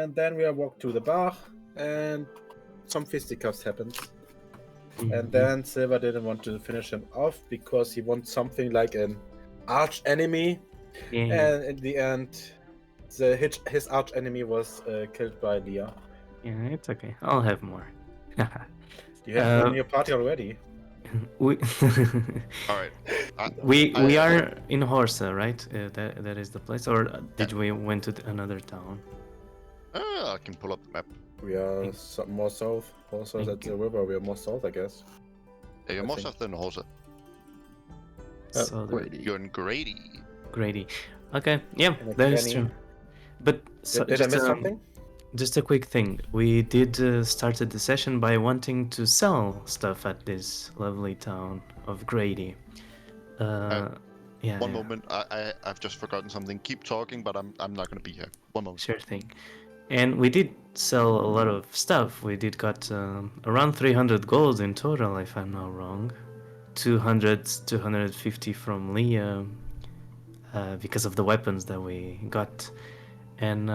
And then we walked to the bar, and some fisticuffs happened. And then Silver didn't want to finish him off because he wants something like an arch enemy. Yeah. And in the end, his arch enemy was killed by Leah. Yeah, it's okay. I'll have more. You have in your party already. we All right. we are in Horsa, right? That is the place, or did we went to another town? I can pull up the map. We are more south. Also, that's the river. We are more south, I guess. Yeah, you're more south than Horsa. So You're in Grady. Grady. Okay, yeah, And that is Granny. true. But Did I miss something? Just a quick thing. We did started the session by wanting to sell stuff at this lovely town of Grady. Yeah. One moment. I've just forgotten something. Keep talking, but I'm not gonna be here. One moment. Sure thing. And we did sell a lot of stuff. We did got around 300 gold in total, if I'm not wrong. 250 from Leah because of the weapons that we got. And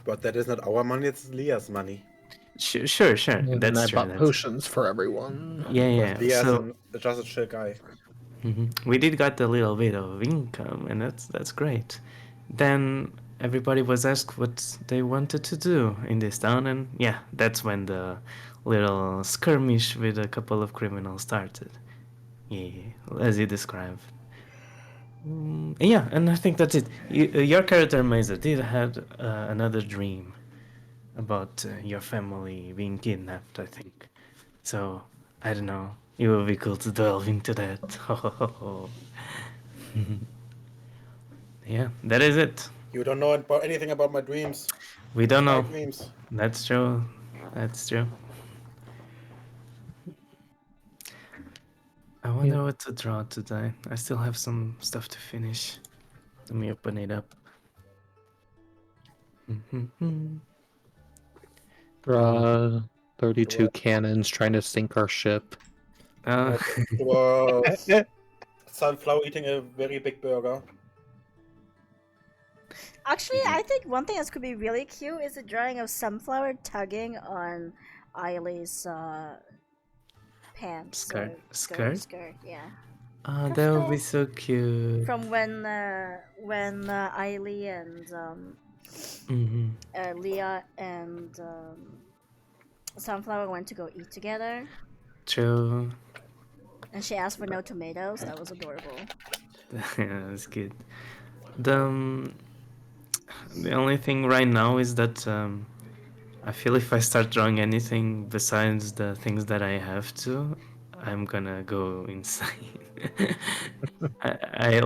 But that is not our money, it's Leah's money. Sure. And That's I true. bought potions for everyone. Yeah. Leah's So just a chill guy. we did got a little bit of income, and that's great. Then everybody was asked what they wanted to do in this town, and yeah, that's when the little skirmish with a couple of criminals started. Yeah, as you described. Yeah, and I think that's it. Your character, Mesa, did had another dream about your family being kidnapped, I think. So, I don't know. It would be cool to delve into that. Yeah, that is it. You don't know about anything about my dreams. We don't know. My dreams. That's true. I wonder what to draw today. I still have some stuff to finish. Let me open it up. Draw 32 cannons trying to sink our ship. Sunflower eating a very big burger. Actually, I think one thing that could be really cute is a drawing of Sunflower tugging on Eileen's pants. Skirt? Yeah. That would be so cute. From when Eileen and Leah and Sunflower went to go eat together. True. And she asked for no tomatoes. That was adorable. Yeah, that's good. The only thing right now is that I feel if I start drawing anything besides the things that I have to, I'm gonna go insane. I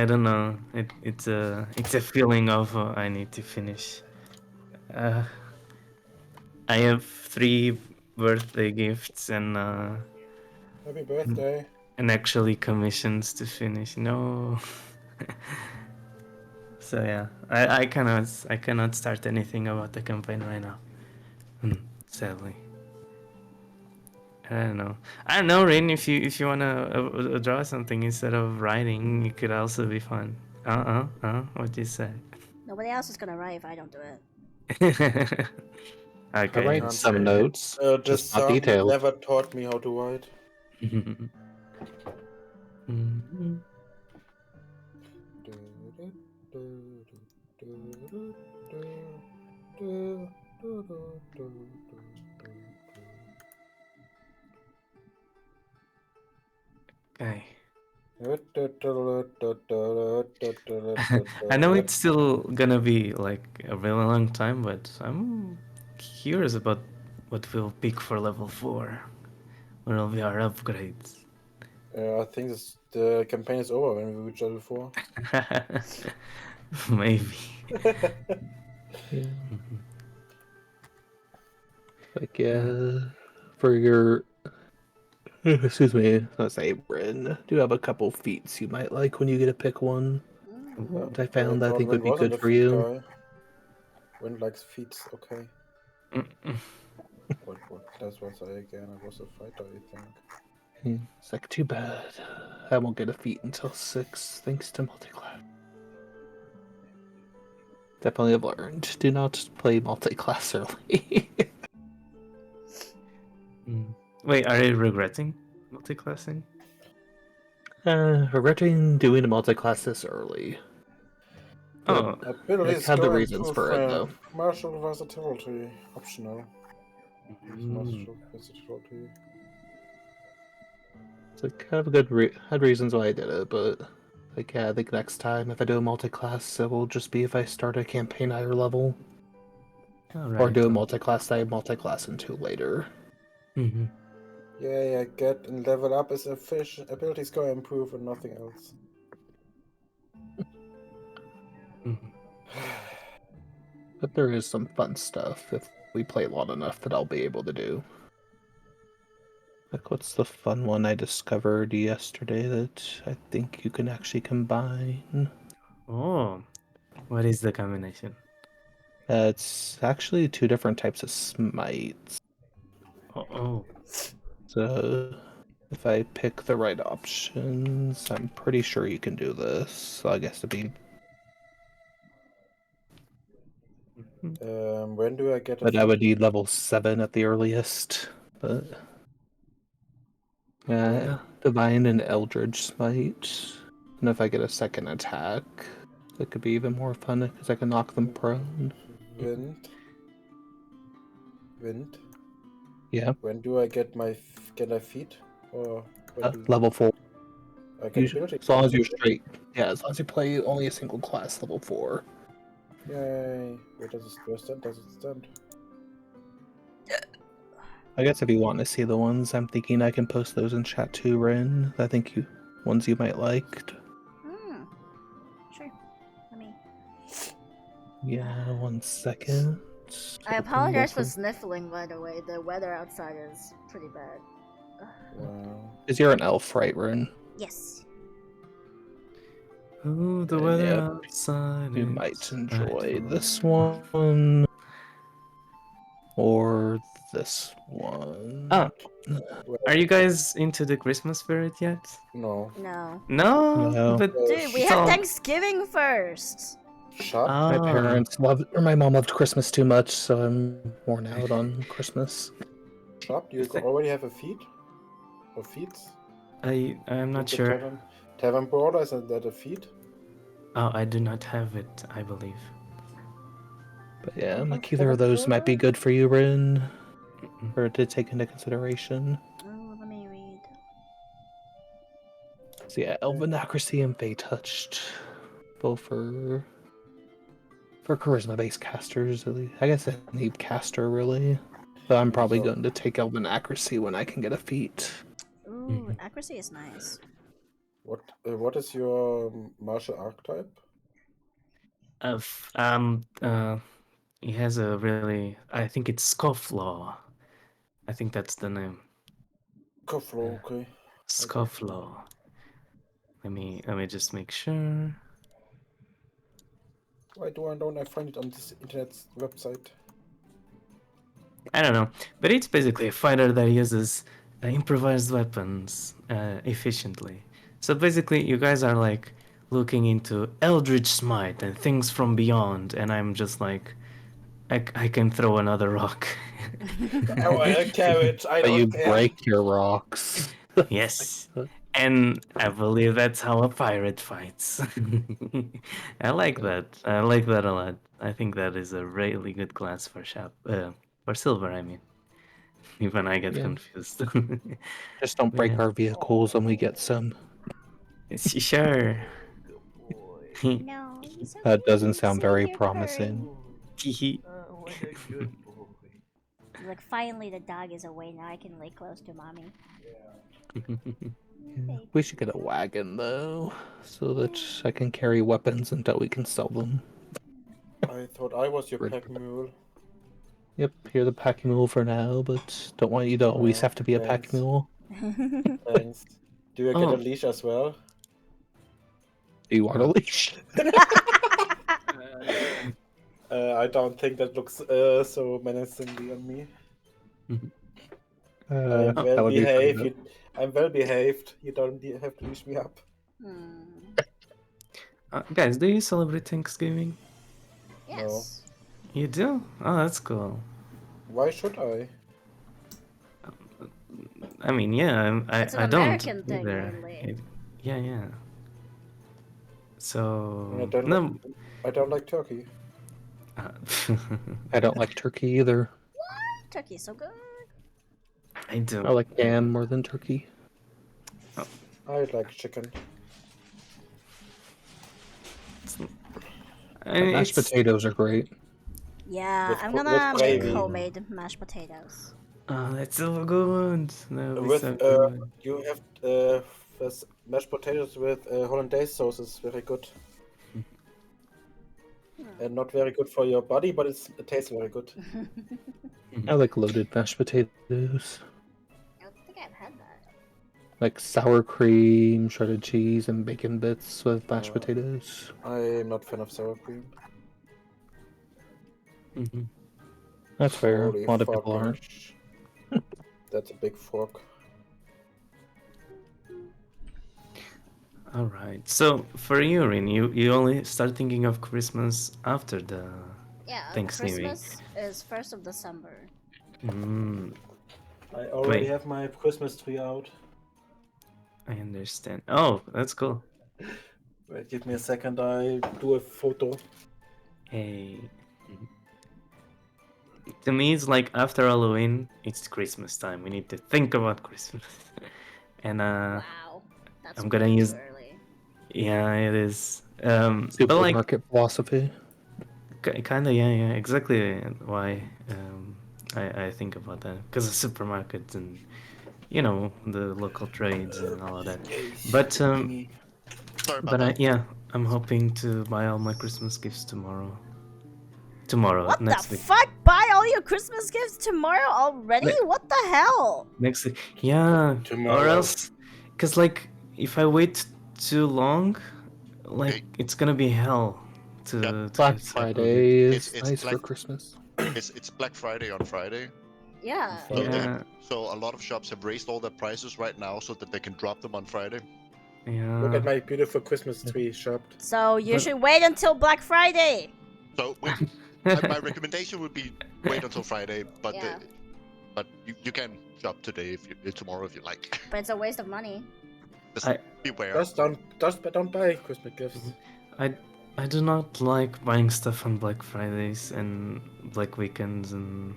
don't know. It's a feeling of I need to finish. I have 3 birthday gifts and Happy birthday. and actually commissions to finish. No. So yeah, I cannot start anything about the campaign right now. Sadly. I don't know, Rin. If you wanna draw something instead of writing, it could also be fun. What do you say? Nobody else is gonna write if I don't do it. Okay. I write some notes, just not detailed. Never taught me how to write. Okay. I know it's still gonna be like a really long time, but I'm curious about what we'll pick for level 4. What will be our upgrades? I think the campaign is over when we reach level 4. Maybe. Like, for your... Excuse me, I was gonna say, Bryn, do you have a couple feats you might like when you get to pick one? That I found I think would be good for you. Win likes feats, okay. What does was I again? I was a fighter, I think. It's like, too bad. I won't get a feat until 6, thanks to multiclass. Definitely have learned. Do not play multi-class early. Wait, are you regretting multiclassing? Regretting doing a multi-class this early. Oh, Abilities had the go reasons improve for it, though. martial versatility. Optional. Use mm, martial versatility. It's like kind of a good had reasons why I did it, but like yeah, I think next time if I do a multi-class, it will just be if I start a campaign higher level, all or right. do a multi-class that I multi-class into later. Mm-hmm. Yeah, get and level up as a fish. Abilities go improve and nothing else. Mm-hmm. But there is some fun stuff if we play long enough that I'll be able to do. Like, what's the fun one I discovered yesterday that I think you can actually combine? Oh, what is the combination? It's actually 2 different types of smites. Oh. So, if I pick the right options, I'm pretty sure you can do this. So I guess it'd be. When do I get a But I feat? would need level 7 at the earliest. But. Yeah, Divine and Eldritch Smite. And if I get a second attack, it could be even more fun because I can knock them prone. Wind. Yeah. When do I get my feat? Or when do Level 4. I get ability? As long as you're straight. Yeah, as long as you play only a single class, level 4. Yay! Where does it stand? Does it stand? I guess if you want to see the ones, I'm thinking I can post those in chat too, Rin. I think ones you might like. Sure. Let me. Yeah, 1 second. I apologize for sniffling, by the way. The weather outside is pretty bad. Wow. Because you're an elf, right, Rin? Yes. Oh, the weather outside. You is might enjoy frightful. this one. Or this one. Oh, are you guys into the Christmas spirit yet? No. No. No, No. but Dude, we it's have all- Thanksgiving first. Shut. Ah. My parents loved, or my mom loved Christmas too much, so I'm worn out on Christmas. Shop? You already have a feat? Or feats? I'm not The sure. Tavern Border, is that a feat? Oh, I do not have it, I believe. But yeah, like either of those might be good for you, Rin, or to take into consideration. Oh, let me read. So yeah, Elven Accuracy and Fey Touched, both for charisma-based casters. I guess any caster really, but I'm probably going to take Elven Accuracy when I can get a feat. Ooh, accuracy is nice. What is your martial archetype? He has a really, I think it's Scofflaw. I think that's the name. Koflo, okay. Scofflaw. Let me just make sure. Why don't I find it on this internet website? I don't know, but it's basically a fighter that uses improvised weapons efficiently. So basically, you guys are like looking into Eldritch Smite and things from beyond, and I'm just like, I can throw another rock. I carrot. I But don't you care. break your rocks. Yes. And I believe that's how a pirate fights. I like that. I like that a lot. I think that is a really good class for for silver, I mean. Even I get confused. Just don't break Yeah. our vehicles when we get some. Sure. No, he's so That doesn't cute. sound See very here, promising. Like, finally the dog is away, now I can lay close to mommy. We should get a wagon though, so that I can carry weapons until we can sell them. I thought I was your pack mule. Yep, you're the pack mule for now, but don't want you to always have to be a pack Thanks. mule. Thanks. Do you get a Oh. leash as well? Do you want a leash? I don't think that looks so menacingly on me. I'm That well would be pretty good. behaved. I'm well behaved. You don't have to leash me up. Guys, do you celebrate Thanksgiving? Yes. You do? Oh, that's cool. Why should I? I mean, yeah, It's an I don't American thing, either. mainly. Yeah. And So I no. don't like turkey. I don't like turkey either. Turkey's so good. I do. I like ham more than turkey. I like chicken. Mashed potatoes are great. Yeah, With I'm with gonna make gravy. homemade mashed potatoes. Oh, that's so good. That would be With so good. you have this mashed potatoes with hollandaise sauce is very good. And not very good for your body, but it tastes very good. I like loaded mashed potatoes. I don't think I've had that. Like sour cream, shredded cheese, and bacon bits with mashed potatoes. I'm not fan of sour cream. That's fair. Holy A lot of fuck, people aren't. gosh. That's a big fork. All right. So for you, Rin, you only start thinking of Christmas after the Yeah, Thanksgiving. Christmas is 1st of December. Mm, I already Wait. have my Christmas tree out. I understand. Oh, that's cool. Wait, give me a second, I do a photo. Hey. To me, it's like after Halloween, it's Christmas time. We need to think about Christmas. And Wow, that's I'm gonna way use- too early. yeah, it is. But like, Supermarket philosophy. kind of, yeah, exactly why I think about that, because of supermarkets and the local trades and all of that. But Sorry about that. yeah, I'm hoping to buy all my Christmas gifts tomorrow. What Next the week. fuck? Buy all your Christmas gifts tomorrow already? Ne- What the hell? Next week, yeah. Or Tomorrow. else, because like if I wait too long, like Hey. it's gonna be hell to Black get stuff. Friday is It's nice for Black- Christmas. It's Black Friday on Friday. Yeah. So Yeah, So a lot of shops have raised all their prices right now so that they can drop them on Friday. yeah. Look at my beautiful Christmas tree shop. So you But- should wait until Black Friday. So my recommendation would be wait until Friday, but Yeah. but you can shop today tomorrow if you like. But it's a waste of money. Just I- beware. Don't buy Christmas gifts. I do not like buying stuff on Black Fridays and Black weekends, and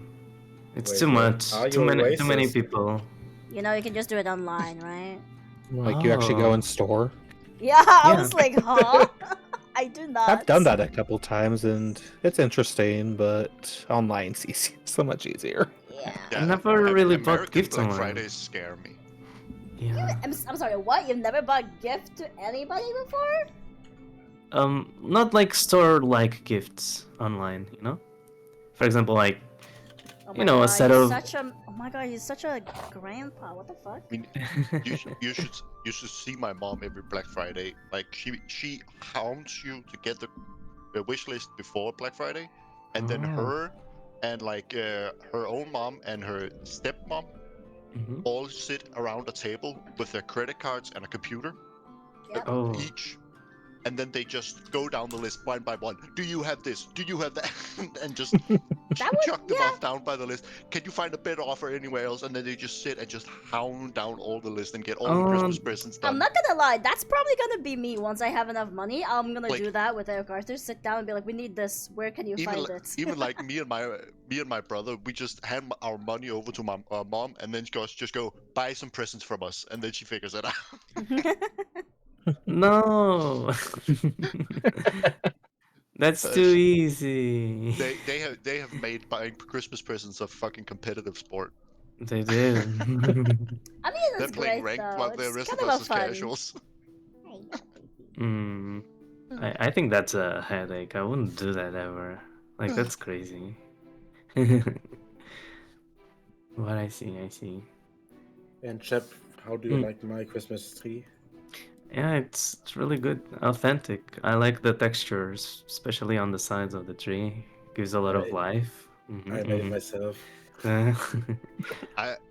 it's Wait, too wait, much. are Too you many racist? people. You know, you can just do it online, right? Like you actually go Oh. in store. Yeah, I Yeah. was like, huh? I do not. I've done that a couple times and it's interesting, but online's easy, so much easier. Yeah. I never really bought American gifts Black online. Fridays scare me. Yeah. I'm sorry, what? You've never bought gift to anybody before? Not like store-like gifts online, you know? For example, like, Oh You my know, a God, set you're of- Such a, oh my god, he's such a grandpa. What the fuck? I mean, you should see my mom every Black Friday. Like she hounds you to get the wish list before Black Friday, and then Oh. her and like her own mom and her stepmom Mhm. all sit around a table with their credit cards and a computer Yep. Oh. each, and then they just go down the list one by one. Do you have this? Do you have that? And just That would- chuck them yeah. off down by the list. Can you find a better offer anywhere else? And then they just sit and just hound down all the list and get all the Christmas presents done. I'm not gonna lie, that's probably gonna be me once I have enough money. I'm gonna Like- do that with Eric Arthur. Sit down and be like, we need this. Where can you even find li- it? even like me and my brother, we just hand our money over to my mom, and then she goes, just go buy some presents from us, and then she figures it out. No. That's Uh, too easy. they have made buying Christmas presents a fucking competitive sport. They did. I mean, They're it's playing great ranked though. while the It's rest kind of of us a is fun. casuals. I think that's a headache. I wouldn't do that ever. Like, that's crazy. But I see. And Chep, how do you like my Christmas tree? Yeah, it's really good. Authentic. I like the textures, especially on the sides of the tree. Gives a lot of Right. life. Mhm, I made it mhm. myself.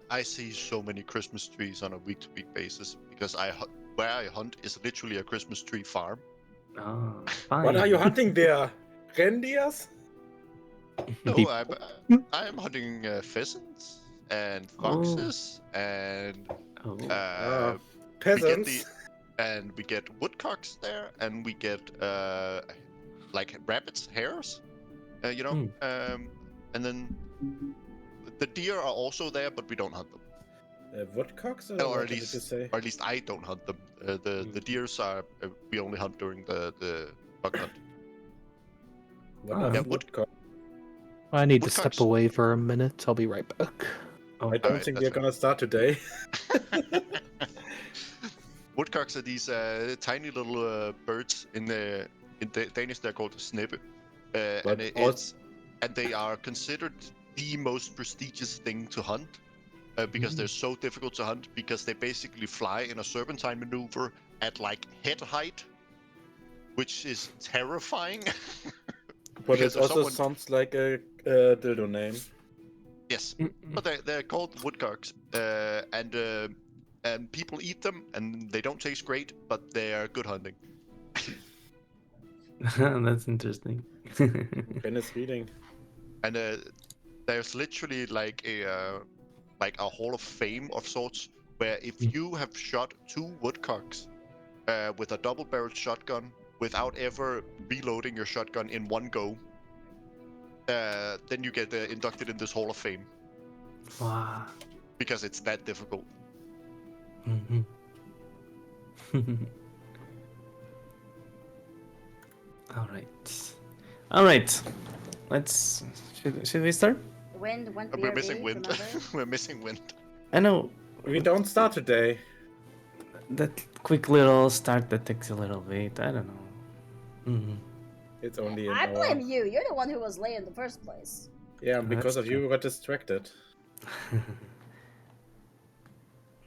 I see so many Christmas trees on a week-to-week basis because where I hunt is literally a Christmas tree farm. Oh, What are fine. you hunting there? Reindeers? No, I'm hunting pheasants and foxes and Oh. we get Peasants? we get woodcocks there, and we get like rabbits, hares, and then the deer are also there, but we don't hunt them. Woodcocks? Or Or what at did you least, say? I don't hunt them. The deers are we only hunt during the buck hunt. What Oh. are Yeah, woodcocks? I need to step Woodcocks. away for a minute. I'll be right back. I don't Alright, think that's we're gonna start today. Woodcocks are these tiny little birds in Danish. They're called snippe, and they are considered the most prestigious thing to hunt because they're so difficult to hunt, because they basically fly in a serpentine maneuver at like head height, which is terrifying. But Because it if also someone- sounds like a dildo name. Yes, but they're called woodcocks, and people eat them, and they don't taste great, but they are good hunting. That's interesting. Ben is reading. And there's literally like a hall of fame of sorts, where if you have shot 2 woodcocks with a double-barreled shotgun without ever reloading your shotgun in one go, then you get inducted in this hall of fame Wow. because it's that difficult. Mhm. All right. Let's. Should we start? Wind, one We're BRB, missing wind. remember? We're missing wind. I know We don't start today. that quick little start that takes a little bit. I don't know. Mhm. It's only an I hour. blame you. You're the one who was late in the first place. Yeah, and because That's of you, we got distracted.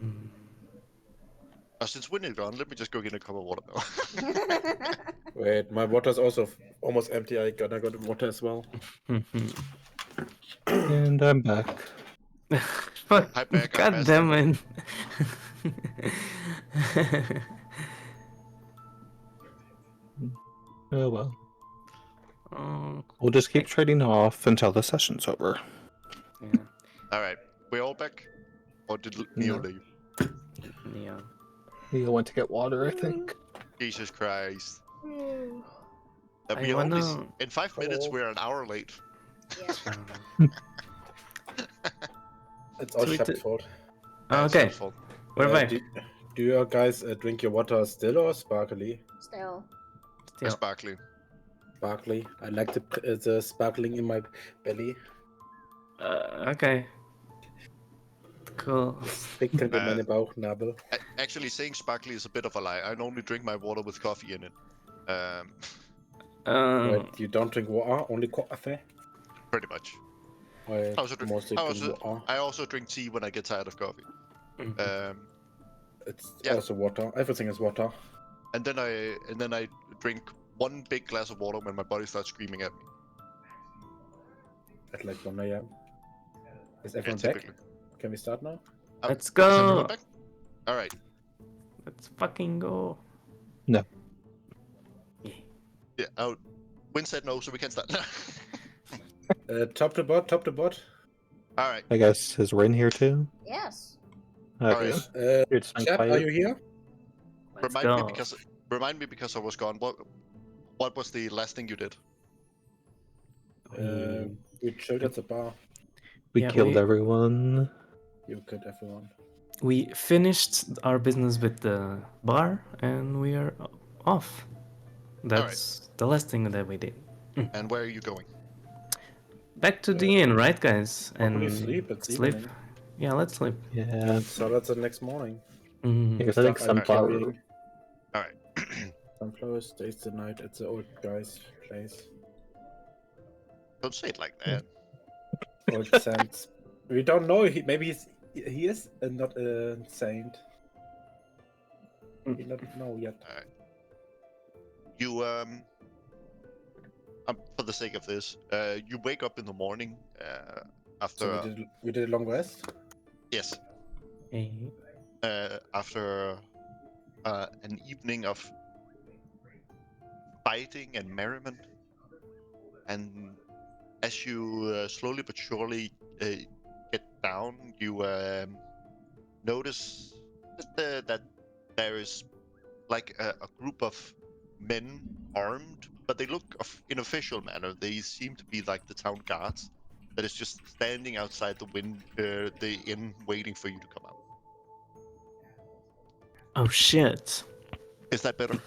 Mm. Since wind is gone, let me just go get a cup of water now. Wait, my water's also almost empty. I got water as well. And I'm back. Fuck. Hi, back, God Master. damn it. Oh well. Oh, We'll just keep trading off until the session's over. yeah. All right, we all back, or did Neo No. leave? Yeah. You went to get water, I think. Jesus Christ! I We only wanna- in 5 minutes. Oh. We're an hour late. Yeah. It's all Sweet. Shep's fault. That's Okay, our fault. we're back. Do you guys drink your water still or sparkly? Still. Still. Sparkly. Sparkly. I like the sparkling in my belly. Okay. Cool. Prickelt in meine Bauchnabel. Actually, saying sparkly is a bit of a lie. I normally drink my water with coffee in it. Wait, you don't drink water, only coffee? Pretty much. I I also drink- mostly I drink also- water. I also drink tea when I get tired of coffee. It's yeah. also water. Everything is water. And then I drink one big glass of water when my body starts screaming at me. At like 1 a.m. Is everyone typically. back? Can we start now? Let's Is everyone go. back? All right. Let's fucking go. No. Yeah. Win said no, so we can start. Top to bot, top to bot. All right. I guess is Rin here too? Yes. Okay. Alright. It's been Chap, quiet. are you here? Let's Remind go. me because I was gone. What was the last thing you did? We chilled at the bar. We Yeah, killed we- everyone. You killed everyone. We finished our business with the bar and we are off. That's the last thing that we did. And where are you going? Back to the inn, right, guys? Probably And sleep. It's sleep. evening. Yeah, let's sleep. Yeah. So that's the next morning. Mhm. Because I think Start Sunflower. camping. All right. Sunflower stays the night at the old guy's place. Don't say it like that. Old saint. We don't know. Maybe he is not a saint. We don't know yet. You for the sake of this, you wake up in the morning after So we did a long rest. yes, Hey. after an evening of fighting and merriment. and as you slowly but surely get down, you notice that there is like a group of men armed, but they look in official manner. They seem to be like the town guards that is just standing outside the inn, waiting for you to come out. Oh shit. Is that better?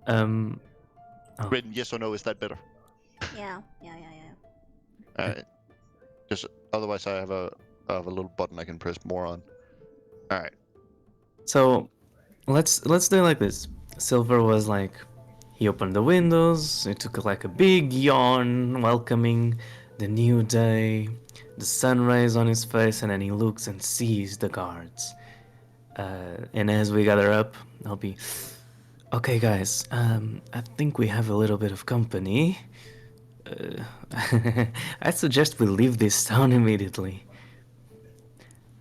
Oh. Written yes or no? Is that better? Yeah. Just otherwise, I have a little button I can press more on. All right. So let's do it like this. Silver was like, he opened the windows. It took like a big yawn, welcoming the new day, the sunrise on his face, and then he looks and sees the guards. And as we gather up, I'll be, okay, guys. I think we have a little bit of company. I suggest we leave this town immediately.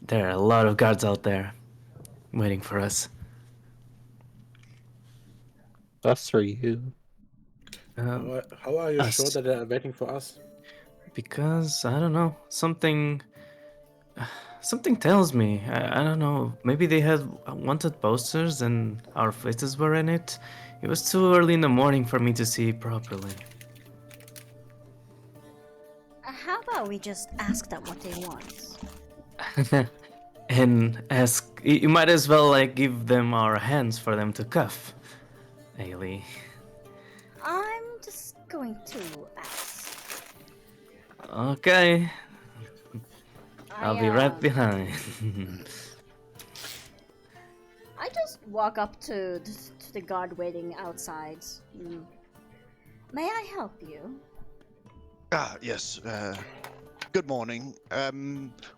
There are a lot of guards out there waiting for us. Us or you? How are you Us. sure that they are waiting for us? Because I don't know, something tells me. I don't know. Maybe they had wanted posters and our faces were in it. It was too early in the morning for me to see properly. How about we just ask them what they want? And ask. You might as well like give them our hands for them to cuff. Ailey. I'm just going to ask. Okay. I'll be right behind. I just walk up to the guard waiting outside. May I help you? Yes. Good morning.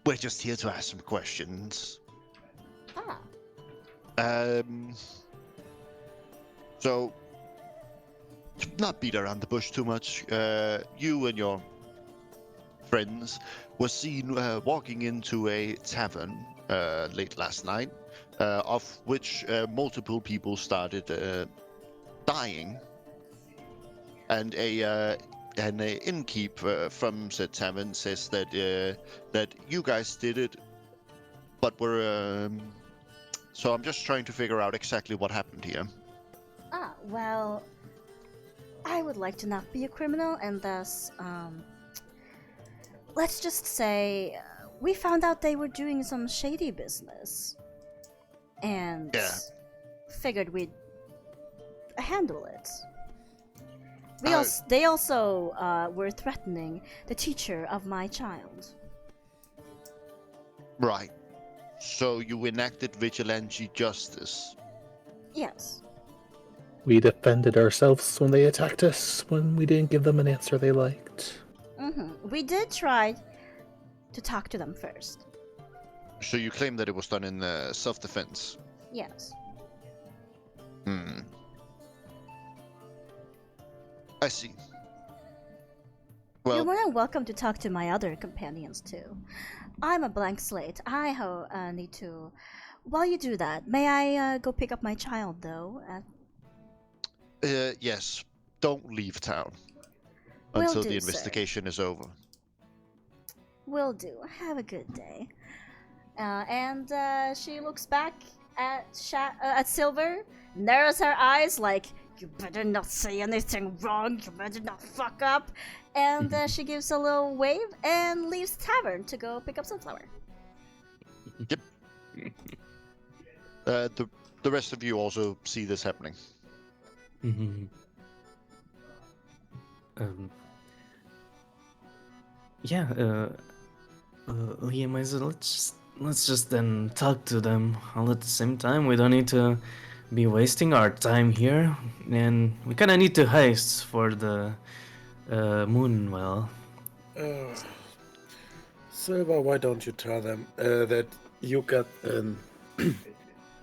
We're just here to ask some questions. So, to not beat around the bush too much, you and your friends were seen walking into a tavern late last night, of which multiple people started dying, and an innkeep from said tavern says that you guys did it, but we're so I'm just trying to figure out exactly what happened here. Well, I would like to not be a criminal, and thus, let's just say we found out they were doing some shady business, and figured we'd handle it. They also were threatening the teacher of my child. Right. So you enacted vigilante justice. Yes. We defended ourselves when they attacked us, when we didn't give them an answer they liked. We did try to talk to them first. So you claim that it was done in self-defense? Yes. I see. Well, You're more than welcome to talk to my other companions too. I'm a blank slate. I need to... While you do that, may I go pick up my child though? yes. Don't leave town Will until do, the investigation is over. Will do. Have a good day. And she looks back at Silver, narrows her eyes like, you better not say anything wrong, you better not fuck up. And she gives a little wave and leaves the tavern to go pick up Sunflower. Yep. The rest of you also see this happening. Liam, let's just then talk to them all at the same time. We don't need to be wasting our time here, and we kind of need to haste for the Moonwell. Silver, why don't you tell them that you got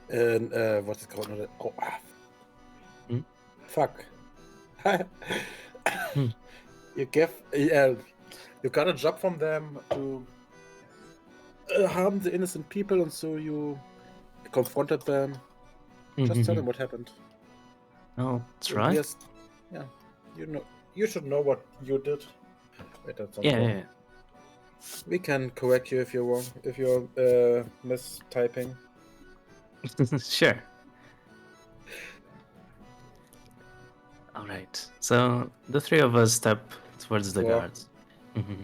what's it called? Fuck. You got a job from them to harm the innocent people, and so you confronted them. Just tell them what happened. I'll try. Yes. Yeah. You should know what you did. Wait, that's not Yeah, wrong. yeah. We can correct you if you're wrong. If you're mistyping. Sure. All right. So the three of us step towards the Four. guards. Mhm.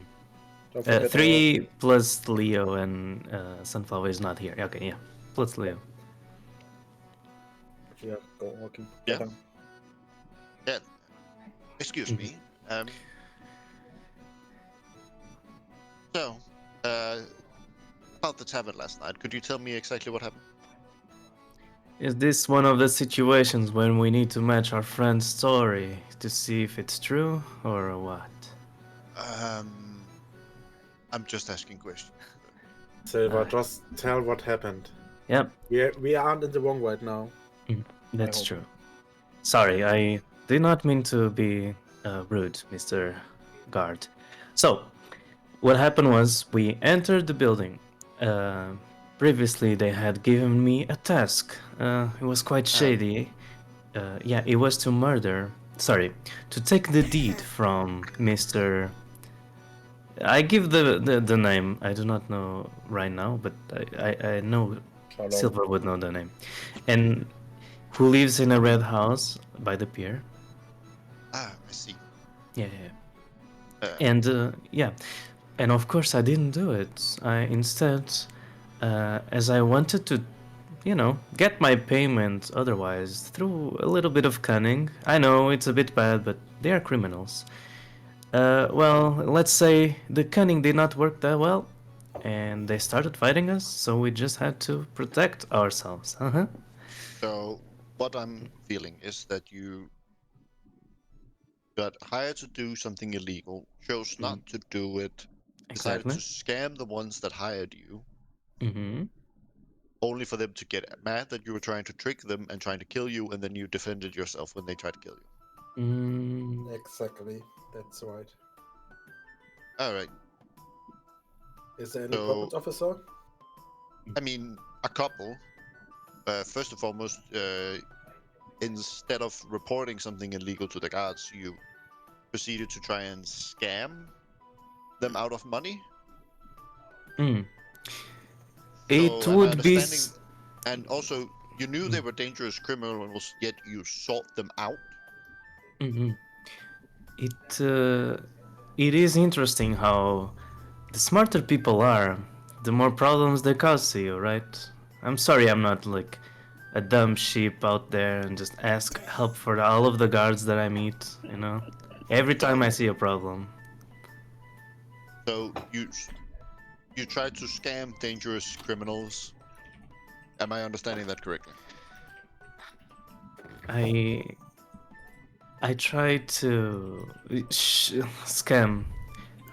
Don't forget Three plus Leo and Sunflower is not here. Okay, yeah. Plus Leo. Yeah, go walking. Yeah. Down. Yeah. Excuse Mhm. me. So, about the tavern last night, could you tell me exactly what happened? Is this one of the situations when we need to match our friend's story to see if it's true or what? I'm just asking questions. Silver, Alright. just tell what happened. Yep, We aren't in the wrong right now. that's hope. true. Sorry, I did not mean to be rude, Mr. Guard. So, what happened was we entered the building. Previously, they had given me a task. It was quite shady. Yeah, it was to murder. Sorry, to take the deed from Mr. I give the name. I do not know right now, but I know Hello. Silver would know the name. And who lives in a red house by the pier. I see. Yeah. Uh, And yeah, and of course I didn't do it. I instead, as I wanted to, get my payment otherwise through a little bit of cunning. I know it's a bit bad, but they are criminals. Well, let's say the cunning did not work that well, and they started fighting us, so we just had to protect ourselves. So, what I'm feeling is that you got hired to do something illegal, chose not to do it, decided Exactly. to scam the ones that hired you, Mm-hmm. only for them to get mad that you were trying to trick them and trying to kill you, and then you defended yourself when they tried to kill you. Exactly. That's right. All right. Is there any So- problems, officer? I mean, a couple. First and foremost, instead of reporting something illegal to the guards, you proceeded to try and scam them out of money. Mm. So, It am I would be. understanding- And also, you knew they were dangerous criminals, yet you sought them out. Mm-hmm. It is interesting how the smarter people are, the more problems they cause to you, right? I'm sorry I'm not like a dumb sheep out there and just ask help for all of the guards that I meet, Every time I see a problem. So you tried to scam dangerous criminals. Am I understanding that correctly? I try to scam.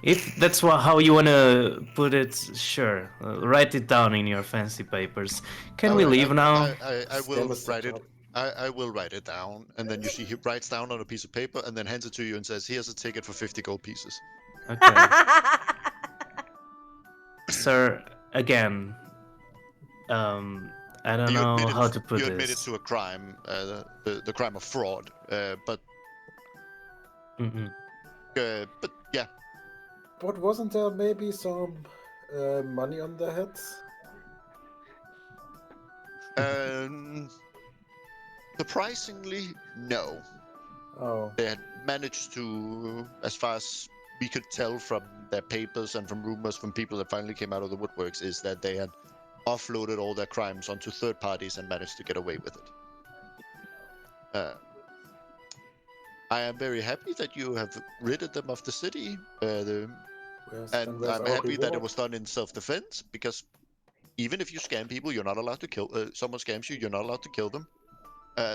If that's how you wanna put it, sure. Write it down in your fancy papers. Can we Alright, leave now? I will Scam is the write it. job. I will write it down, and then you see he writes down on a piece of paper, and then hands it to you and says, "Here's a ticket for 50 gold pieces." Okay. Sir, again, I don't know how to put you admitted this. to a crime, the crime of fraud. But Mm-mm. yeah, But wasn't there maybe some money on their heads? surprisingly, no. Oh. They had managed to, as far as we could tell from their papers and from rumors from people that finally came out of the woodworks, is that they had offloaded all their crimes onto third parties and managed to get away with it. I am very happy that you have ridded them of the city, and I'm happy that it was done in self-defense, because even if you scam people, you're not allowed to kill. Someone scams you, you're not allowed to kill them.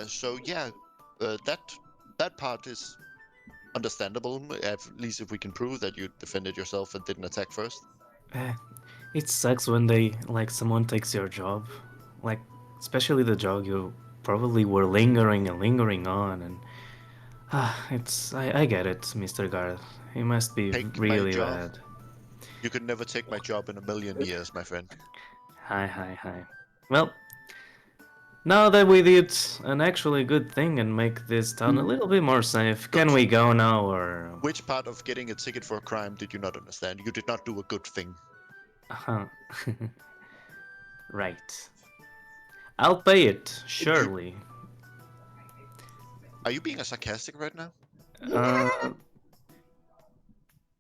So yeah, that part is understandable. At least if we can prove that you defended yourself and didn't attack first. It sucks when someone takes your job, especially the job you probably were lingering and lingering on, and I get it, Mr. Garth. It must be Take my really job? bad. You could never take my job in a million years, my friend. Hi. Well, now that we did an actually good thing and make this town a little bit more safe, can we go now or? Which part of getting a ticket for a crime did you not understand? You did not do a good thing. Uh-huh. Right. I'll pay it, surely. Are you being a sarcastic right now?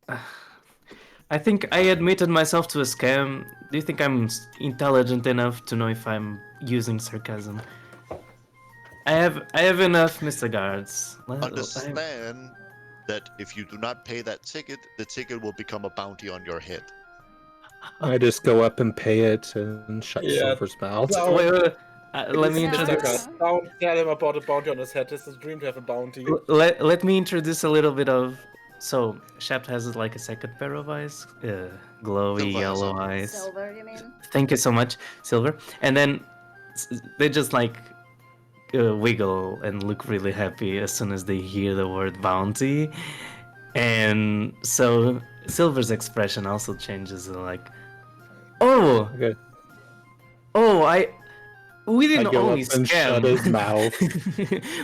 Uh, I think I admitted myself to a scam. Do you think I'm intelligent enough to know if I'm using sarcasm? I have enough, Mr. Guards. Understand that if you do not pay that ticket, the ticket will become a bounty on your head. I just go up and pay it and shut Silver's mouth. No. Wait, let me No, introduce. Don't tell him about a bounty on his head. It's his dream to have a bounty. Let me introduce a little bit of. So Shaft has like a second pair of eyes, glowy Silver has yellow them. eyes. Silver, you mean? Thank you so much, Silver. And then they just like wiggle and look really happy as soon as they hear the word bounty. And so Silver's expression also changes, like, oh, Okay. oh, we I didn't go only up and shut scam. his mouth.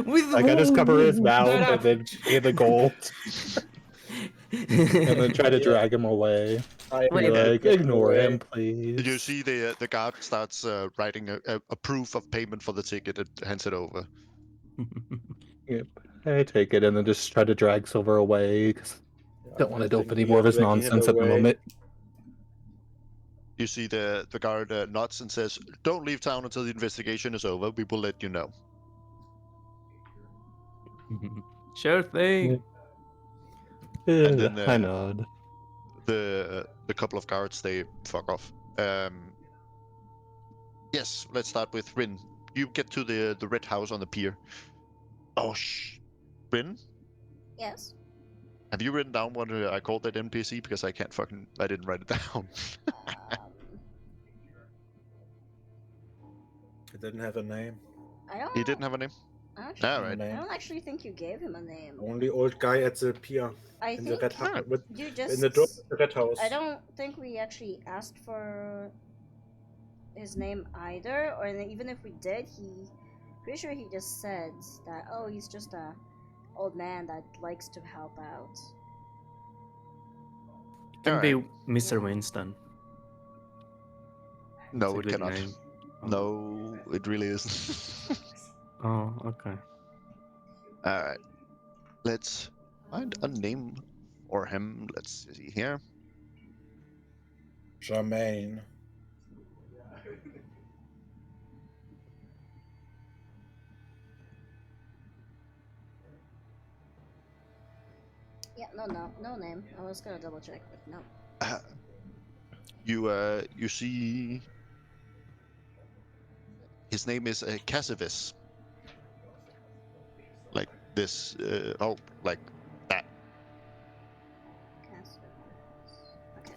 With Like I just cover his mouth Shut and up. then pay the gold, and then try to drag him away. I Wait, Be like, ignore away. him, please. You see the guard starts writing a proof of payment for the ticket and hands it over. Yep. I take it and then just try to drag Silver away because I don't want to deal with any more of his Dragging him nonsense at the away. moment. You see the guard nods and says, "Don't leave town until the investigation is over. We will let you know." Sure thing. And then, I nod. The couple of guards, they fuck off. Yes, let's start with Rin. You get to the red house on the pier. Oh, Rin, Yes. have you written down what I called that NPC? Because I didn't write it down. He didn't have a name. I don't. He didn't have a name? Actually, Alright. I don't actually think you gave him a name. Only old guy at the pier I in the think red house. you just. In the door of the red house. I don't think we actually asked for his name either, or even if we did, pretty sure he just said that, oh, he's just a old man that likes to help out. Can be Alright. Mr. Winston. No, It's it a good cannot. name. No, it really isn't. Oh, okay. Alright. Let's find a name for him. Let's see here. Jermaine. Yeah, no name. I was gonna double check, but no. You see his name is Cassivis. Like this like that. Okay.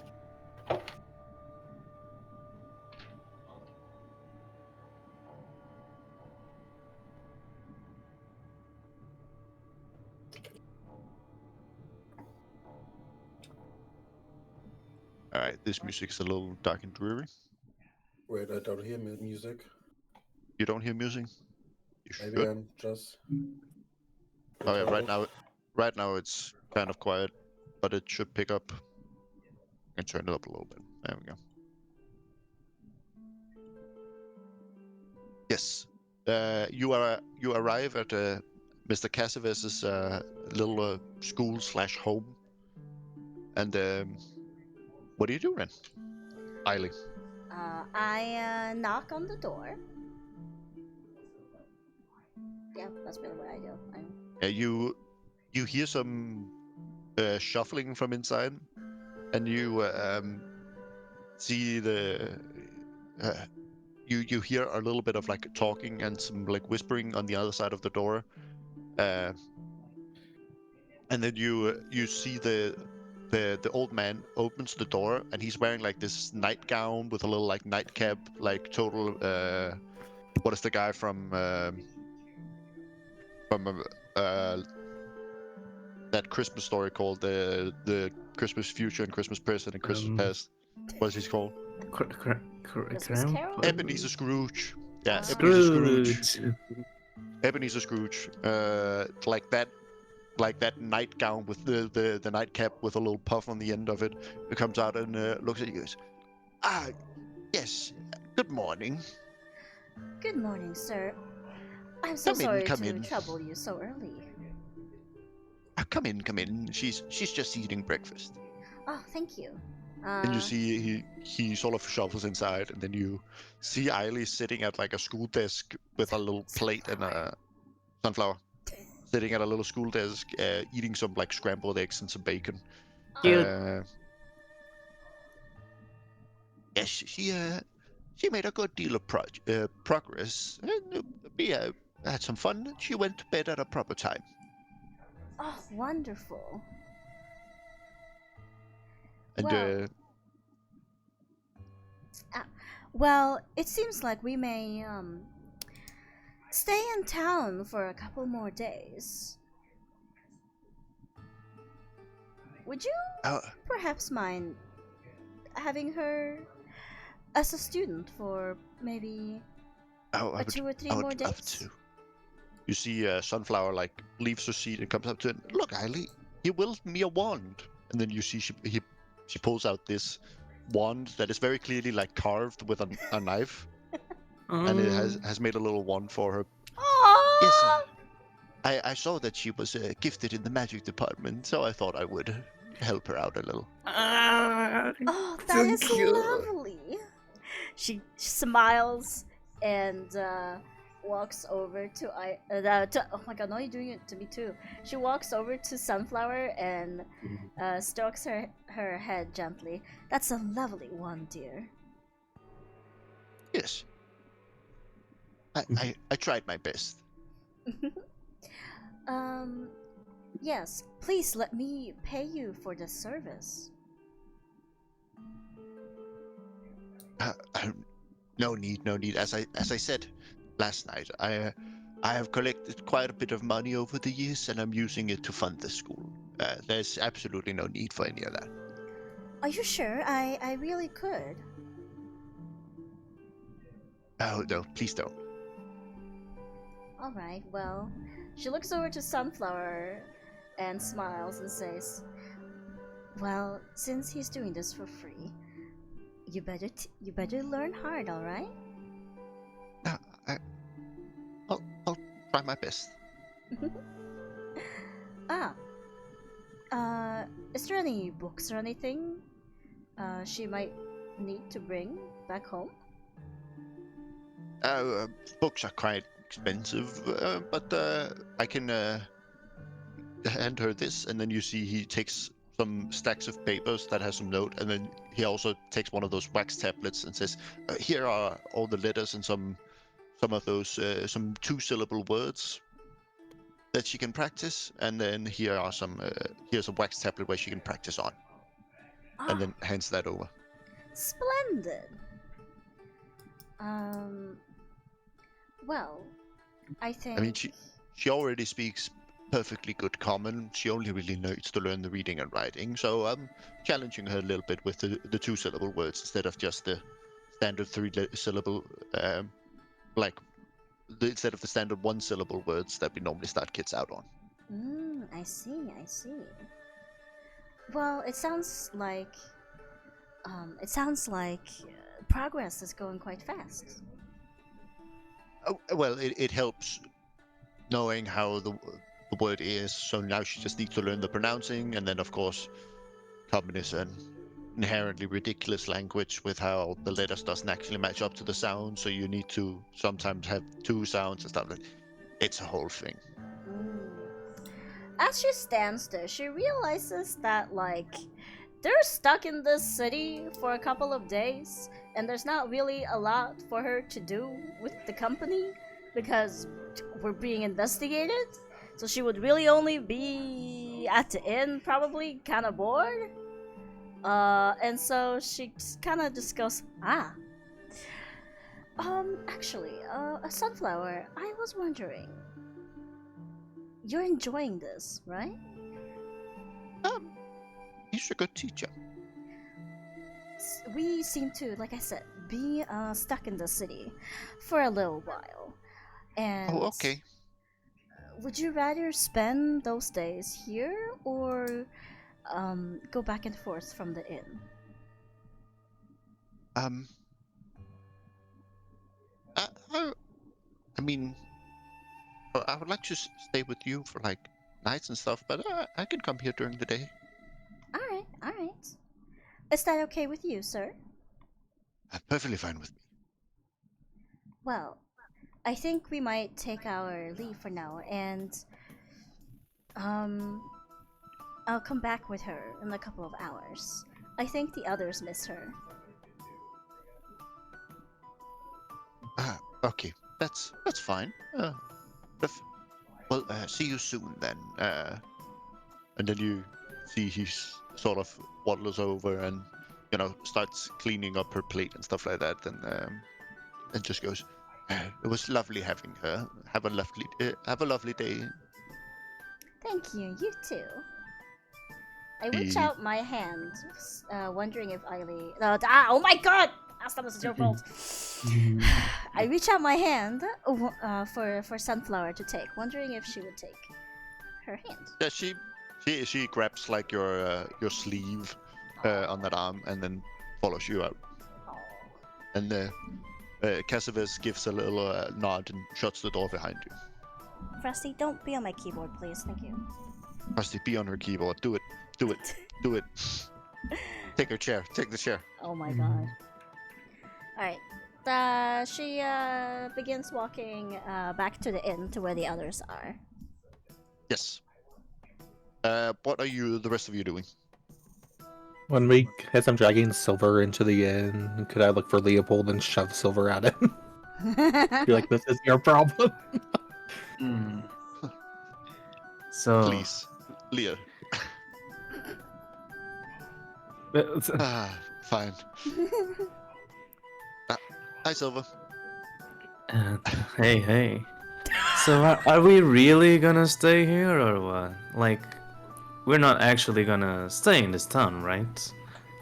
Alright, this music's a little dark and dreary. Wait, I don't hear music. You don't hear music? You should. Maybe I'm just. Oh yeah, right now it's kind of quiet, but it should pick up. And turn it up a little bit. There we go. Yes. You arrive at Mr. Cassivis's little school/home. And what do you do, Ren? Eileen. I knock on the door. Yeah, that's really what I do. You hear some shuffling from inside, and you see you hear a little bit of like talking and some like whispering on the other side of the door, and then you see the old man opens the door, and he's wearing like this nightgown with a little like nightcap, like total what is the guy from that Christmas story called the Christmas Future and Christmas Present and Christmas Past? What is he called? Christmas Krampus? Carol? Ebenezer Scrooge. Yeah, Ah. Ebenezer Scrooge. Scrooge. Ebenezer Scrooge. Like that nightgown with the nightcap with a little puff on the end of it. He comes out and looks at you guys. Ah, yes. Good morning. Good morning, sir. I'm so Come in, sorry come to in. trouble you so early. Come in, come in. She's just eating breakfast. Oh, thank you. And you see he sort of shuffles inside, and then you see Eiley sitting at like a school desk with a little plate and a sunflower. Sitting at a little school desk, eating some like scrambled eggs and some bacon. Cute. Yes, she made a good deal of progress. And, we had some fun. She went to bed at a proper time. Oh, wonderful. And Well, it seems like we may stay in town for a couple more days. Would you perhaps mind having her as a student for maybe 2 or 3 more love days? to. You see Sunflower like leaves her seat and comes up to it. Look, Eiley, he willed me a wand. And then you see she pulls out this wand that is very clearly like carved with a knife. And it has made a little wand for her. Aww! Yes, I saw that she was gifted in the magic department, so I thought I would help her out a little. Oh, that is lovely. She smiles and walks over to oh my god, no, you're doing it to me too. She walks over to Sunflower and strokes her head gently. That's a lovely one, dear. Yes. I tried my best. Yes, please let me pay you for this service. No need. As I said last night, I have collected quite a bit of money over the years, and I'm using it to fund the school. There's absolutely no need for any of that. Are you sure? I really could. Oh no, please don't. Alright, well, she looks over to Sunflower and smiles and says, well, since he's doing this for free, you better learn hard, alright? I'll try my best. Is there any books or anything she might need to bring back home? Books are quite expensive, but I can hand her this, and then you see he takes some stacks of papers that has some note, and then he also takes one of those wax tablets and says, here are all the letters and some of those some 2-syllable words that she can practice, and then here are some here's a wax tablet where she can practice on. And then hands that over. Splendid. Well, I think... I mean, she already speaks perfectly good common. She only really needs to learn the reading and writing, so I'm challenging her a little bit with the 2-syllable words instead of just the standard 3-syllable, instead of the standard 1-syllable words that we normally start kids out on. I see. Well, it sounds like progress is going quite fast. Oh, well, it helps knowing how the word is, so now she just needs to learn the pronouncing, and then of course common is an inherently ridiculous language with how the letters doesn't actually match up to the sound, so you need to sometimes have 2 sounds and stuff like that. It's a whole thing. As she stands there, she realizes that they're stuck in this city for a couple of days, and there's not really a lot for her to do with the company because we're being investigated. So she would really only be at the inn, probably kind of bored. And so she kind of just goes, actually, Sunflower, I was wondering, you're enjoying this, right? He's a good teacher. We seem to, like I said, be stuck in the city for a little while. And Oh, okay. would you rather spend those days here or go back and forth from the inn? I mean, I would like to stay with you for like nights and stuff, but I can come here during the day. Alright, alright. Is that okay with you, sir? Perfectly fine with me. Well, I think we might take our leave for now, and I'll come back with her in a couple of hours. I think the others miss her. Okay, that's fine. Well, see you soon then. And then you see he's sort of waddles over and starts cleaning up her plate and stuff like that, and just goes, "It was lovely having her. Have a lovely day." Thank you, you too. I reach out my hand, wondering if Eiley. Oh my god! Asta, this is your fault. I reach out my hand for Sunflower to take, wondering if she would take her hand. Yeah, she grabs like your sleeve on that arm and then follows you out. Aww. And Cassavez gives a little nod and shuts the door behind you. Frosty, don't be on my keyboard, please. Thank you. Frosty, be on her keyboard. Do it. Do it. Do it. Take her chair. Take the chair. Oh my god. Alright. She begins walking back to the inn to where the others are. Yes. What are the rest of you doing? As I'm dragging Silver into the inn, could I look for Leopold and shove Silver at him? You're like, this is your problem. So Please, Leah. Fine. Hi, Silver. Hey. So are we really gonna stay here or what? Like, we're not actually gonna stay in this town, right?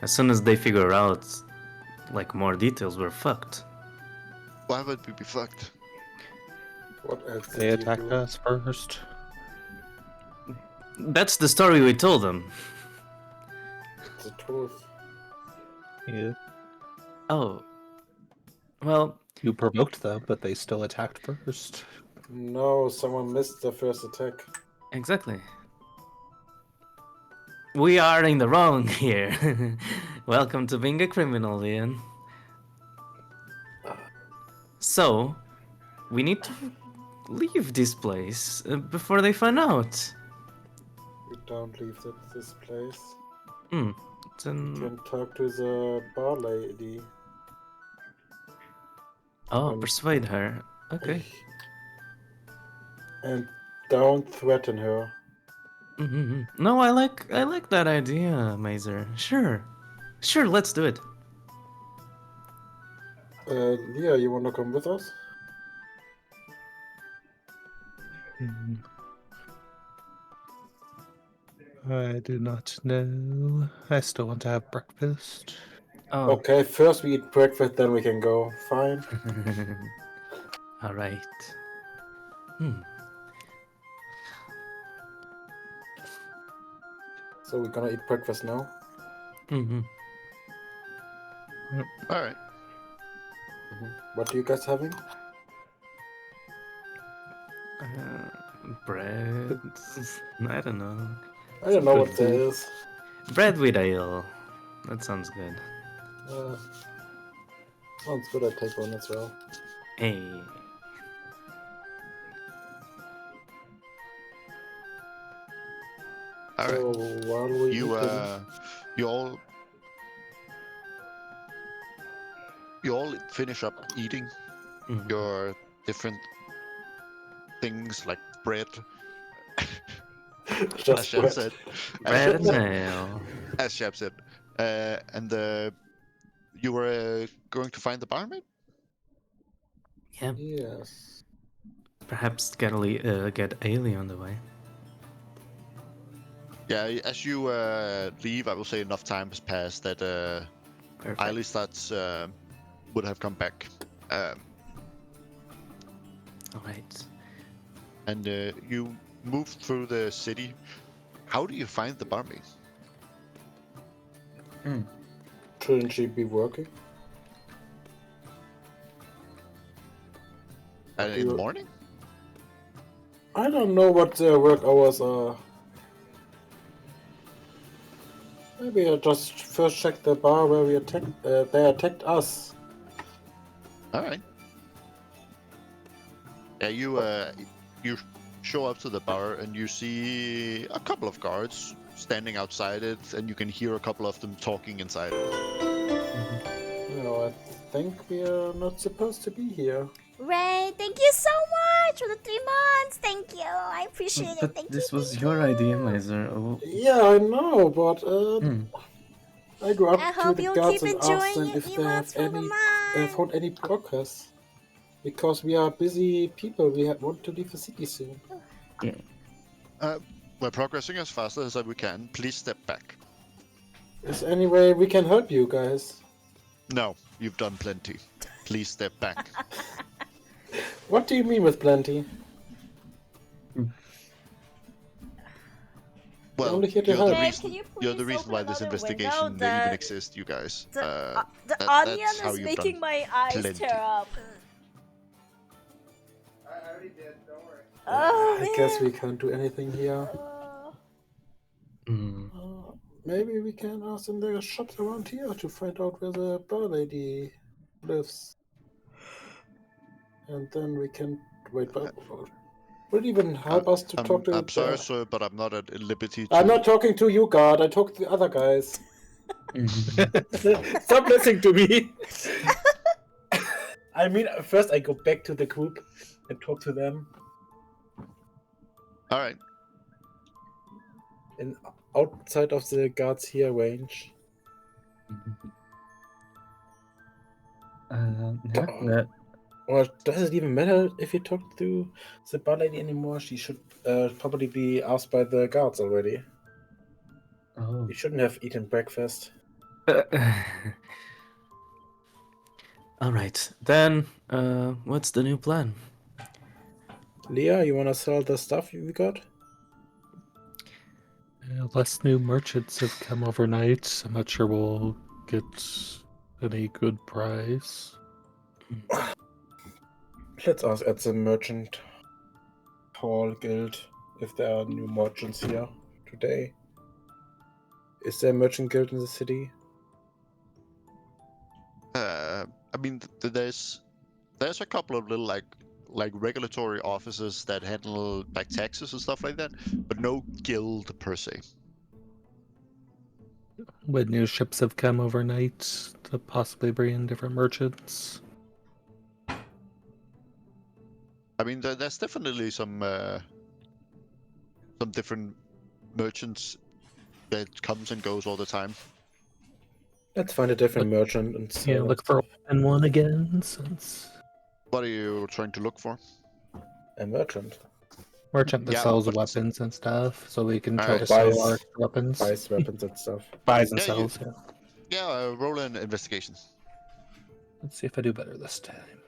As soon as they figure out, like, more details, we're fucked. Why would we be fucked? What else They did you attacked do? us first. That's the story we told them. It's the truth. Yeah. Oh. Well, You provoked them, but they still attacked first. No, someone missed the first attack. exactly. We are in the wrong here. Welcome to being a criminal, Ian. So, we need to leave this place before they find out. You don't leave this place. Then... You can talk to the bar lady. Oh, persuade her. Okay. And don't threaten her. No, I like that idea, Mazer. Sure, let's do it. Leah, you wanna come with us? I do not know. I still want to have breakfast. Oh. Okay, first we eat breakfast, then we can go. Fine. All right. So we're gonna eat breakfast now. All right. What are you guys having? Bread. I don't know. I don't know what that is. Bread with ale. That sounds good. Sounds good. I take one as well. Hey. All right. So while we you all finish up eating your different things like bread. just As Shep bread. said. Bread and ale. As Shep said. And you were going to find the barmaid? Yeah. Yes. Perhaps get Ailey on the way. Yeah, as you leave, I will say enough time has passed that Perfect. Eiley starts would have come back. All right. And you move through the city. How do you find the barmaid? Shouldn't she be working? In the morning? I don't know what their work hours are. Maybe I just first check the bar where we they attacked us. All right. Yeah, you show up to the bar and you see a couple of guards standing outside it, and you can hear a couple of them talking inside it. No, I think we are not supposed to be here. Ray, thank you so much for the 3 months. Thank you. I appreciate it. But Thank this you. was your idea, Miser. Oh. Yeah, I know, but I go up I to hope the you'll guards keep and ask enjoying them your if they have emotes for the month. found any progress. Because we are busy people, we want to leave the city soon. We're progressing as fast as we can. Please step back. Is there any way we can help you guys? No, you've done plenty. Please step back. What do you mean with plenty? Well, only here to you're help. the Babe, reason. can you You're the please reason why open this another investigation window? even exists, you guys. The that's onion how is you've making done my eyes plenty. tear up. I already did, don't worry. Oh, I guess we man. can't do anything here. Mm. Maybe we can ask in the shops around here to find out where the bar lady lives. And then we can wait. But would it even help us to talk to? I'm sorry, sir, but I'm not at liberty to. I'm not talking to you, guard. I talk to the other guys. Stop listening to me. I mean, first I go back to the group and talk to them. All right. And outside of the guards here range. Or does it even matter if you talk to the bar lady anymore? She should probably be asked by the guards already. Oh. You shouldn't have eaten breakfast. All right, then. What's the new plan? Leah, you wanna sell the stuff we got? Less new merchants have come overnight. I'm not sure we'll get any good price. Let's ask at the merchant hall guild if there are new merchants here today. Is there a merchant guild in the city? I mean, there's a couple of little like regulatory offices that handle like taxes and stuff like that, but no guild per se. When new ships have come overnight to possibly bring in different merchants. I mean, there's definitely some different merchants that comes and goes all the time. Let's find a different merchant and sell Look for one again, since What are you trying to look for? a merchant. Merchant that Yeah, sells but- weapons and stuff, so we can try Alright. to sell Buys- our weapons. Buys weapons and stuff. Buys and Yeah, sells, Yeah, roll an investigation. Let's see if I do better this time.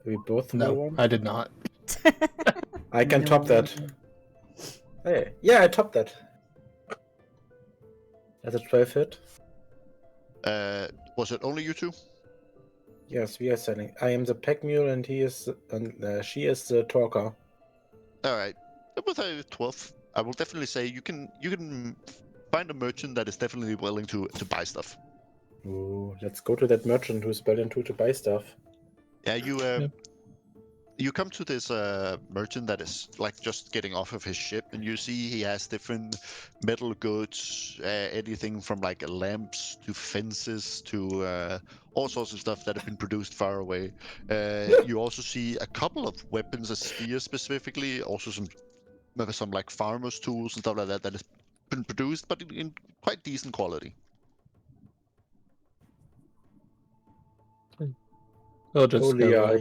We both No, know one? I did not. I can top that. Hey, yeah, I topped that. Does it 12 hit? Was it only you two? Yes, we are selling. I am the pack mule and she is the talker. All right. With a 12, I will definitely say you can find a merchant that is definitely willing to buy stuff. Ooh, let's go to that merchant who's willing to buy stuff. Yeah, you come to this merchant that is like just getting off of his ship, and you see he has different metal goods, anything from like lamps to fences to all sorts of stuff that have been produced far away. You also see a couple of weapons, a spear specifically, also some like farmers' tools and stuff like that has been produced, but in quite decent quality. I'll just go.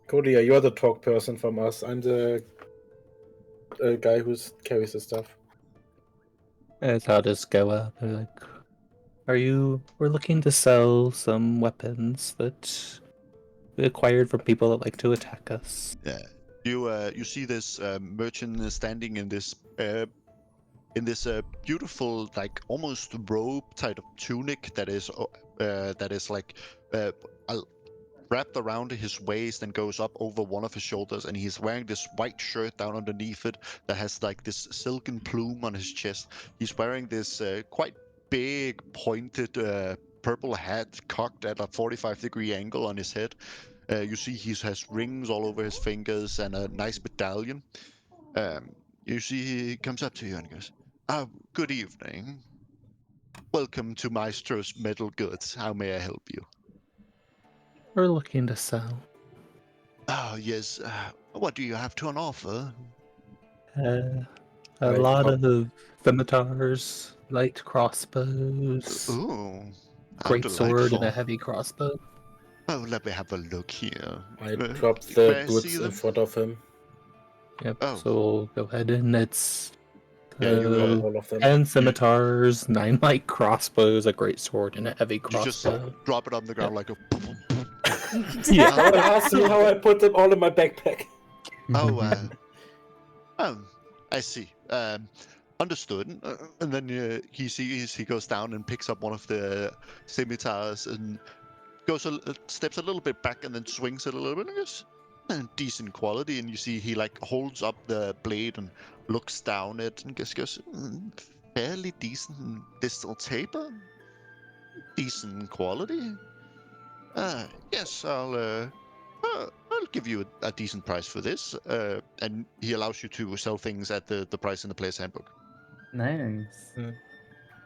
Kolia, you're the talk person from us. I'm the guy who carries the stuff. I'll just go up. Like, We're looking to sell some weapons that we acquired from people that like to attack us. Yeah. You see this merchant standing in this beautiful, like almost robe type of tunic that is like uh, wrapped around his waist and goes up over one of his shoulders, and he's wearing this white shirt down underneath it that has like this silken plume on his chest. He's wearing this quite big pointed purple hat cocked at a 45-degree angle on his head. You see he has rings all over his fingers and a nice medallion. You see he comes up to you and goes, good evening. Welcome to Maestro's Metal Goods. How may I help you? We're looking to sell Oh, yes. What do you have to an offer? a Wait, lot how- of scimitars, light crossbows, Ooh, how great sword, and delightful. a heavy crossbow. Oh, let me have a look here. I Uh, dropped may the I goods see in them? front of him. Yep. Oh. So we'll go ahead and it's Yeah, you Grab all of them. 10 scimitars, 9 light crossbows, a great sword, and a heavy You just crossbow. drop it on the ground like a. Yeah. I want to ask you how I put them all in my backpack. Oh, I see. Understood. And then he goes down and picks up one of the scimitars and steps a little bit back and then swings it a little bit. And goes, decent quality. And you see he like holds up the blade and looks down it and goes, fairly decent distal taper. Decent quality. Yes, I'll give you a decent price for this. And he allows you to sell things at the price in the player's handbook. Nice.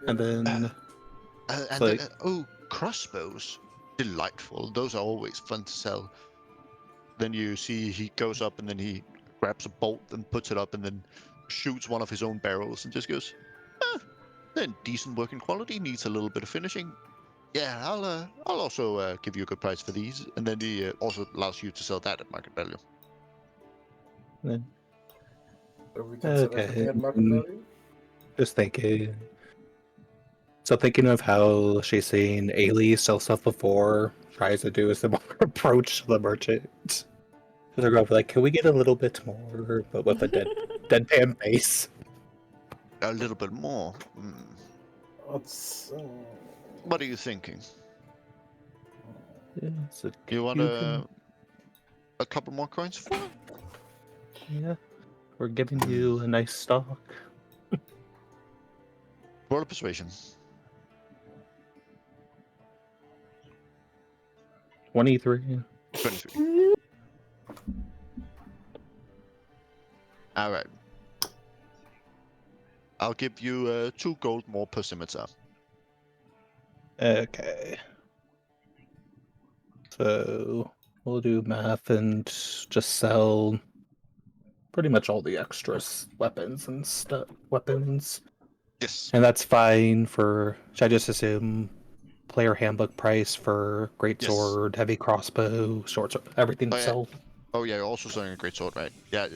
And then And like- then, oh, crossbows. Delightful. Those are always fun to sell. Then you see he goes up and then he grabs a bolt and puts it up and then shoots one of his own barrels and just goes, then decent working quality, needs a little bit of finishing. Yeah, I'll also give you a good price for these. And then he also allows you to sell that at market value. then We can sell Okay, everything at market value. just thinking. So thinking of how she's seen Ailey sell stuff before, tries to do a similar approach to the merchant. So they're going to be like, can we get a little bit more, but with a deadpan face? A little bit more. What's What are you thinking? Yeah, so You want can- a couple more coins for it? Yeah, we're giving you a nice stock. Roll a persuasion. 23. 23. All right. I'll give you 2 gold more per scimitar. Okay. So we'll do math and just sell pretty much all the extras, weapons and stuff. Weapons. Yes. And that's fine for. Should I just assume player handbook price for greatsword, heavy crossbow, short sword, everything Oh, yeah. sold? Oh yeah, you're also selling a great sword, right? Yeah.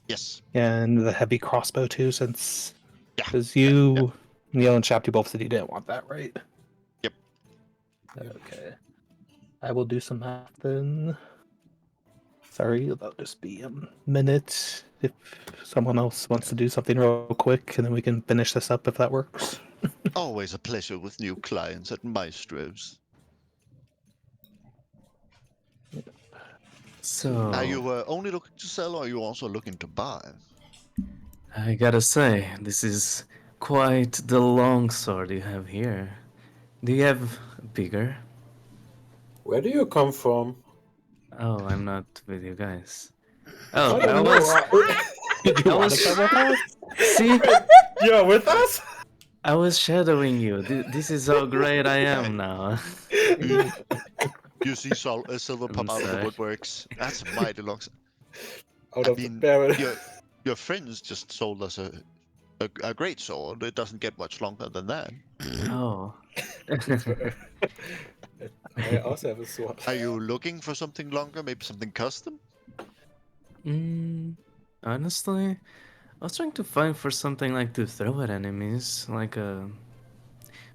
Yes. And the heavy crossbow too, since Yeah. because you, Neil and Shapty both said you didn't want that, right? Yep. Okay. I will do some math then. Sorry, that'll just be a minute if someone else wants to do something real quick, and then we can finish this up if that works. Always a pleasure with new clients at Maestro's. So Are you only looking to sell, or are you also looking to buy? I gotta say, this is quite the long sword you have here. Do you have bigger? Where do you come from? Oh, I'm not with you guys. Oh, I I don't was. know. I was. See, You're with us? I was shadowing you. This is how great I am now. You see silver pop out of the sorry. woodworks. That's mighty long. Out I of the mean, barrel. your friends just sold us a great sword. It doesn't get much longer than that. Oh. I also have a sword. Are you looking for something longer? Maybe something custom? Honestly, I was trying to find for something like to throw at enemies, like a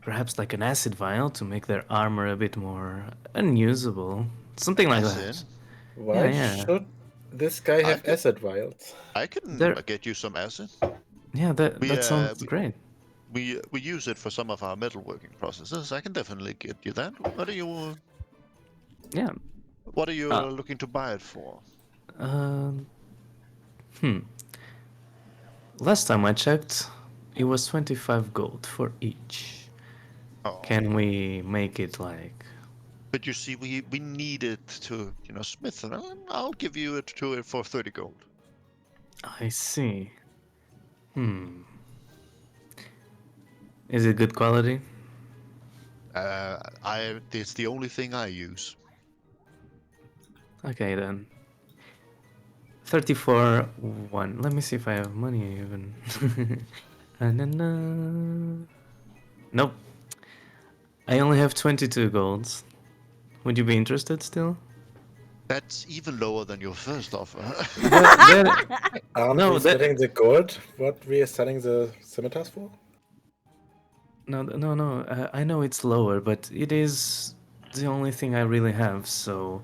perhaps like an acid vial to make their armor a bit more unusable. Something like that. Acid? Why Yeah. should this guy have could- acid vials? I can There- get you some acid. Yeah, that We, that sounds we- great. We use it for some of our metalworking processes. I can definitely get you that. Yeah. What are you Uh, looking to buy it for? Um. Last time I checked, it was 25 gold for each. Oh, Can we make it like? but you see, we need it to smith it. I'll give you it for 30 gold. I see. Is it good quality? It's the only thing I use. Okay then. 34 1. Let me see if I have money even. Nope. I only have 22 golds. Would you be interested still? That's even lower than your first offer. Aren't No, we that- selling the gold? What we are selling the scimitars for? No. I know it's lower, but it is the only thing I really have. So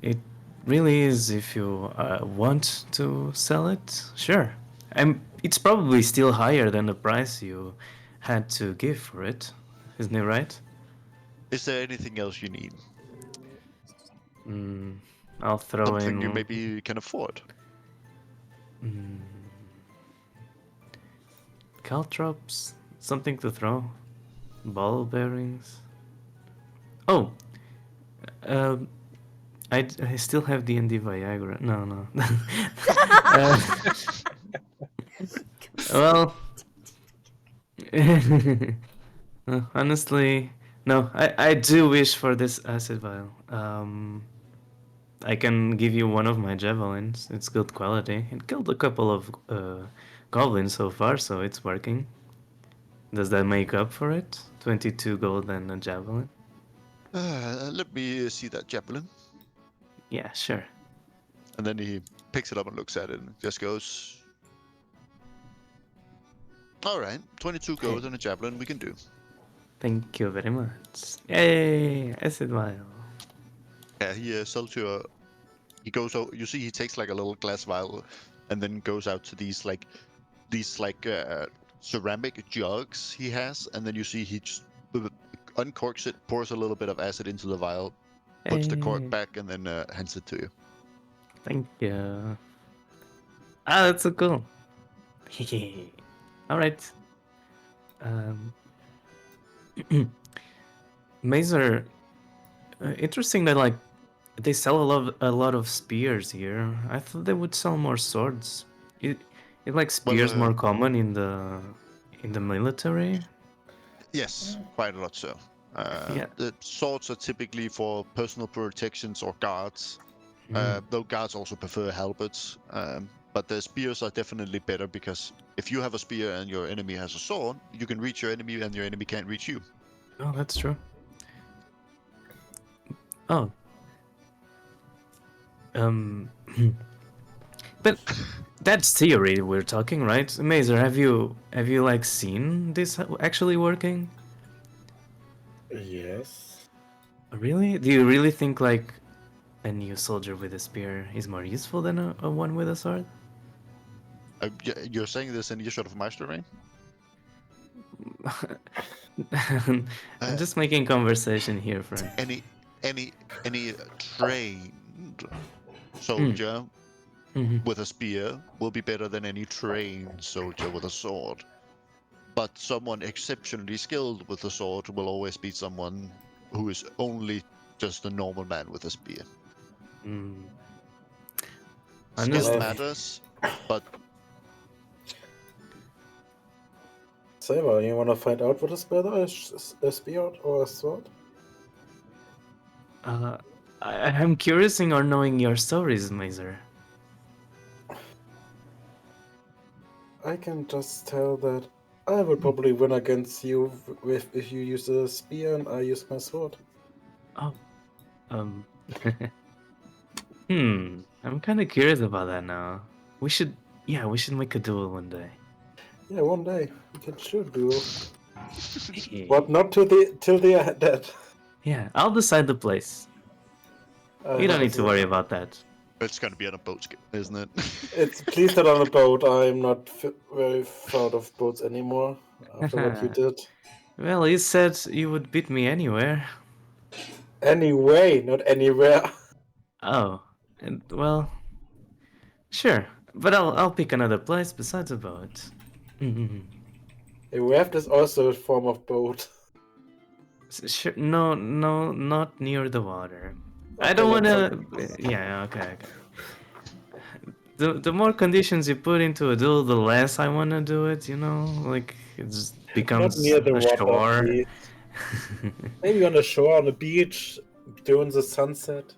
it really is. If you want to sell it, sure. It's probably still higher than the price you had to give for it, isn't it right? Is there anything else you need? I'll throw Something in. you maybe can afford? Caltrops, something to throw, ball bearings. Oh, I still have D&D Viagra. No. Well, honestly, no. I do wish for this acid vial. I can give you one of my javelins. It's good quality. It killed a couple of goblins so far, so it's working. Does that make up for it? 22 gold and a javelin? Let me see that javelin. Yeah, sure. And then he picks it up and looks at it and just goes, all right, 22 gold and a javelin we can do. Thank you very much. Yay! Acid vial. Yeah, he sells you he goes out, you see he takes like a little glass vial and then goes out to these ceramic jugs he has, and then you see he just uncorks it, pours a little bit of acid into the vial, puts the cork Hey. back, and then hands it to you. Thank you. Ah, that's so cool. All right. Mazer, interesting that like they sell a lot of spears here. I thought they would sell more swords. It like spears more common in the military. Yes, quite a lot so. Yeah. The swords are typically for personal protections or guards. Though guards also prefer halberds. But the spears are definitely better because if you have a spear and your enemy has a sword, you can reach your enemy and your enemy can't reach you. Oh, that's true. Oh. But that's theory we're talking, right? Mazer, have you like seen this actually working? Yes. Really? Do you really think like a new soldier with a spear is more useful than a one with a sword? You're saying this in earshot of Meister, right? I'm just making conversation here, friend. Any trained soldier with a spear will be better than any trained soldier with a sword. But someone exceptionally skilled with a sword will always beat someone who is only just a normal man with a spear. Skill matters, but Saber, you want to find out what is better, a spear or a sword? I'm curious in or knowing your stories, Mazer. I can just tell that I will probably win against you if you use a spear and I use my sword. Oh, I'm kind of curious about that now. We should make a duel one day. Yeah, one day we can sure do. But not till they are dead. Yeah, I'll decide the place. You don't need to worry about that. It's gonna be on a boat, isn't it? It's please not on a boat. I'm not very fond of boats anymore after what you did. Well, you said you would beat me anywhere. Anyway, not anywhere. Oh, and well, sure, but I'll pick another place besides a boat. A raft is also a form of boat. Sure, no, not near the water. I Okay, don't want let's to. Yeah, okay. The more conditions you put into a duel, the less I want to do it. You know, like it just not becomes near the a water, chore. please. Maybe on the shore, on the beach, during the sunset.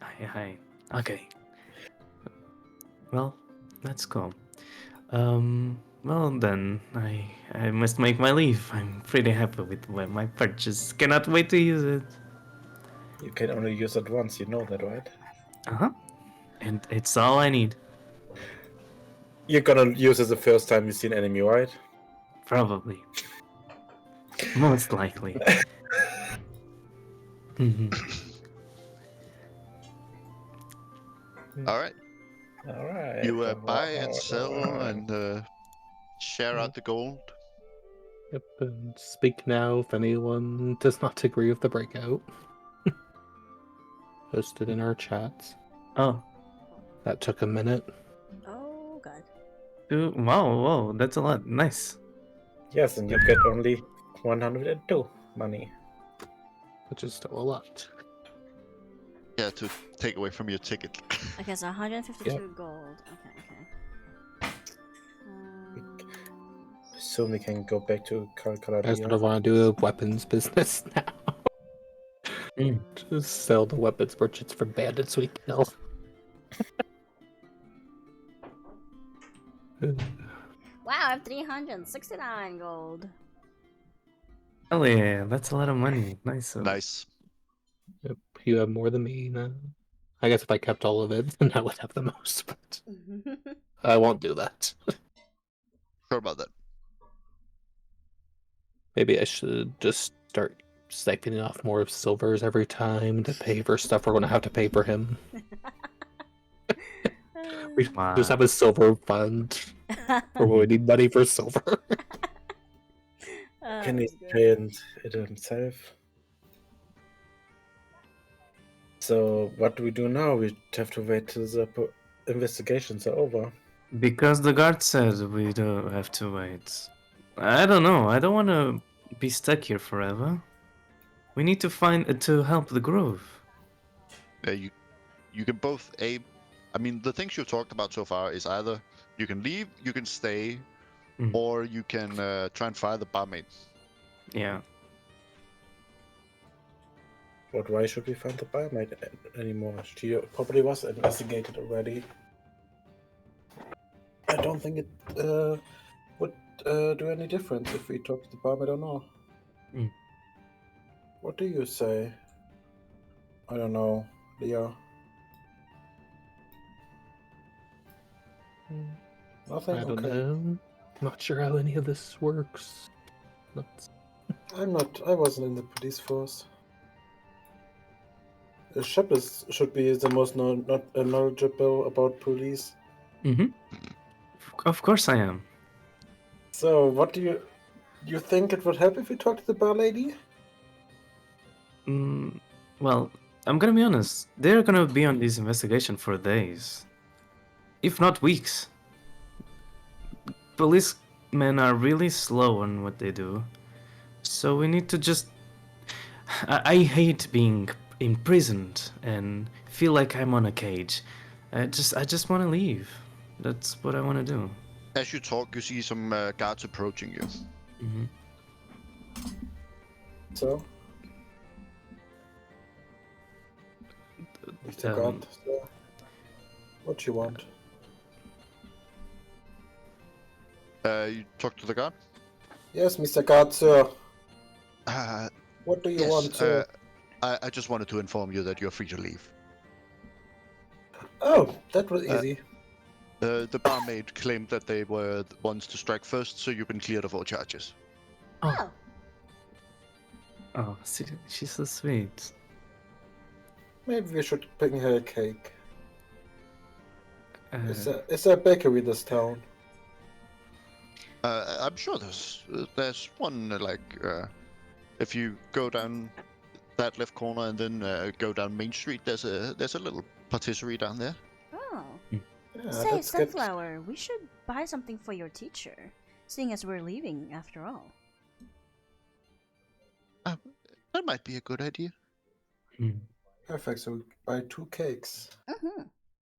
Hi. Okay. Well, let's go. Well then, I must make my leave. I'm pretty happy with my purchase. Cannot wait to use it. You can only use it once, you know that, right? Uh-huh. And it's all I need. You're gonna use it the first time you see an enemy, right? Probably. Most likely. Alright. Alright. You buy and sell and share out the gold. Yep, and speak now if anyone does not agree with the breakout. Posted in our chats. Oh. That took a minute. Oh god. Ooh, whoa, that's a lot. Nice. Yes, and you get only 102 money. Which is still a lot. Yeah, to take away from your ticket. Okay, so 152 Yep. gold. Okay. So we can go back to I sort of Calcularia. want to do a weapons business now. Mm. Just sell the weapons merchants for bandits we kill. Wow, I have 369 gold. Oh yeah, that's a lot of money. Nice. Nice. Yep, you have more than me now. I guess if I kept all of it, then I would have the most, but I won't do that. Sure about that. Maybe I should just start siphoning off more of Silver's every time to pay for stuff we're going to have to pay for him. We just have a Silver fund for when we need money for Silver. Can he spend it himself? So what do we do now? We have to wait till the investigations are over. Because the guard said we don't have to wait. I don't know. I don't want to be stuck here forever. We need to find to help the grove. Yeah, you can both aim. I mean, the things you've talked about so far is either you can leave, you can stay, or you can try and fire the barmaid. Yeah. But why should we find the barmaid anymore? She probably was investigated already. I don't think it would do any difference if we talk to the barmaid or not. What do you say? I don't know, Leah. Nothing? I don't Okay. know. Not sure how any of this works. I wasn't in the police force. The ship should be the most knowledgeable about police. Of course I am. So, what do you think it would help if we talk to the bar lady? Well, I'm gonna be honest. They're gonna be on this investigation for days, if not weeks. Policemen are really slow on what they do, so we need to just. I hate being imprisoned and feel like I'm on a cage. I just want to leave. That's what I want to do. As you talk, you see some guards approaching you. So? Mr. God, sir. What you want? You talk to the guard? Yes, Mr. God, sir. What do you Yes, want, sir? I just wanted to inform you that you're free to leave. Oh, that was easy. The barmaid claimed that they were the ones to strike first, so you've been cleared of all charges. Oh, Oh, she's so sweet. Maybe we should bring her a cake. Uh, Is there a bakery this town? I'm sure there's one if you go down that left corner and then go down Main Street, there's a little patisserie down there. oh. Yeah, Say, let's get. Sunflower, we should buy something for your teacher, seeing as we're leaving after all. That might be a good idea. Perfect. So we buy 2 cakes. Mm-hmm.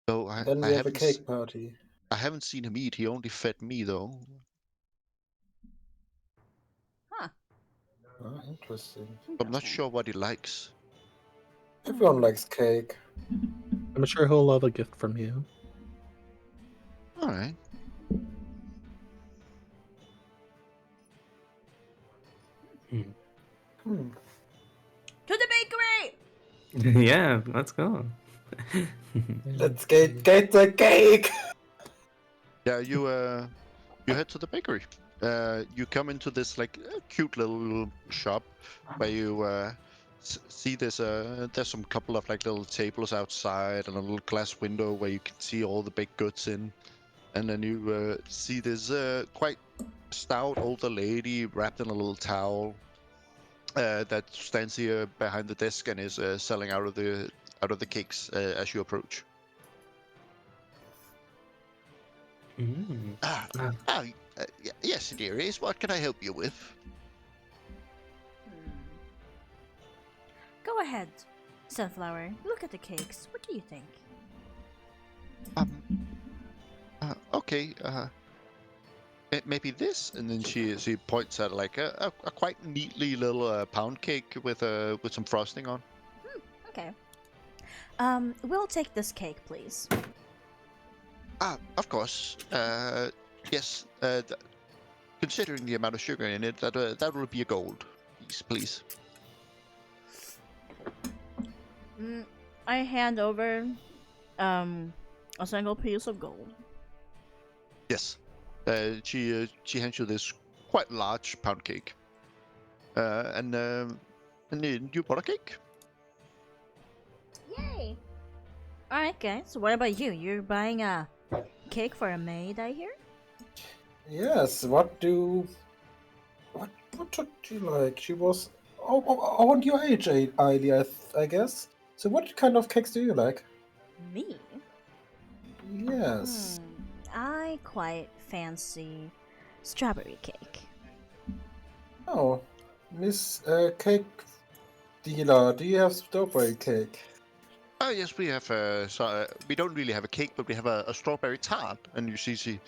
So I Then we have a haven't cake party. I haven't seen him eat. He only fed me though. Huh. Ah, interesting. I'm not sure what he likes. Everyone likes cake. I'm sure he'll love a gift from you. All right. Hmm. To the bakery! Yeah, let's go. Let's get the cake. Yeah, you head to the bakery. You come into this like cute little shop where you see there's some couple of like little tables outside and a little glass window where you can see all the baked goods in, and then you see this quite stout older lady wrapped in a little towel that stands here behind the desk and is selling out of the cakes as you approach. Mm. Yes, dearies. What can I help you with? Go ahead, Sunflower. Look at the cakes. What do you think? Okay. Maybe this, and then she points at like a quite neatly little pound cake with some frosting on. Okay. We'll take this cake, please. Of course. Yes. Considering the amount of sugar in it, that will be a gold piece, please. I hand over a single piece of gold. Yes. She hands you this quite large pound cake. And then you bought a cake. Yay! Alright, guys. What about you? You're buying a cake for a maid, I hear? Yes. What should you like? She was around your age, Ailey, I guess. So what kind of cakes do you like? Me? Yes. I quite fancy strawberry cake. Oh, Miss Cake Dealer, do you have strawberry cake? Oh yes, we have. We don't really have a cake, but we have a strawberry tart. And you see, she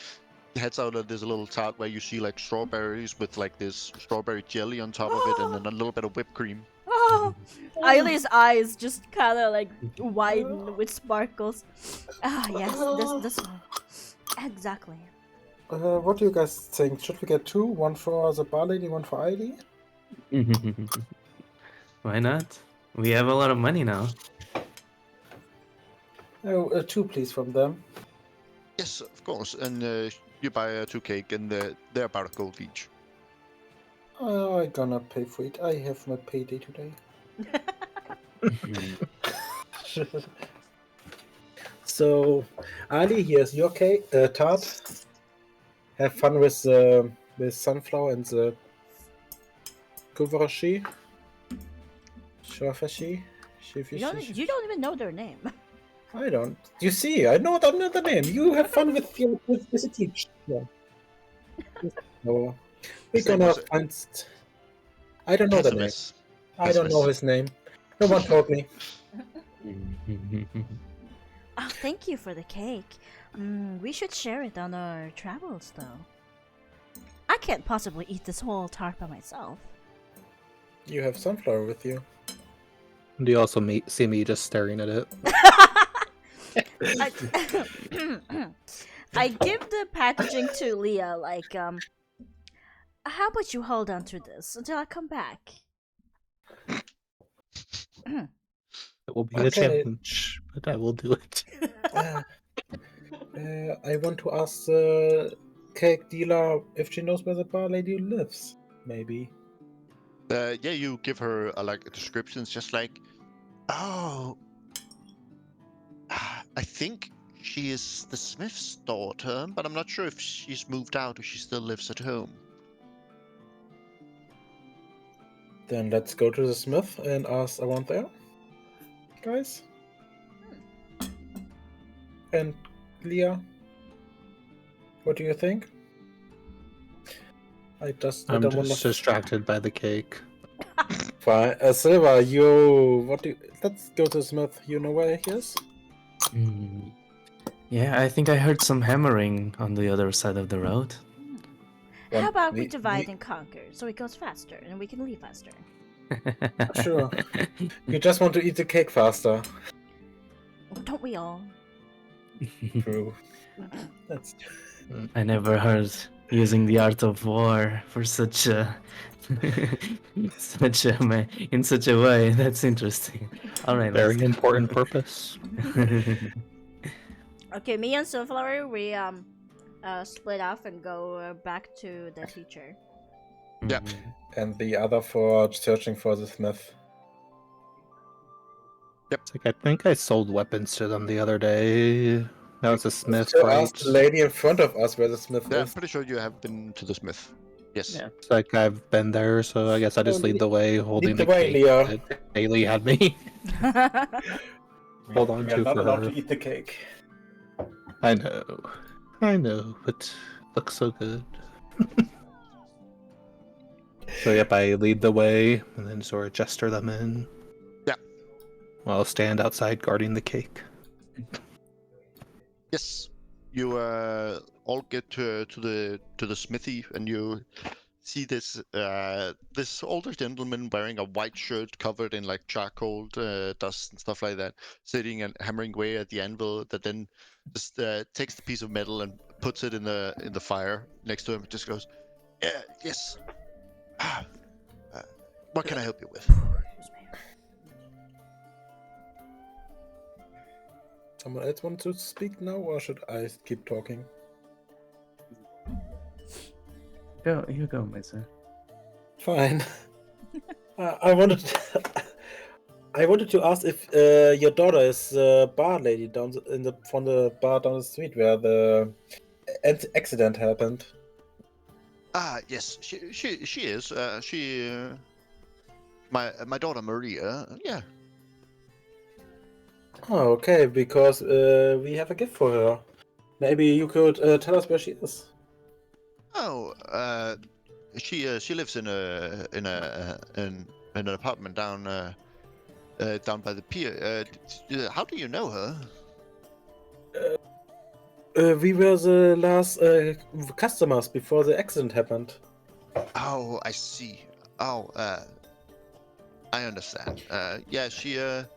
heads out of this little tart where you see like strawberries with like this strawberry jelly on top of it, and then a little bit of whipped cream. Oh, Eileen's eyes just kind of like widen with sparkles. Ah, yes, this one. Exactly. What do you guys think? Should we get 2? One for the bar lady, one for Ailey? Why not? We have a lot of money now. Oh, 2 please from them. Yes, of course. And you buy 2 cake, and they're about a gold each. I gonna pay for it. I have my payday today. So, Ali, here's your cake, tart. Have fun with sunflower and the kuvarashi. Shafashi. You don't even know their name. I don't. You see, I know the name. You have fun with the teacher. Yeah. No. We're gonna find. I don't know the name. I don't know his name. No one told me. Oh, thank you for the cake. We should share it on our travels, though. I can't possibly eat this whole tart by myself. You have sunflower with you. Do you also see me just staring at it? I give the packaging to Leah, like, how about you hold on to this until I come back? It will be a challenge, but I will do it. I want to ask the cake dealer if she knows where the bar lady lives. maybe. Yeah, you give her like a description. It's just like, oh, I think she is the smith's daughter, but I'm not sure if she's moved out or she still lives at home. Then let's go to the smith and ask around there, guys. And Leah, what do you think? I I'm don't just want to. distracted by the cake. Fine. Silva, let's go to the smith. You know where he is? Yeah, I think I heard some hammering on the other side of the road. How about we divide and conquer so it goes faster and we can leave faster? Sure. You just want to eat the cake faster. Don't we all? True. That's I never heard using the art of war for such a in such a way. That's interesting. All right, Very important purpose. Okay, me and Sunflower, we split off and go back to the teacher. Yeah. and the other for searching for the smith. It's like, I think I sold weapons to them the other day. That was a smith, Still right? ask the lady in front of us where the smith Yeah, I'm is. pretty sure you have been to the smith. Yes. Yeah. It's like I've been there, so I guess I just lead the way, holding the the way, cake Leo. that Haley had me. Hold on We are to not for allowed her. to eat the cake. I know, but looks so good. So yep, I lead the way and then sort of gesture them in. Yeah. While I'll stand outside guarding the cake. Yes. You all get to the smithy, and you see this this older gentleman wearing a white shirt covered in like charcoal dust and stuff like that, sitting and hammering away at the anvil. That then just takes the piece of metal and puts it in the fire next to him. And just goes, "Yeah, yes. What can I help you with?" Someone else want to speak now, or should I keep talking? You go, Mesa. Fine. I wanted to ask if your daughter is the bar lady from the bar down the street where the accident happened. Yes, she is. My daughter Maria. Yeah. Oh, okay. Because we have a gift for her. Maybe you could tell us where she is. Oh, she lives in an apartment down by the pier. How do you know her? We were the last customers before the accident happened. Oh, I see. Oh, I understand. Yeah, she has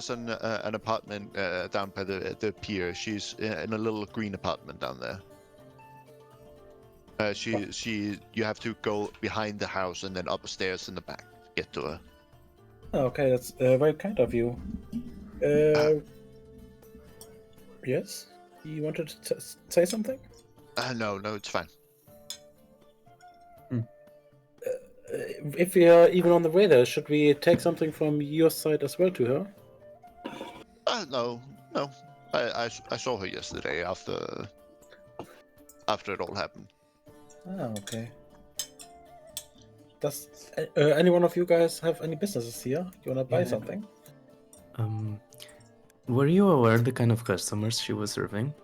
an apartment down by the pier. She's in a little green apartment down there. You have to go behind the house and then upstairs in the back to get to her. Okay, that's very kind of you. Yes? You wanted to say something? No, it's fine. If we are even on the way there, should we take something from your side as well to her? No. I saw her yesterday after it all happened. Ah, okay. Does any one of you guys have any businesses here? You wanna buy something? Were you aware the kind of customers she was serving?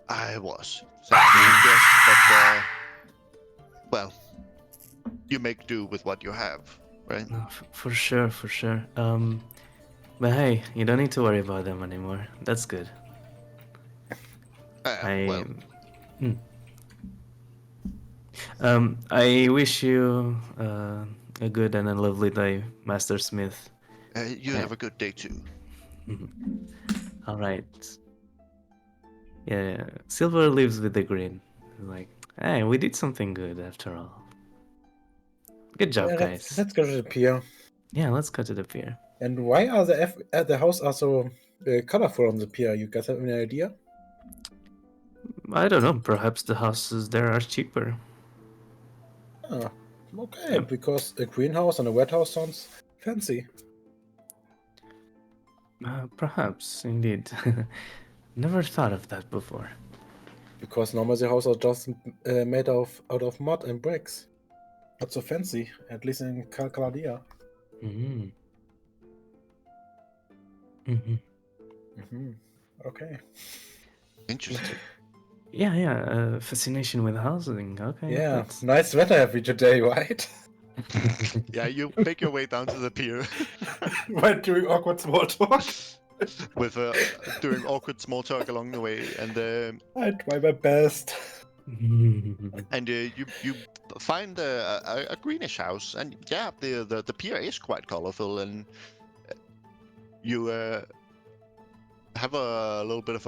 I was. Yes, but well, you make do with what you have, right? No, for sure. But hey, you don't need to worry about them anymore. That's good. Well, I wish you a good and a lovely day, Master Smith. you have a good day too. All right. Yeah, Silver lives with the green. Like, hey, we did something good after all. Good job, guys. Let's go to the pier. Yeah, let's go to the pier. And why are the house are so colorful on the pier? You guys have any idea? I don't know. Perhaps the houses there are cheaper. Ah, okay, because a greenhouse and a wet house sounds fancy. Perhaps, indeed. Never thought of that before. Because normally the houses are just made out of mud and bricks. Not so fancy, at least in Calcadia. Mm-hmm. Okay. Interesting. Yeah. Fascination with housing. Okay. Yeah, That's... nice weather every today, right? Yeah, you make your way down to the pier While doing awkward small talk. with doing awkward small talk along the way, and I try my best. you find a greenish house, and yeah, the pier is quite colorful, and you have a little bit of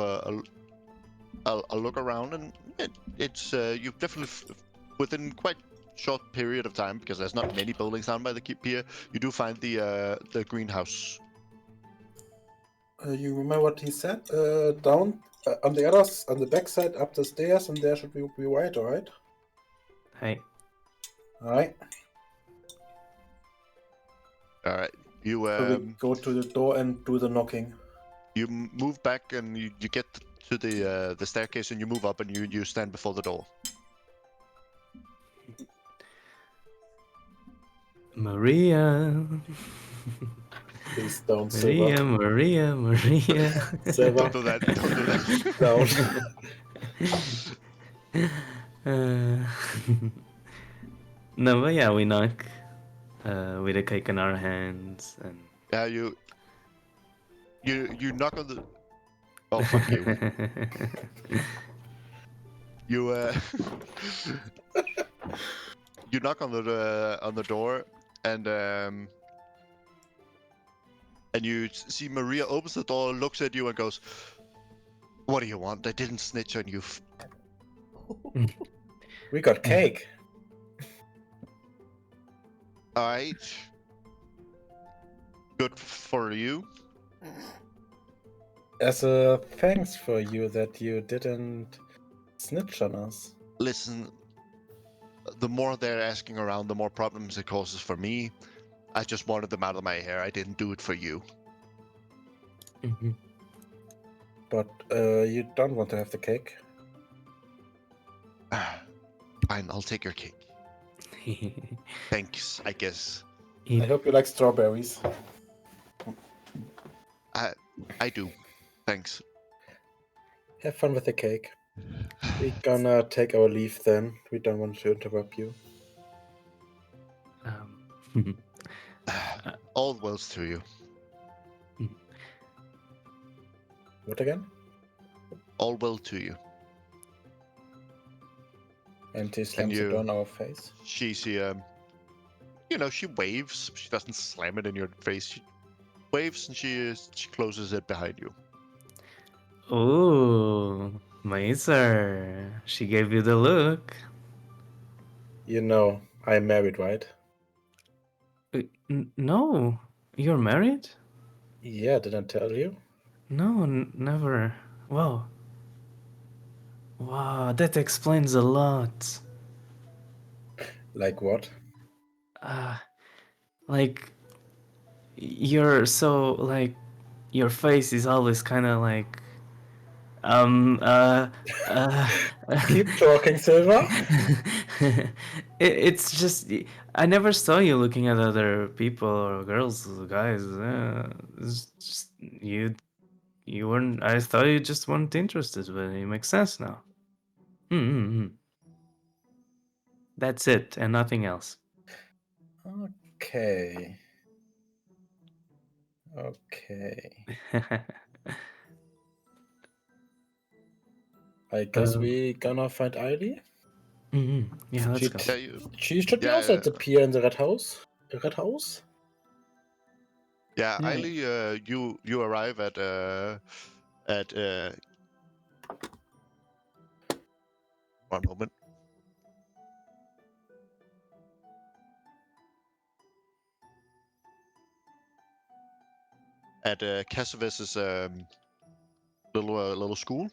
a look around, and it's you've definitely within quite short period of time, because there's not many buildings down by the pier, you do find the greenhouse. You remember what he said? Down on the back side, up the stairs, and there should be right, alright? Hey. Alright. Alright, you So we go to the door and do the knocking. you move back, and you get to the staircase, and you move up, and you stand before the door. Please don't, Silver. Maria. Silver. Don't do that. Don't do that. Down. No, but yeah, we knock with a cake in our hands, and Yeah, you knock on the. Oh fuck you! You you knock on the door, and you see Maria opens the door, looks at you, and goes, "What do you want? I didn't snitch on you." We got cake. All right. Good for you. As a thanks for you that you didn't snitch on us. Listen, the more they're asking around, the more problems it causes for me. I just wanted them out of my hair. I didn't do it for you. But you don't want to have the cake. Fine, I'll take your cake. Thanks, I guess. I hope you like strawberries. I do. Thanks. Have fun with the cake. We're gonna take our leave then. We don't want to interrupt you. All the wills to you. What again? All will to you. And he slams the door in our face. She waves. She doesn't slam it in your face. She waves, and she closes it behind you. Ooh, Mazer. She gave you the look. You know, I'm married, right? No, you're married? Yeah, did I tell you? No, never. Wow. Wow, that explains a lot. Like what? Like, you're so, like, your face is always kind of like, Keep talking, Silver. It's just, I never saw you looking at other people or girls, guys. It's just, you weren't, I thought you just weren't interested, but it makes sense now. That's it, and nothing else. Okay. I guess we gonna find Eily. Yeah, let's go. She should be also at the pier in the red house. The red house? Yeah, Eily, you arrive at one moment. At Cassavis's little school.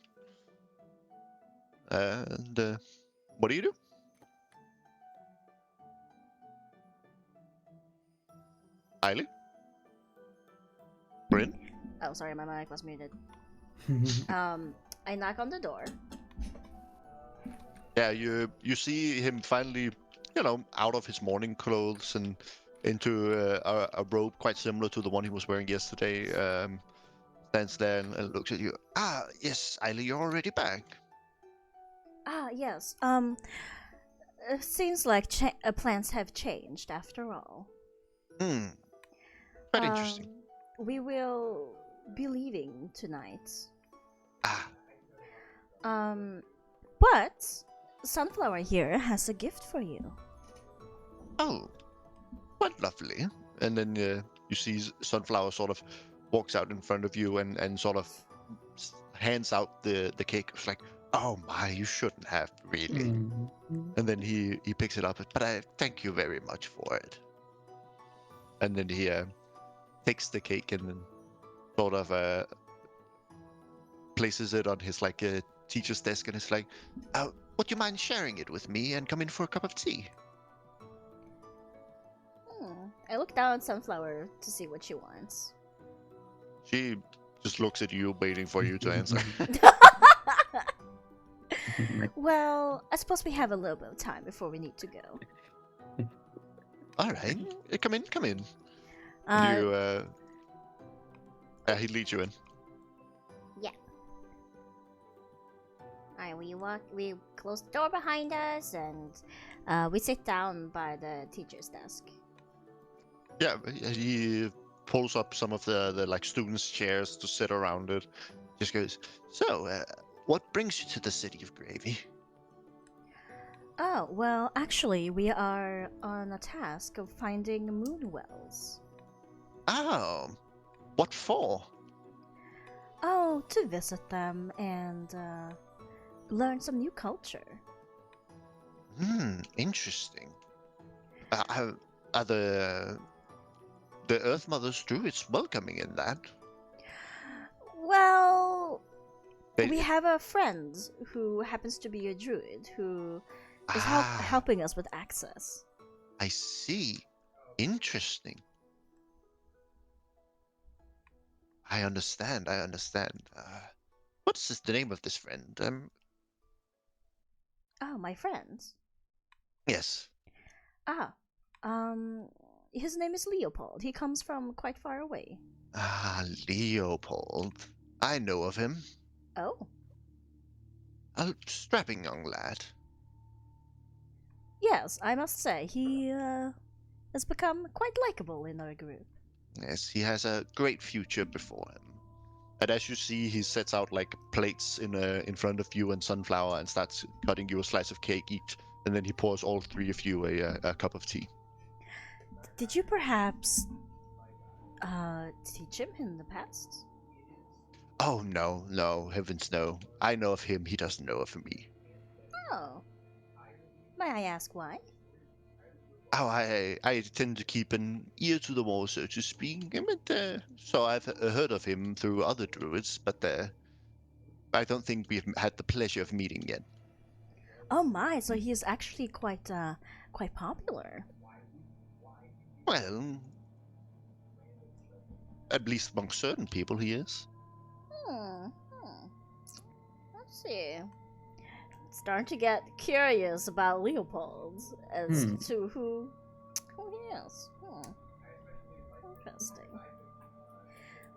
And what do you do? Eiley? Bryn? Oh, sorry, my mic was muted. I knock on the door. Yeah, you see him finally, out of his morning clothes and into a robe quite similar to the one he was wearing yesterday. Stands there and looks at you. Ah, yes, Eiley, you're already back. Ah, yes. It seems like plans have changed after all. Quite interesting. We will be leaving tonight. Ah. But Sunflower here has a gift for you. Oh, quite lovely. And then you see Sunflower sort of walks out in front of you and sort of hands out the cake. It's like, oh my, you shouldn't have, really. And then he picks it up, but I thank you very much for it. And then he takes the cake and then sort of places it on his teacher's desk, and it's like, would you mind sharing it with me and come in for a cup of tea? I look down at Sunflower to see what she wants. She just looks at you, waiting for you to answer. Well, I suppose we have a little bit of time before we need to go. All right, come in. He leads you in. Yeah. Alright, we close the door behind us and we sit down by the teacher's desk. Yeah, he pulls up some of the students' chairs to sit around it. Just goes, so, what brings you to the city of Gravy? Oh, well, actually, we are on a task of finding moon wells. Oh, what for? Oh, to visit them and learn some new culture. Interesting. Are the Earth Mother's druids welcoming in that? Well, we have a friend who happens to be a druid who is helping us with access. I see. Interesting. I understand. What's the name of this friend? Oh, my friend? Yes. His name is Leopold. He comes from quite far away. Ah, Leopold. I know of him. Oh? A strapping young lad. Yes, I must say, he has become quite likable in our group. Yes, he has a great future before him. And as you see, he sets out plates in front of you and Sunflower and starts cutting you a slice of cake each. And then he pours all three of you a cup of tea. Did you perhaps teach him in the past? Oh, no, heavens no. I know of him, he doesn't know of me. Oh. May I ask why? Oh, I tend to keep an ear to the wall, so to speak. But, so I've heard of him through other druids, but I don't think we've had the pleasure of meeting yet. Oh my, so he is actually quite popular. Well, at least among certain people he is. Let's see. Starting to get curious about Leopold as to who he is. Interesting.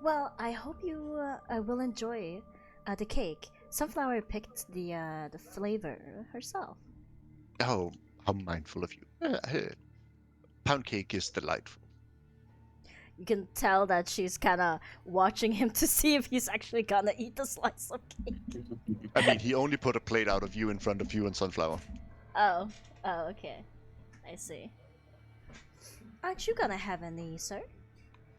Well, I hope you will enjoy the cake. Sunflower picked the flavor herself. Oh, how mindful of you. Pound cake is delightful. You can tell that she's kind of watching him to see if he's actually gonna eat the slice of cake. I mean, he only put a plate out of you in front of you and Sunflower. Oh, okay. I see. Aren't you gonna have any, sir?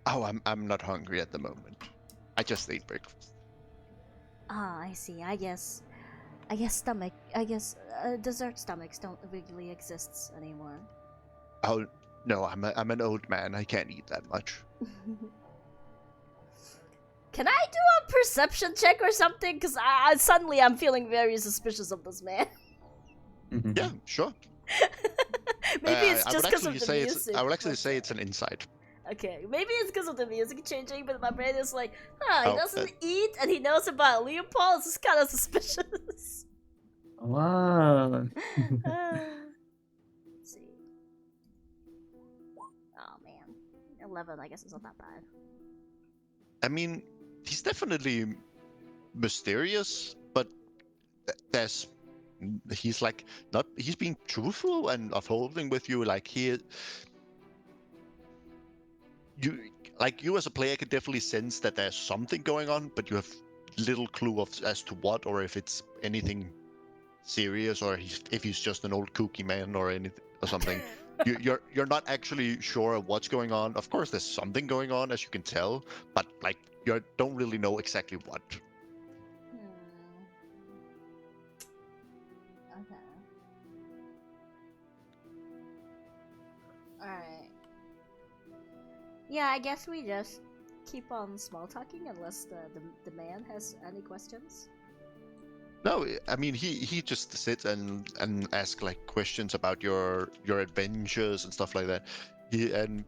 Oh, I'm not hungry at the moment. I just ate breakfast. Ah, I see. I guess dessert stomachs don't really exist anymore. Oh no, I'm an old man. I can't eat that much. Can I do a perception check or something? Because suddenly I'm feeling very suspicious of this man. Yeah, sure. Maybe it's just because of the music. I will actually say it's an insight. Okay, maybe it's because of the music changing, but my brain is like, he Oh, doesn't eat and he knows about Leopold. This is kind of suspicious. Wow. Let's see. Oh man, 11. I guess it's not that bad. I mean, he's definitely mysterious, but he's like not. He's being truthful and upholding with you. Like you as a player can definitely sense that there's something going on, but you have little clue as to what, or if it's anything serious, or if he's just an old kooky man or anything or something. You're not actually sure what's going on. Of course, there's something going on, as you can tell, but like you don't really know exactly what. Okay. Alright. Yeah, I guess we just keep on small talking unless the man has any questions. No, I mean he just sits and asks like questions about your adventures and stuff like that. And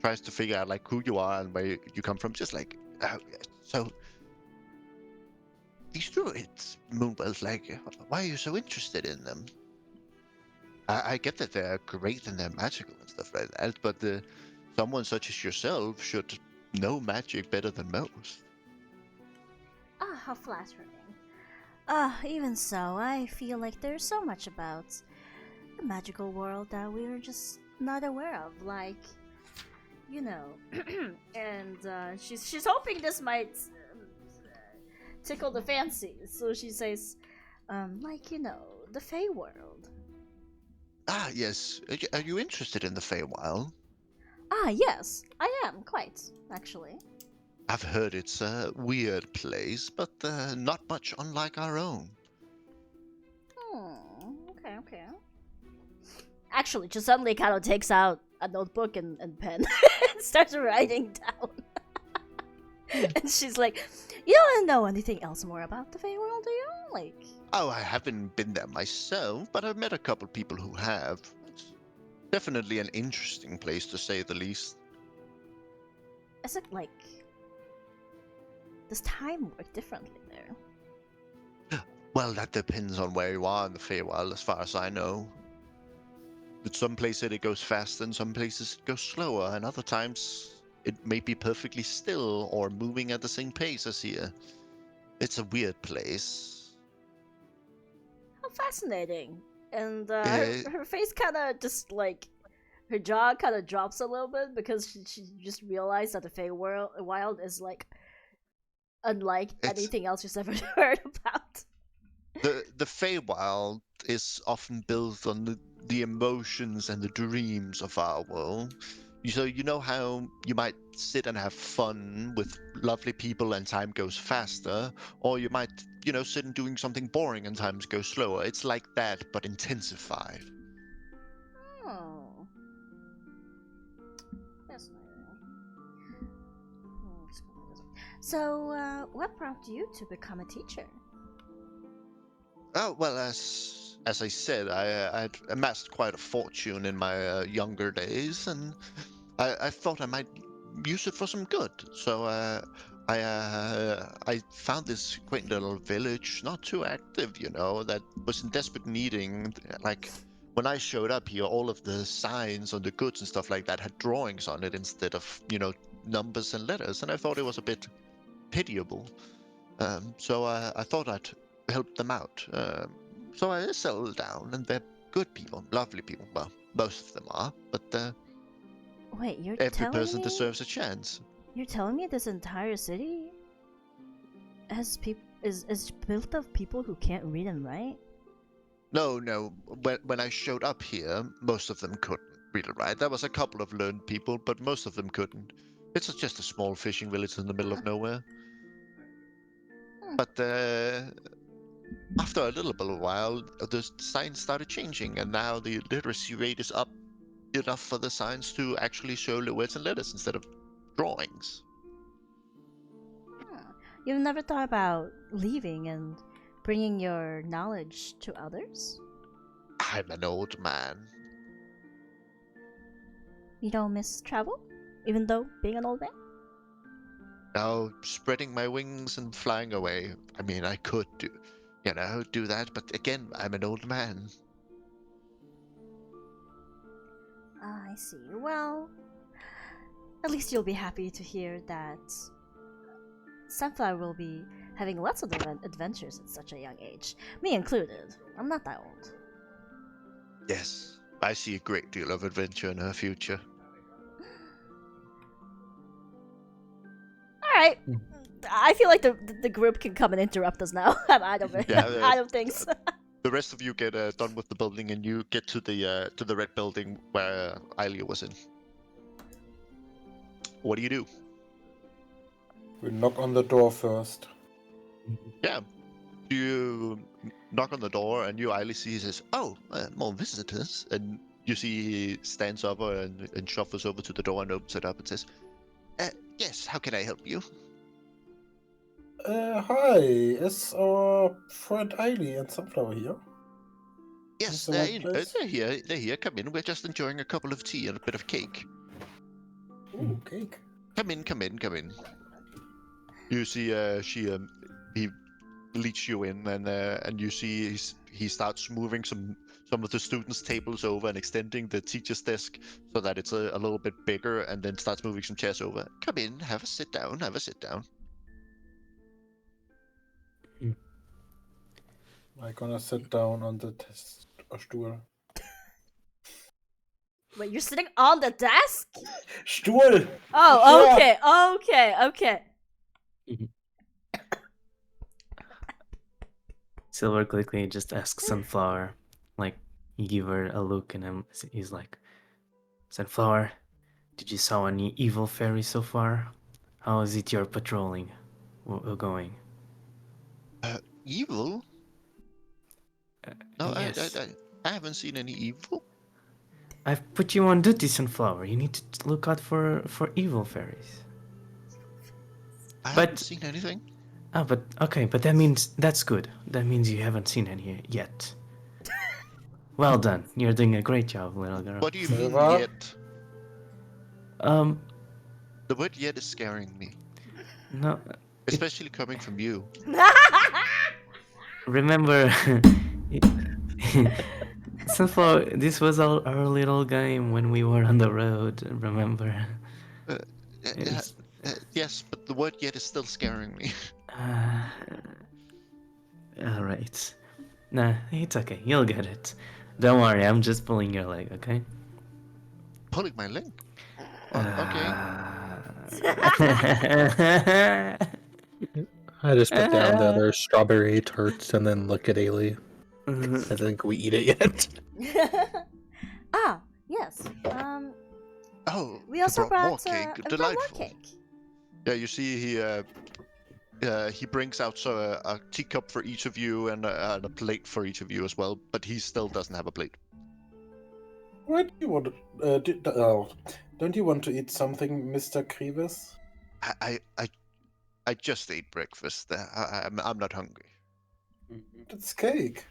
tries to figure out like who you are and where you come from. Just like so these druids, Moonwell's like, why are you so interested in them? I get that they're great and they're magical and stuff like that, but someone such as yourself should know magic better than most. Ah, how flattering. Even so, I feel like there's so much about the magical world that we're just not aware of, like, you know. And she's hoping this might tickle the fancy, so she says, like, you know, the Fey world. Ah, yes. Are you interested in the Feywild? Ah, yes, I am, quite, actually. I've heard it's a weird place, but not much unlike our own. Okay. Actually, just suddenly kind of takes out a notebook and pen and starts writing down. And she's like, you don't know anything else more about the Fey world, do you? Like... Oh, I haven't been there myself, but I've met a couple people who have. It's definitely an interesting place, to say the least. Is it like... does time work differently there? Well, that depends on where you are in the Feywild, as far as I know. With some places it goes faster, and some places it goes slower, and other times it may be perfectly still or moving at the same pace as here. It's a weird place. How fascinating. And Eh, her face kind of just like... her jaw kind of drops a little bit because she just realized that the Fey wild is like... unlike anything else she's ever heard about. The Feywild is often built on the emotions and the dreams of our world. So you know how you might sit and have fun with lovely people and time goes faster, or you might, sit and doing something boring and time goes slower. It's like that, but intensified. Oh. Fascinating. So, what prompted you to become a teacher? Oh, well, as I said, I'd amassed quite a fortune in my younger days, and I thought I might use it for some good. So I found this quaint little village, not too active, that was in desperate needing. Like when I showed up here, all of the signs on the goods and stuff like that had drawings on it instead of numbers and letters, and I thought it was a bit pitiable. So I thought I'd help them out. So I settled down, and they're good people, lovely people. Well, most of them are, but Wait, you're every telling person me? deserves a chance. You're telling me this entire city has is built of people who can't read and write? No. When I showed up here, most of them couldn't read or write. There was a couple of learned people, but most of them couldn't. It's just a small fishing village in the middle of nowhere. But after a little bit of a while, the signs started changing, and now the literacy rate is up enough for the signs to actually show words and letters instead of drawings. You've never thought about leaving and bringing your knowledge to others? I'm an old man. You don't miss travel? even though being an old man? Now, spreading my wings and flying away. I mean, I could do that, but again, I'm an old man. I see. Well, at least you'll be happy to hear that Sunflower will be having lots of adventures at such a young age. Me included. I'm not that old. Yes, I see a great deal of adventure in her future. Alright. I feel like the group can come and interrupt us now. I don't I don't think so. The rest of you get done with the building, and you get to the red building where Ilia was in. What do you do? We knock on the door first. Yeah. You knock on the door, and you Ilia says, "Oh, more visitors." And you see he stands up and shuffles over to the door and opens it up and says, "Yes, how can I help you?" Hi, is our friend Eily and Sunflower here? Yes, the right place? they're here. They're here. Come in. We're just enjoying a cup of tea and a bit of cake. Ooh, cake. Come in. You see, he leads you in, and you see he starts moving some of the students' tables over and extending the teacher's desk so that it's a little bit bigger, and then starts moving some chairs over. Come in, have a sit down. I'm gonna sit down on the stool. Wait, you're sitting on the desk? Stuhl! Oh, Yeah. okay. Silver quickly just asks Sunflower, like, he give her a look, and he's like, Sunflower, did you saw any evil fairies so far? How is it your patrolling going? Evil? No, Yes. I haven't seen any evil. I've put you on duty, Sunflower. You need to look out for evil fairies. I haven't seen anything. Oh, but okay, but that means that's good. That means you haven't seen any yet. Well done. You're doing a great job, little girl. What do you mean Silver? yet? The word yet is scaring me. No. Especially coming from you. Remember, Sunflower, this was our little game when we were on the road, remember? Yes, but the word yet is still scaring me. Alright. Nah, it's okay. You'll get it. Don't worry, I'm just pulling your leg, okay? Pulling my leg? Okay. I just put down the other strawberry tarts and then look at Ailey. I think we eat it yet. Yes. Oh, We also brought more brought cake. more Delightful. cake. Yeah, you see he brings out a teacup for each of you and a plate for each of you as well, but he still doesn't have a plate. What do you want? Don't you want to eat something, Mr. Krivis? I just ate breakfast. I'm not hungry. It's cake.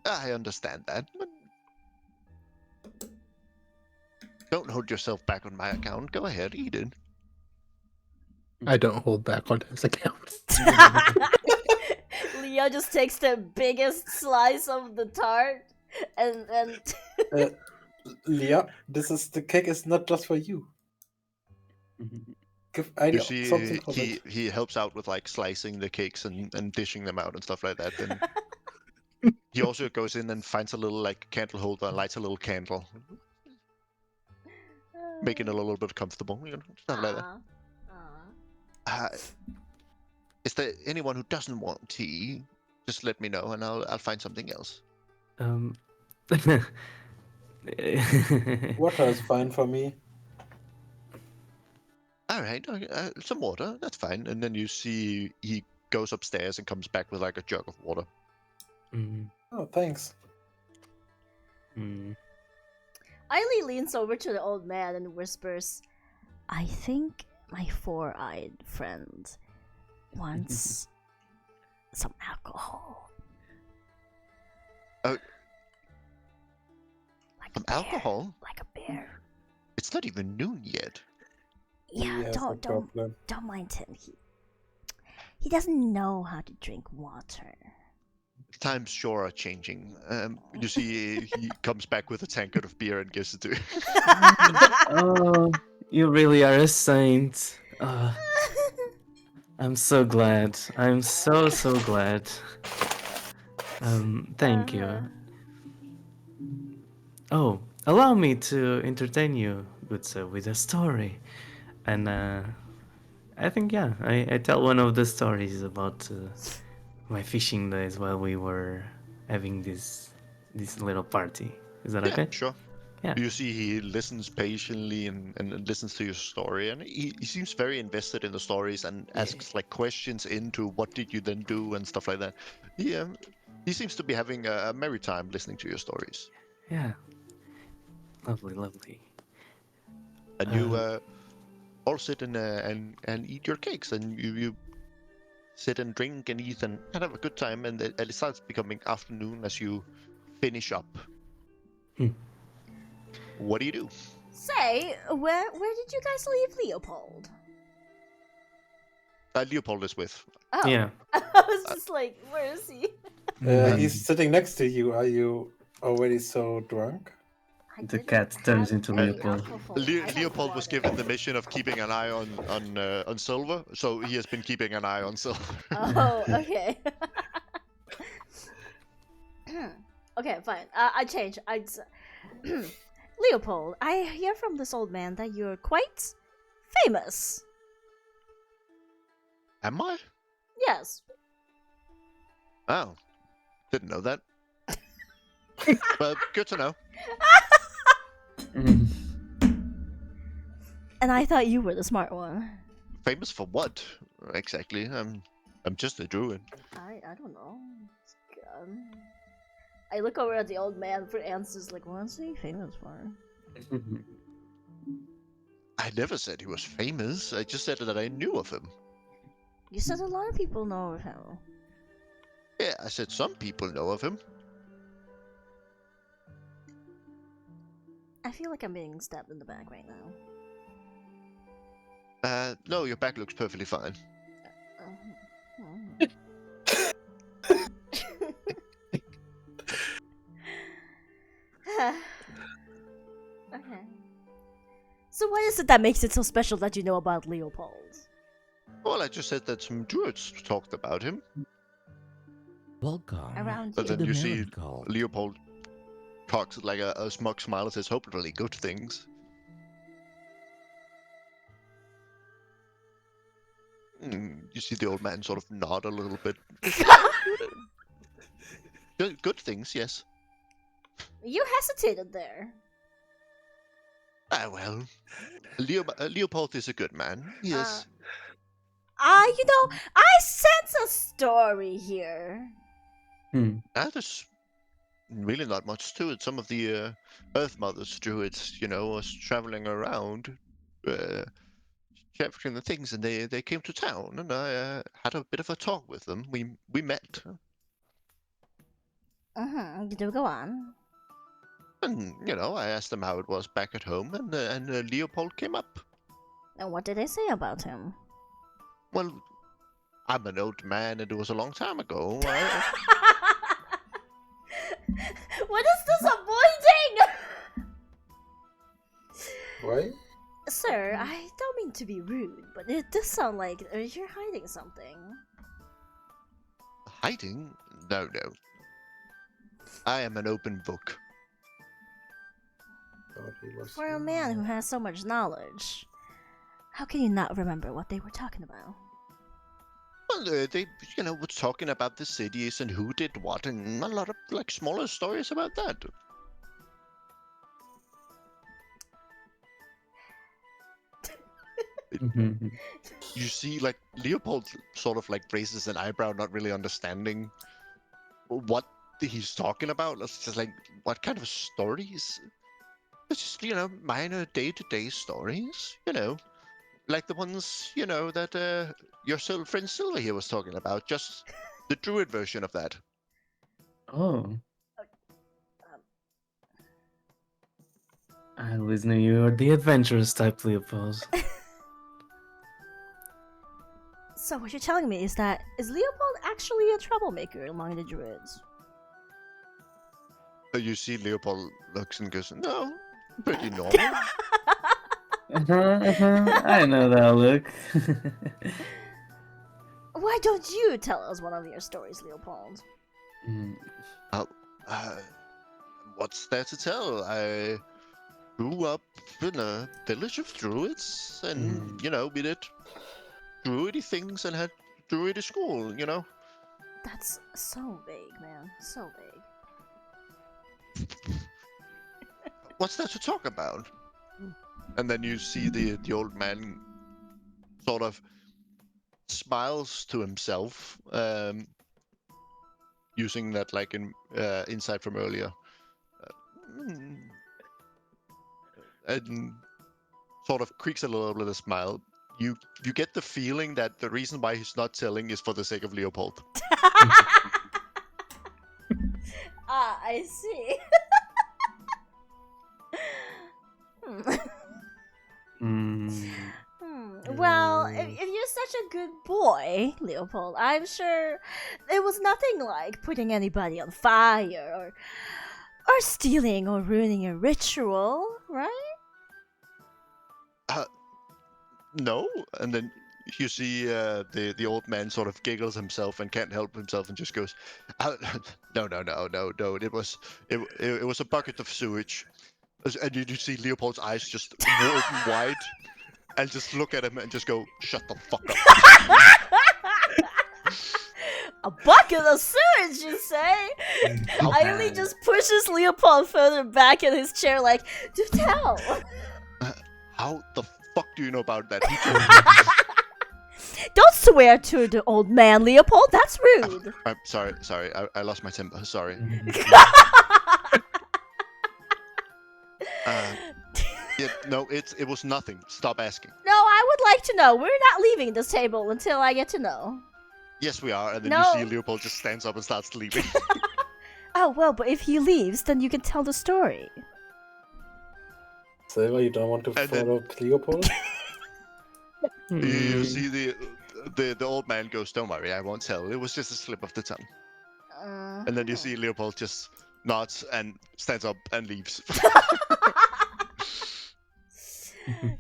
I understand that. But don't hold yourself back on my account. Go ahead, eat it. I don't hold back on his account. Leo just takes the biggest slice of the tart and Leah, the cake is not just for you. Give Eily You something see, for that. he helps out with like slicing the cakes and dishing them out and stuff like that. Then he also goes in and finds a little like candle holder, lights a little candle, making it a little bit comfortable, stuff like that. Is there anyone who doesn't want tea? Just let me know, and I'll find something else. Water is fine for me. All right, some water, that's fine. And then you see he goes upstairs and comes back with like a jug of water. Oh, thanks. Eily leans over to the old man and whispers, I think my four-eyed friend wants some alcohol. Oh. Like Some a bear. alcohol? Like a bear. It's not even noon yet. Yeah, He has a problem. don't mind him. He doesn't know how to drink water. Times sure are changing. You see, he comes back with a tankard of beer and gives it to you. Oh, you really are a saint. I'm so glad. I'm so glad. Thank you. Oh, allow me to entertain you, good sir, with a story. And I think, yeah, I tell one of the stories about my fishing days while we were having this little party. Is that okay? Sure. Yeah. You see, he listens patiently and listens to your story, and he seems very invested in the stories and asks like questions into what did you then do and stuff like that. He seems to be having a merry time listening to your stories. Yeah. Lovely. And you all sit and eat your cakes, and you sit and drink and eat and have a good time, and it starts becoming afternoon as you finish up. What do you do? Say, where did you guys leave Leopold? Leopold is with. Oh. Yeah. I was just like, where is he? He's sitting next to you. Are you already so drunk? The cat turns into Leopold. Leopold was given the mission of keeping an eye on Silver, so he has been keeping an eye on Silver. Oh, okay. Okay, fine. I change. Leopold, I hear from this old man that you're quite famous. Am I? Yes. Oh, didn't know that. But good to know. And I thought you were the smart one. Famous for what exactly? I'm just a druid. I don't know. I look over at the old man for answers. Like, what's he famous for? I never said he was famous. I just said that I knew of him. You said a lot of people know of him. Yeah, I said some people know of him. I feel like I'm being stabbed in the back right now. No, your back looks perfectly fine. Okay. So what is it that makes it so special that you know about Leopold? Well, I just said that some druids talked about him. Welcome. Around But you. then you see Leopold talks like a smug smile and says, hopefully good things. You see the old man sort of nod a little bit. Good things, yes. You hesitated there. Ah, well. Leopold is a good man, yes. You know, I sense a story here. There's really not much to it. Some of the Earth Mothers druids, was traveling around, capturing the things, and they came to town, and I had a bit of a talk with them. We met. Do go on. And, I asked them how it was back at home, and Leopold came up. And what did they say about him? Well, I'm an old man, and it was a long time ago. What is disappointing? What? Sir, I don't mean to be rude, but it does sound like you're hiding something. Hiding? No. I am an open book. For a man who has so much knowledge, how can you not remember what they were talking about? Well, they, were talking about the cities and who did what, and a lot of, smaller stories about that. You see, Leopold sort of, raises an eyebrow, not really understanding what he's talking about. It's just what kind of stories? It's just, minor day-to-day stories, like the ones, that your friend Silver here was talking about, just the druid version of that. Oh. I always knew you were the adventurous type, Leopold. So what you're telling me is Leopold actually a troublemaker among the druids? So you see Leopold looks and goes, no, pretty normal. I know that look. Why don't you tell us one of your stories, Leopold? What's there to tell? I grew up in a village of druids, and we did druidy things and had druidy school. That's so vague, man. So vague. What's there to talk about? And then you see the old man sort of smiles to himself, using that like insight from earlier, and sort of creaks a little bit of a smile. You get the feeling that the reason why he's not telling is for the sake of Leopold. I see. Well, if you're such a good boy, Leopold, I'm sure it was nothing like putting anybody on fire or stealing or ruining a ritual, right? No. And then you see the old man sort of giggles himself and can't help himself and just goes, no. It was a bucket of sewage. And you see Leopold's eyes just open wide and just look at him and just go, shut the fuck up. A bucket of sewage, you say? Ailey just pushes Leopold further back in his chair like, do tell. How the fuck do you know about that? Don't swear to the old man, Leopold. That's rude. I'm sorry. I lost my temper. Sorry. No, it was nothing. Stop asking. No, I would like to know. We're not leaving this table until I get to know. Yes, we are. And then No. you see Leopold just stands up and starts leaving. Oh, well, but if he leaves, then you can tell the story. Silva, you don't want to follow Leopold? You see the old man goes, don't worry, I won't tell. It was just a slip of the tongue. And then you see Leopold just nods and stands up and leaves.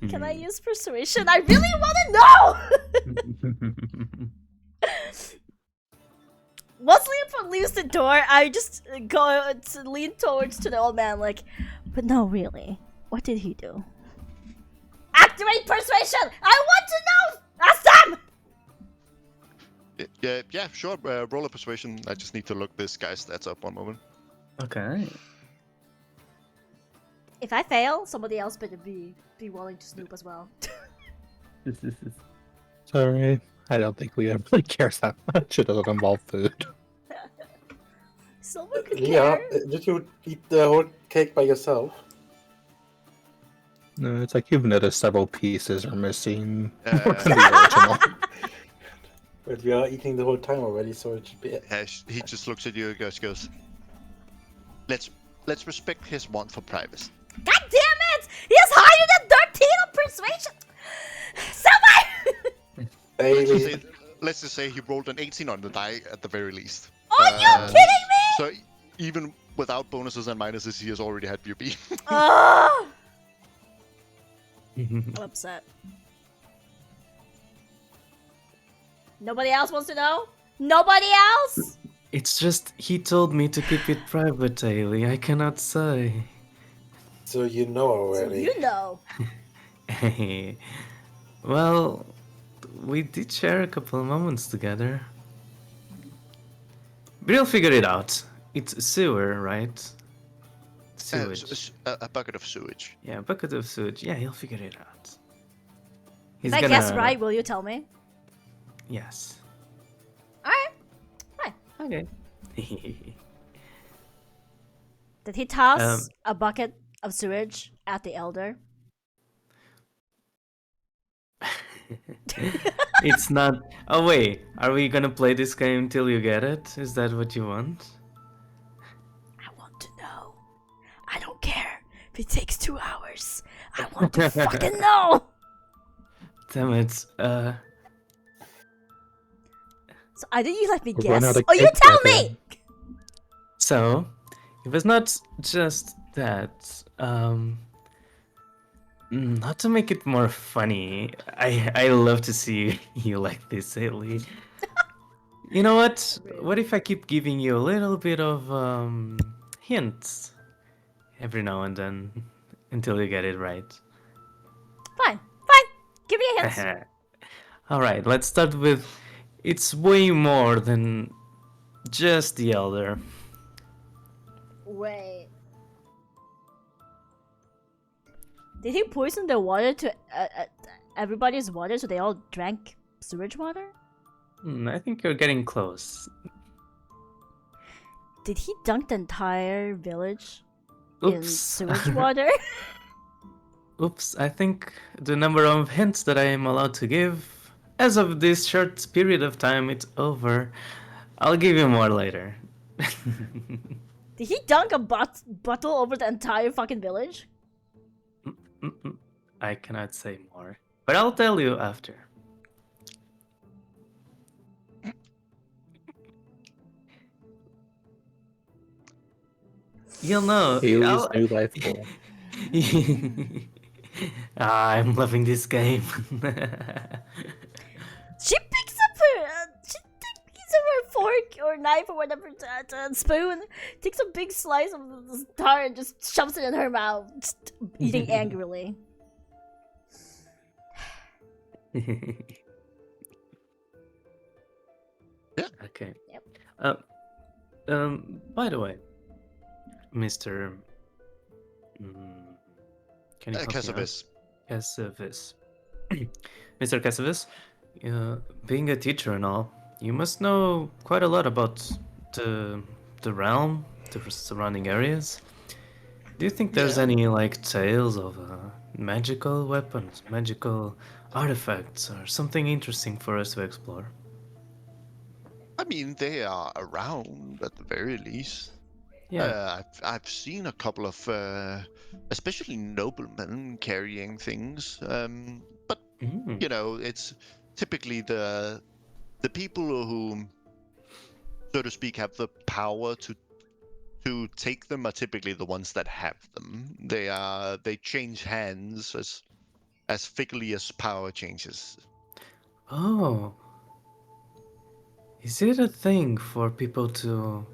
Can I use persuasion? I really want to know! Once Leopold leaves the door, I just go to lean towards to the old man like, but no, really, what did he do? Activate persuasion! I want to know! Ask them! Yeah, sure. Roll a persuasion. I just need to look this guy's stats up one moment. Okay. If I fail, somebody else better be willing to snoop as well. Sorry, I don't think Leah really cares that much. It doesn't involve food. Someone could Leah, care. did you eat the whole cake by yourself? No, it's like you've noticed several pieces are missing Uh, from the original. But we are eating the whole time already, so it should be. He just looks at you and goes, let's respect his want for privacy. God damn it! He has higher than 13 on persuasion! Somebody! Let's just say he rolled an 18 on the die at the very least. Are you kidding me? So even without bonuses and minuses, he has already had BB. Oh! I'm upset. Nobody else wants to know? Nobody else? It's just he told me to keep it private, Ailey. I cannot say. So you know So already. you know. Well, we did share a couple of moments together. But you'll figure it out. It's sewer, right? Sewage. A bucket of sewage. Yeah, a bucket of sewage. Yeah, he'll figure it out. If I guess right, will you tell me? Yes. Alright. Fine. Okay. Did he toss a bucket of sewage at the elder? It's not. Oh wait, are we gonna play this game till you get it? Is that what you want? I want to know. I don't care. If it takes 2 hours, I want to fucking know. Damn it. So I think you let me We'll run guess. out of Oh, you cake tell by me. then. So, it was not just that. Not to make it more funny, I love to see you like this, Haley. You know what? What if I keep giving you a little bit of hints every now and then until you get it right? Fine. Give me a hint. All right, let's start with. It's way more than just the elder. Wait. Did he poison the water to everybody's water so they all drank sewage water? I think you're getting close. Did he dunk the entire village in Oops. sewage water? Oops, I think the number of hints that I am allowed to give, as of this short period of time, it's over. I'll give you more later. Did he dunk a bottle over the entire fucking village? I cannot say more, but I'll tell you after. You'll know. Haley's new life goal. I'm loving this game. She picks up her fork or knife or whatever, spoon, takes a big slice of the star and just shoves it in her mouth, just eating angrily. Yeah. Okay. Yep. By the way, Mr. Can you help me out? Casavis. Casavis. Mr. Casavis, being a teacher and all, you must know quite a lot about the realm, the surrounding areas. Do you think there's Yeah. any like tales of magical weapons, magical artifacts, or something interesting for us to explore? I mean, they are around at the very least. Yeah. I've seen a couple of, especially noblemen carrying things. But Mm. you know, it's typically the people who, so to speak, have the power to take them are typically the ones that have them. They change hands as figuratively as power changes. Oh. Is it a thing for people to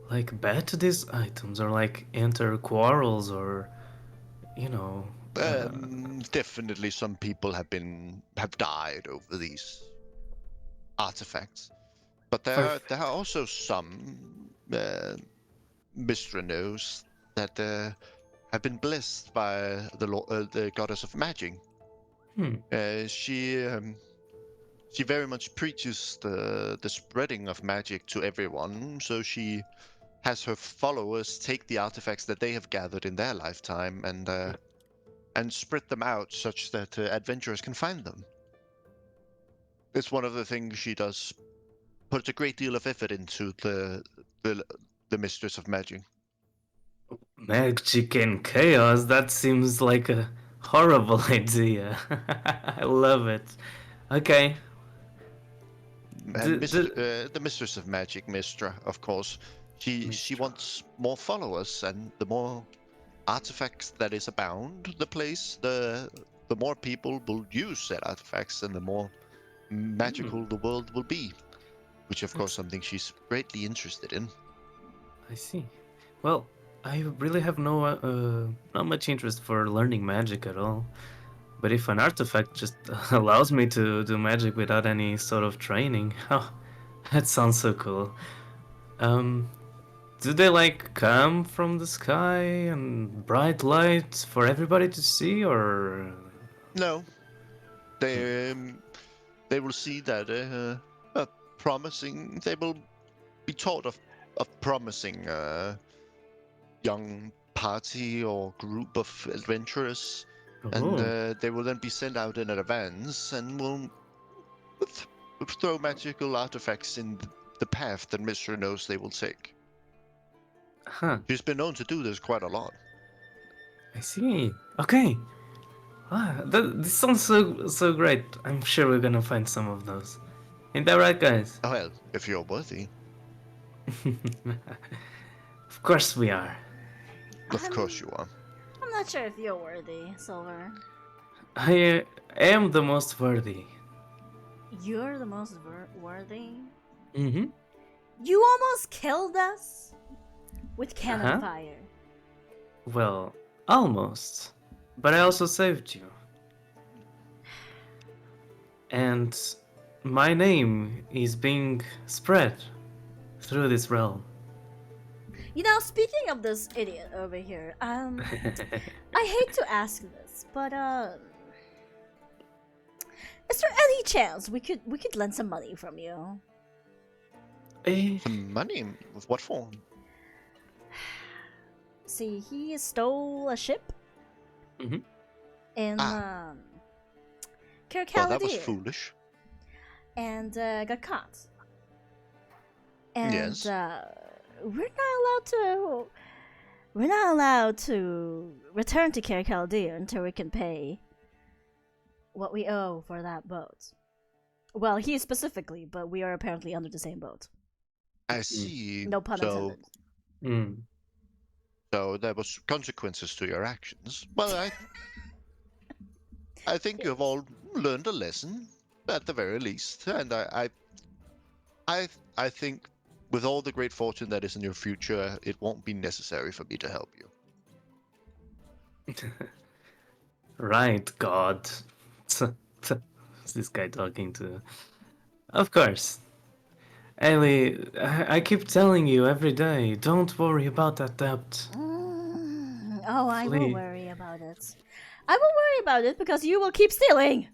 like bet these items or like enter quarrels or you know Definitely, some people have died over these artifacts, but for there are also some Mistra knows that have been blessed by the goddess of magic. She very much preaches the spreading of magic to everyone, so she has her followers take the artifacts that they have gathered in their lifetime and spread them out such that adventurers can find them. It's one of the things she does. Puts a great deal of effort into the mistress of magic. magic and chaos, that seems like a horrible idea. I love it. Okay. And the mistress of magic, Mistra, of course, she Mistra. wants more followers, and the more artifacts that is abound the place, the more people will use said artifacts, and the more magical the world will be. Which, of course, something she's greatly interested in. I see. Well, I really have not much interest for learning magic at all. But if an artifact just allows me to do magic without any sort of training, oh, that sounds so cool. Do they like come from the sky and bright lights for everybody to see, or? No, they will see that promising. They will be taught of promising young party or group of adventurers, and they will then be sent out in advance and will throw magical artifacts in the path that Mr. knows they will take. Huh. She's been known to do this quite a lot. I see. Okay. This sounds so great. I'm sure we're gonna find some of those. Ain't that right, guys? Well, if you're worthy. Of course we are. Of course you are. I'm not sure if you're worthy, Silver. I am the most worthy. You're the most worthy? Mm-hmm. You almost killed us with cannon Uh-huh. fire. Well, almost. But I also saved you. And my name is being spread through this realm. You know, speaking of this idiot over here, I hate to ask this, but is there any chance we could lend some money from you? Some money? With what form? See, he stole a ship Mm-hmm. in Well, that was Kirkaladir foolish. and got caught. And Yes. we're not allowed to return to Kirkaladir until we can pay what we owe for that boat. Well, he specifically, but we are apparently under the same boat. I see. No pun intended. Mm. So there was consequences to your actions. Well, I think you've all learned a lesson, at the very least, and I think with all the great fortune that is in your future, it won't be necessary for me to help you. Right, God. Who's this guy talking to? Of course. Ellie, I keep telling you every day, don't worry about that debt. Oh, I will Please. worry about it. I will worry about it because you will keep stealing.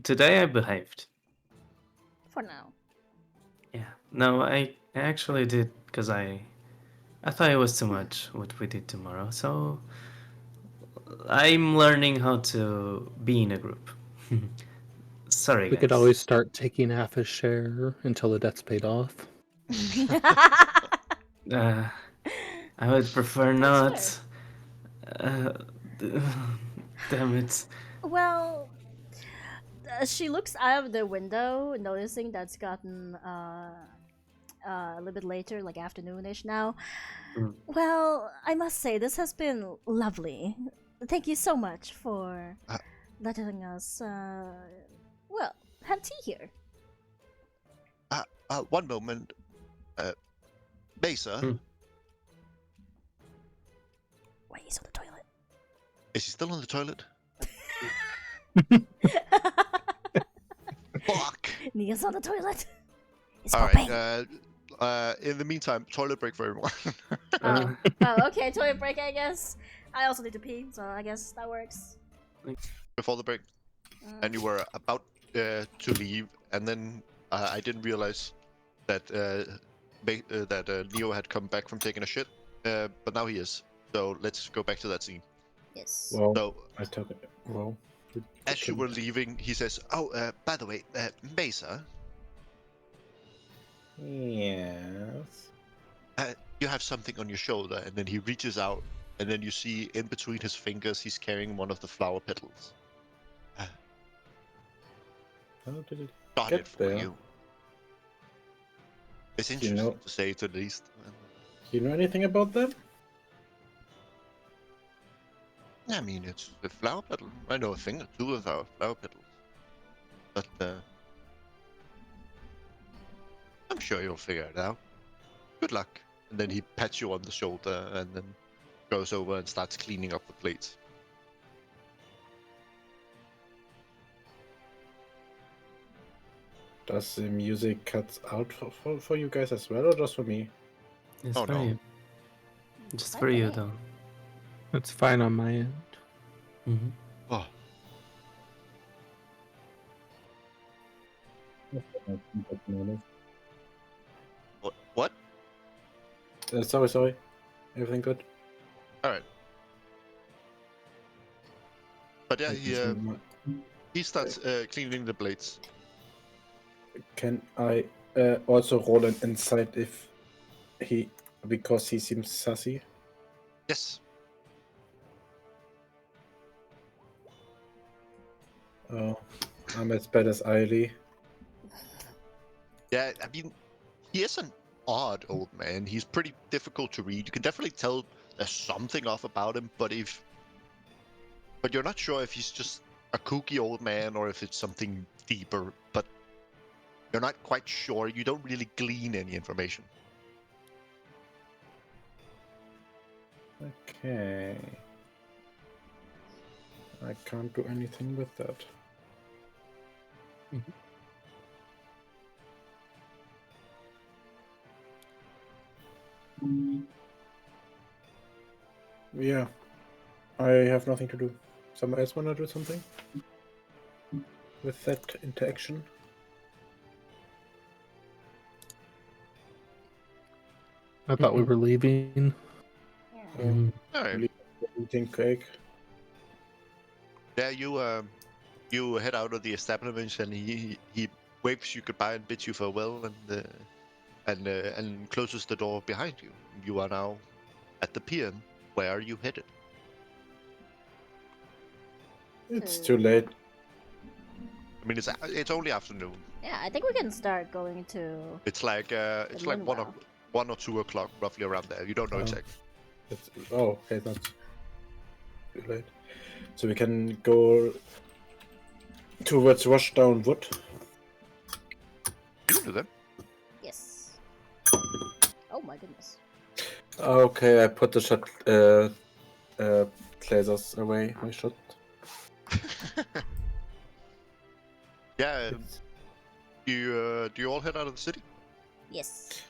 Today I behaved. For now. Yeah. No, I actually did because I thought it was too much what we did tomorrow. So I'm learning how to be in a group. Sorry, We guys. could always start taking half his share until the debt's paid off. I would prefer That's not. Damn it. Well, she looks out of the window, noticing that's gotten a little bit later, like afternoonish now. Mm. Well, I must say this has been lovely. Thank you so much for letting us, well, have tea here. One moment. Mesa, Mm. Wait, he's on the toilet. is he still on the toilet? Fuck! Nia's on the toilet. He's Alright, pooping. in the meantime, toilet break for everyone. Oh, okay, toilet break, I guess. I also need to pee, so I guess that works. Before the break. And you were about to leave, and then I didn't realize that Neo had come back from taking a shit, but now he is. So let's go back to that scene. Yes. Well, So I took it. Well, as you were leaving, he says, "Oh, by the way, Mesa, yes. you have something on your shoulder." And then he reaches out, and then you see in between his fingers, he's carrying one of the flower petals. How did it Got get it for there? you. It's You interesting know- to say the least. Do you know anything about them? I mean, it's a flower petal. I know a thing or two of our flower petals. But, I'm sure you'll figure it out. Good luck. And then he pats you on the shoulder and then goes over and starts cleaning up the plates. Does the music cut out for you guys as well, or just for me? It's Oh, for no. you. Just for you, though. That's fine on my end. Mm-hmm. Oh, what? Sorry. Everything good? Alright. But yeah, Thank you so much. he starts cleaning the plates. Can I also roll an insight if he, because he seems sassy? Yes. Oh, I'm as bad as Eiley. Yeah, I mean, he is an odd old man. He's pretty difficult to read. You can definitely tell there's something off about him, but you're not sure if he's just a kooky old man or if it's something deeper. But you're not quite sure. You don't really glean any information. Okay. I can't do anything with that. Yeah. I have nothing to do. Someone else wanna do something? With that interaction? I thought we were leaving. Yeah. All right. Eating cake. Yeah, you head out of the establishment, and he waves you goodbye and bids you farewell, and closes the door behind you. You are now at the pier. Where are you headed? It's too late. I mean, it's only afternoon. Yeah, I think we can start going to. It's like meanwhile. 1 or 2 o'clock, roughly around there. You don't know Oh. exactly. Okay, that's too late. So we can go towards Rushdown Wood. You can do that. Yes. Oh my goodness. Okay, I put the shot lasers away. My shot. Yeah. Do you all head out of the city? Yes.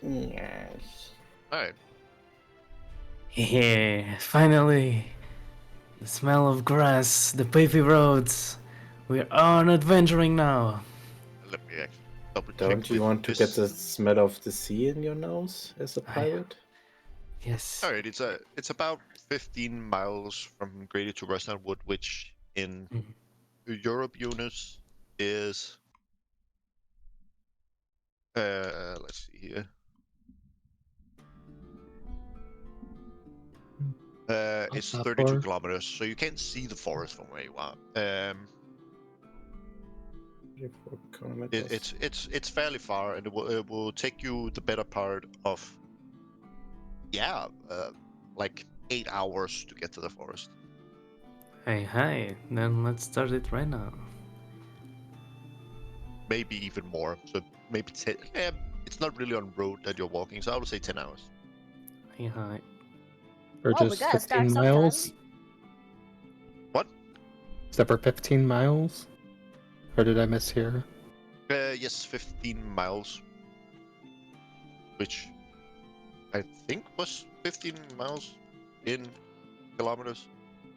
Yes. All right. Yeah, finally. The smell of grass, the pavy roads. We're on adventuring now. Let me actually double check. Don't you with want to this. get the smell of the sea in your nose as a pirate? Yes. All right. It's about 15 miles from Grady to Ruston Wood, which in Europe units is let's see here. It's Not 32 far. kilometers, so you can't see the forest from where you are. 34 kilometers. It's fairly far, and it will take you the better part of like 8 hours to get to the forest. Hey, then let's start it right now. Maybe even more. So maybe 10. It's not really on road that you're walking, so I would say 10 hours. Hey. Or Well, we just gotta start 15 miles? sometime. What? Is that for 15 miles? Or did I mishear? Yes, 15 miles. Which I think was 15 miles in kilometers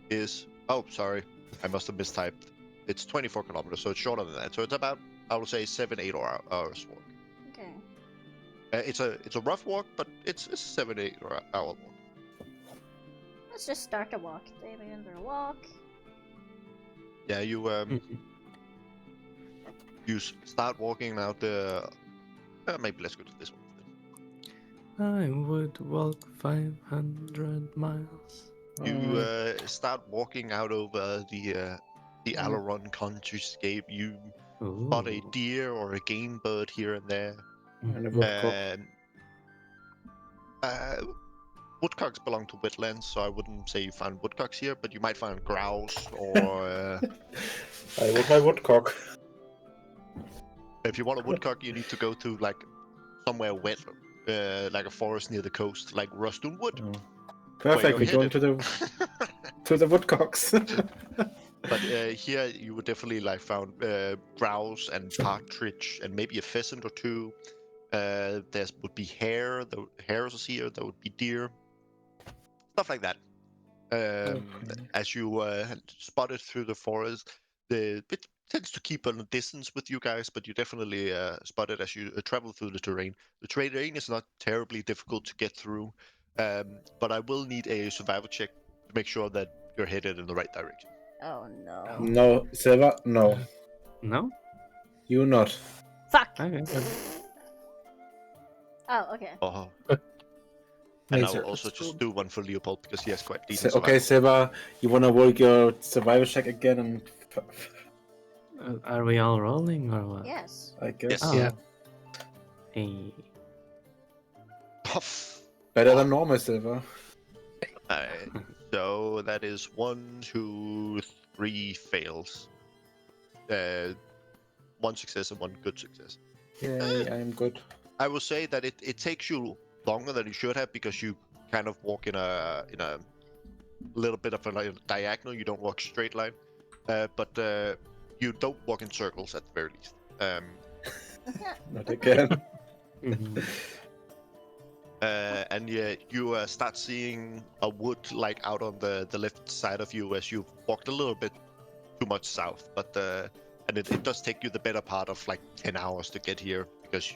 is... Oh, sorry. I must have mistyped. It's 24 kilometers, so it's shorter than that. So it's about, I would say, 7-8 hours walk. Okay. It's a rough walk, but it's a 7-8 hour walk. Let's just start the walk. They begin their walk. Yeah, you start walking out the... maybe let's go to this one. I would walk 500 miles. You start walking out over the Alaron countryscape. You spot a deer or a game bird here and there. And a woodcock. Woodcocks belong to wetlands, so I wouldn't say you find woodcocks here, but you might find grouse or... I want my woodcock. If you want a woodcock, you need to go to like somewhere wet, like a forest near the coast, like Ruston Wood. Oh. Perfect, we're going to the woodcocks. But here you would definitely like found grouse and partridge and maybe a pheasant or two. There would be hare. The hares are here. There would be deer, stuff like that. As you spotted through the forest, it tends to keep on a distance with you guys, but you definitely spot it as you travel through the terrain. The terrain is not terribly difficult to get through, but I will need a survival check to make sure that you're headed in the right direction. Oh no. No, Silva, no. No? You not. Fuck. Okay. Oh, okay. Oh. And Laser. I'll also just do one for Leopold because he has quite So, decent okay, survival. Silva, you wanna roll your survival check again? And Are we all rolling or what? Yes. I guess. Yes. Yeah. Hey. Puff. Better than normal, Silva. Alright, so that is 1, 2, 3 fails. 1 success and 1 good success. Yay, I am good. I will say that it takes you longer than you should have because you kind of walk in a little bit of a diagonal. You don't walk straight line, but you don't walk in circles at the very least. Not again. And yeah, you start seeing a wood like out on the left side of you as you've walked a little bit too much south, but and it does take you the better part of like 10 hours to get here because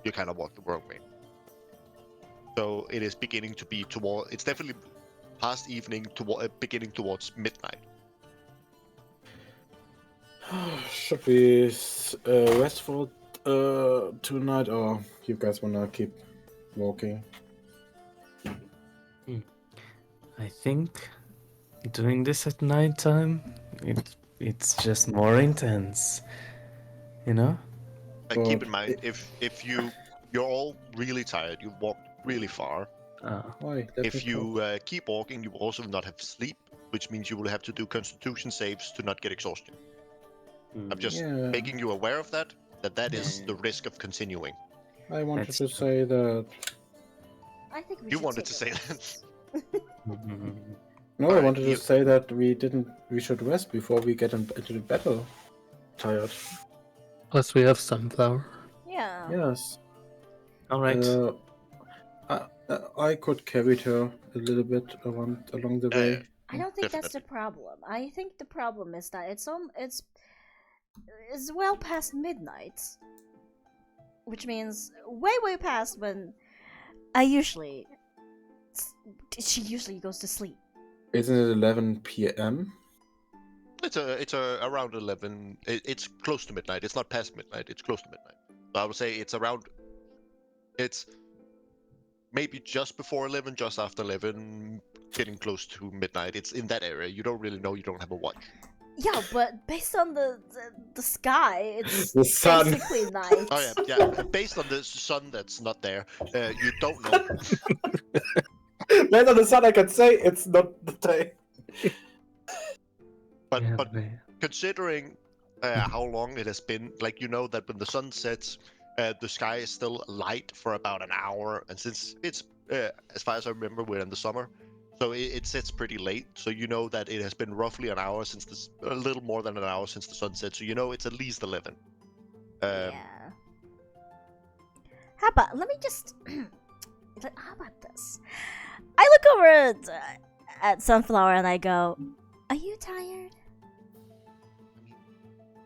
you kind of walked the wrong way. So it is beginning to be it's definitely past evening beginning towards midnight. Should we rest for tonight, or you guys wanna keep walking? I think doing this at nighttime, it's just more intense, you know? And keep But in mind, if you're all really tired, you've walked really far. Why? Let If me you keep walking, you will also not have sleep, which means you will have to do constitution saves to not get exhaustion. I'm just Yeah. making you aware of that is the risk of continuing. I wanted That's to say that. I think we You should wanted take to a say rest. that. No, I Alright, wanted you- to say that we should rest before we get into the battle. Tired. Plus, we have sunflower. Yeah. Yes. All right. I could carry her a little bit along the way. Yeah. I don't think that's the Definitely. problem. I think the problem is that it's well past midnight, which means way past when she usually goes to sleep. Isn't it 11 p.m.? It's around 11. It's close to midnight. It's not past midnight. It's close to midnight. So I would say it's around. It's maybe just before 11, just after 11, getting close to midnight. It's in that area. You don't really know. You don't have a watch. Yeah, but based on the sky, it's The sun. basically night. Oh yeah. Based on the sun that's not there, you don't know. Based on the sun, I can say it's not the day. But Yeah, but considering how long it has been, like you know that when the sun sets, the sky is still light for about an hour, and since it's as far as I remember, we're in the summer, so it sets pretty late. So you know that it has been roughly an hour since a little more than an hour since the sun set. So you know it's at least 11. Yeah. How about let me just. How about this? I look over at Sunflower and I go, "Are you tired?"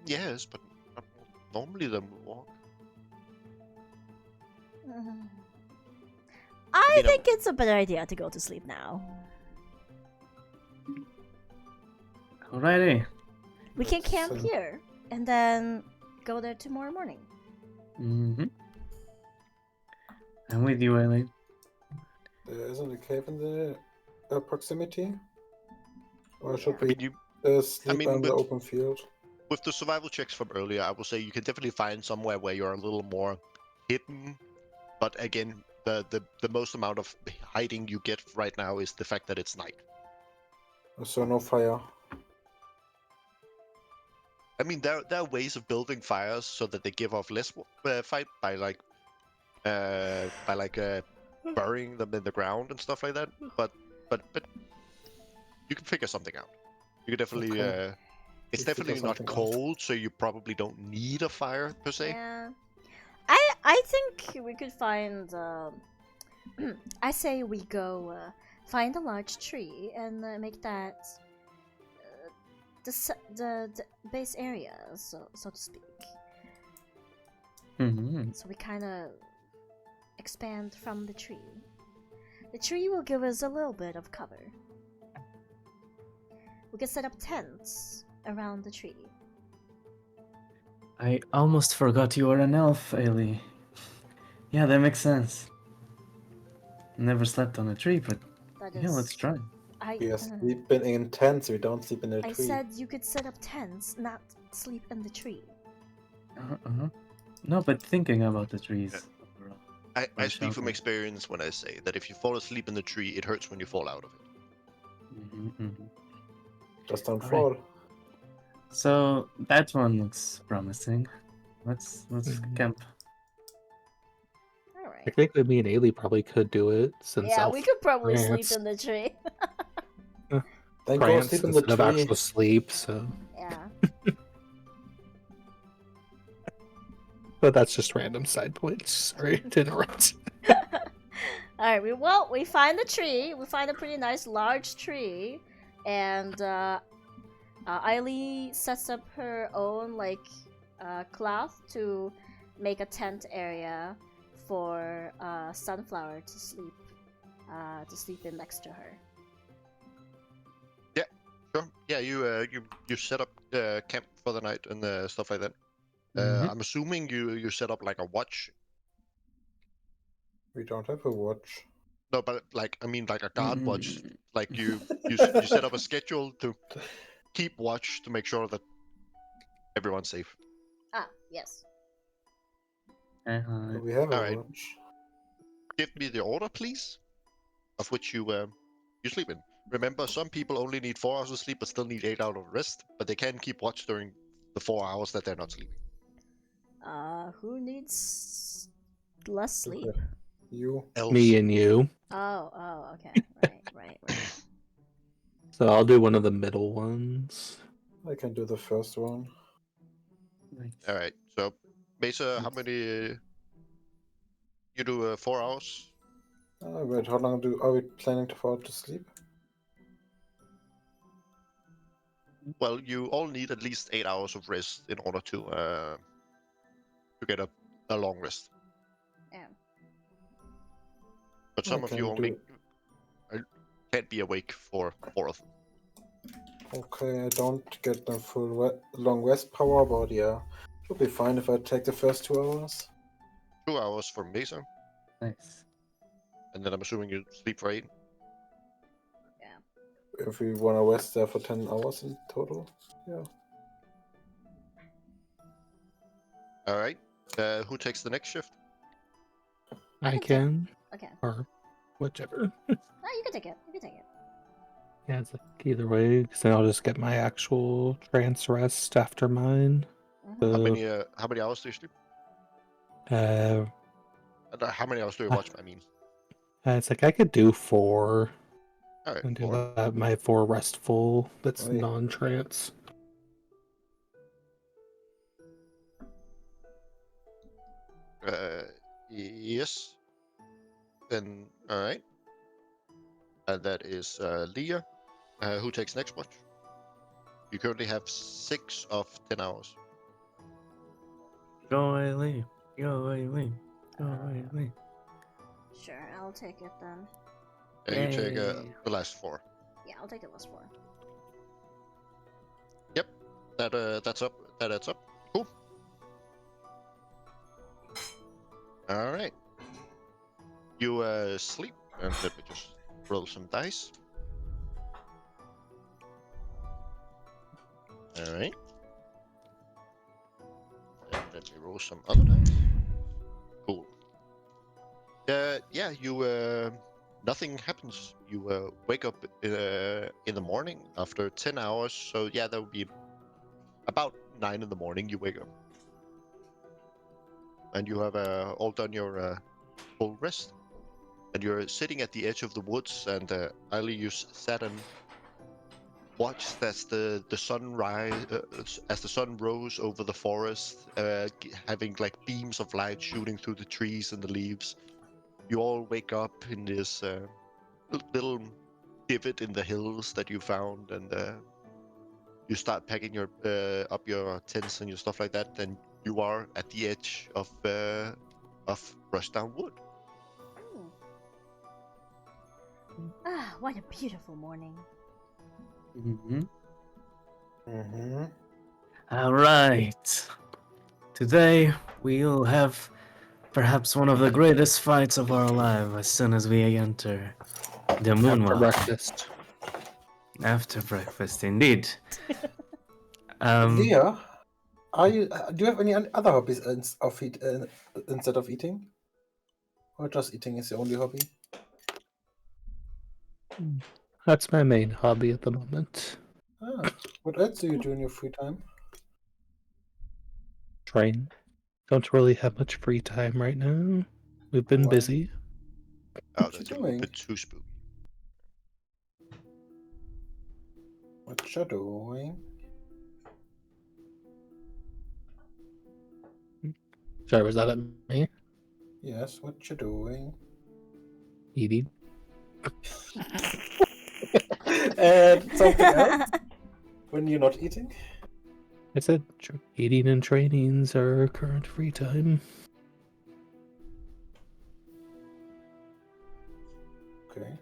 Yes, but not normally then we walk. I You know- think it's a better idea to go to sleep now. Alrighty. We can camp So- here and then go there tomorrow morning. Mm-hmm. I'm with you, Ellie. There isn't a cave in the proximity? Or should I we mean, you sleep mean, on the with- open field? with the survival checks from earlier, I will say you can definitely find somewhere where you're a little more hidden. But again, the most amount of hiding you get right now is the fact that it's night. So no fire. I mean, there are ways of building fires so that they give off less fight by burying them in the ground and stuff like that. But you can figure something out. You can definitely. Okay. It's We'll figure definitely not something out. cold, so you probably don't need a fire per se. Yeah. I think we could find. I say we go find a large tree and make that the base area, so to speak. Mm-hmm. So we kind of expand from the tree. The tree will give us a little bit of cover. We can set up tents around the tree. I almost forgot you were an elf, Ellie. Yeah, that makes sense. never slept on a tree, but That yeah, is. let's try. We are sleeping in tents. We don't sleep in a I tree. said you could set up tents, not sleep in the tree. No, but thinking about the trees. overall. I Or speak from shelter. experience when I say that if you fall asleep in the tree, it hurts when you fall out of it. Just don't All fall. So that one looks promising. Let's camp. All right. Technically, me and Ailey probably could do it since Yeah, we could probably sleep trance- in the tree. Then go trance sleep in the instead of tree. actual sleep. So, Yeah. but that's just random side points. Sorry to interrupt. All right. We find the tree. We find a pretty nice large tree, and Eiley sets up her own cloth to make a tent area for Sunflower to sleep in next to her. Sure. Yeah, you set up camp for the night and stuff like that. Mhm. I'm assuming you set up like a watch. We don't have a watch. No, but like I mean like a guard watch. Mm. Like you set up a schedule to keep watch to make sure that everyone's safe. Ah, yes. We have a Alright. watch. Give me the order, please, of which you sleep in. Remember, some people only need 4 hours of sleep, but still need 8 hours of rest. But they can keep watch during the 4 hours that they're not sleeping. Who needs less sleep? You. Else, Me and you. Oh, okay. Right. So I'll do one of the middle ones. I can do the first one. Nice. all right. So, Mesa, how many? You do 4 hours. Wait, how long are we planning to fall to sleep? Well, you all need at least 8 hours of rest in order to get a long rest. Yeah. But some I of can you only do- can't be awake for 4 of them. Okay, I don't get the full long rest power, but yeah. Should be fine if I take the first 2 hours. 2 hours for Mesa, Nice. and then I'm assuming you sleep for 8. If we want to rest there for 10 hours in total. Yeah. All right. Who takes the next shift? I can, Okay. or whichever. You can take it. Yeah, it's like either way, because then I'll just get my actual trance rest after mine. Mhm. How many hours do you sleep? Uh, How many hours do you watch? I mean, it's like I could do 4 all right, and do 4. my 4 restful. That's Oi. non-trance. Yes. Then all right. And that is Leah. Who takes next watch? You currently have 6 of 10 hours. Go Eileen. Go Eileen. Go Eileen. Sure, I'll take it then. You take Yay. the last 4. Yeah, I'll take it less 4. Yep. That's up. That adds up. Cool. All right. You sleep, and let me just roll some dice. All right. And let me roll some other dice. Cool. Yeah. You nothing happens. You wake up in the morning after 10 hours. So yeah, that would be about 9 in the morning. You wake up, and you have all done your full rest. And you're sitting at the edge of the woods, and Eiley, you sat and watched as the sun as the sun rose over the forest, having like beams of light shooting through the trees and the leaves. You all wake up in this little divot in the hills that you found, and you start packing your up your tents and your stuff like that. And you are at the edge of Rushdown Wood. Ah, what a beautiful morning. All right. Today we'll have Perhaps one of the greatest fights of our life as soon as we enter the moon After well. breakfast. After breakfast, indeed. Leah, do you have any other hobbies instead of eating? Or just eating is the only hobby? That's my main hobby at the moment. What else do you do in your free time? Train. Don't really have much free time right now. We've been Why? busy. Oh, What you that's a little doing? bit too spooky. What you doing? Sorry, was that at me? Yes, what you doing? Eating. And something else? When you're not eating? I said eating and trainings are our current free time. Okay.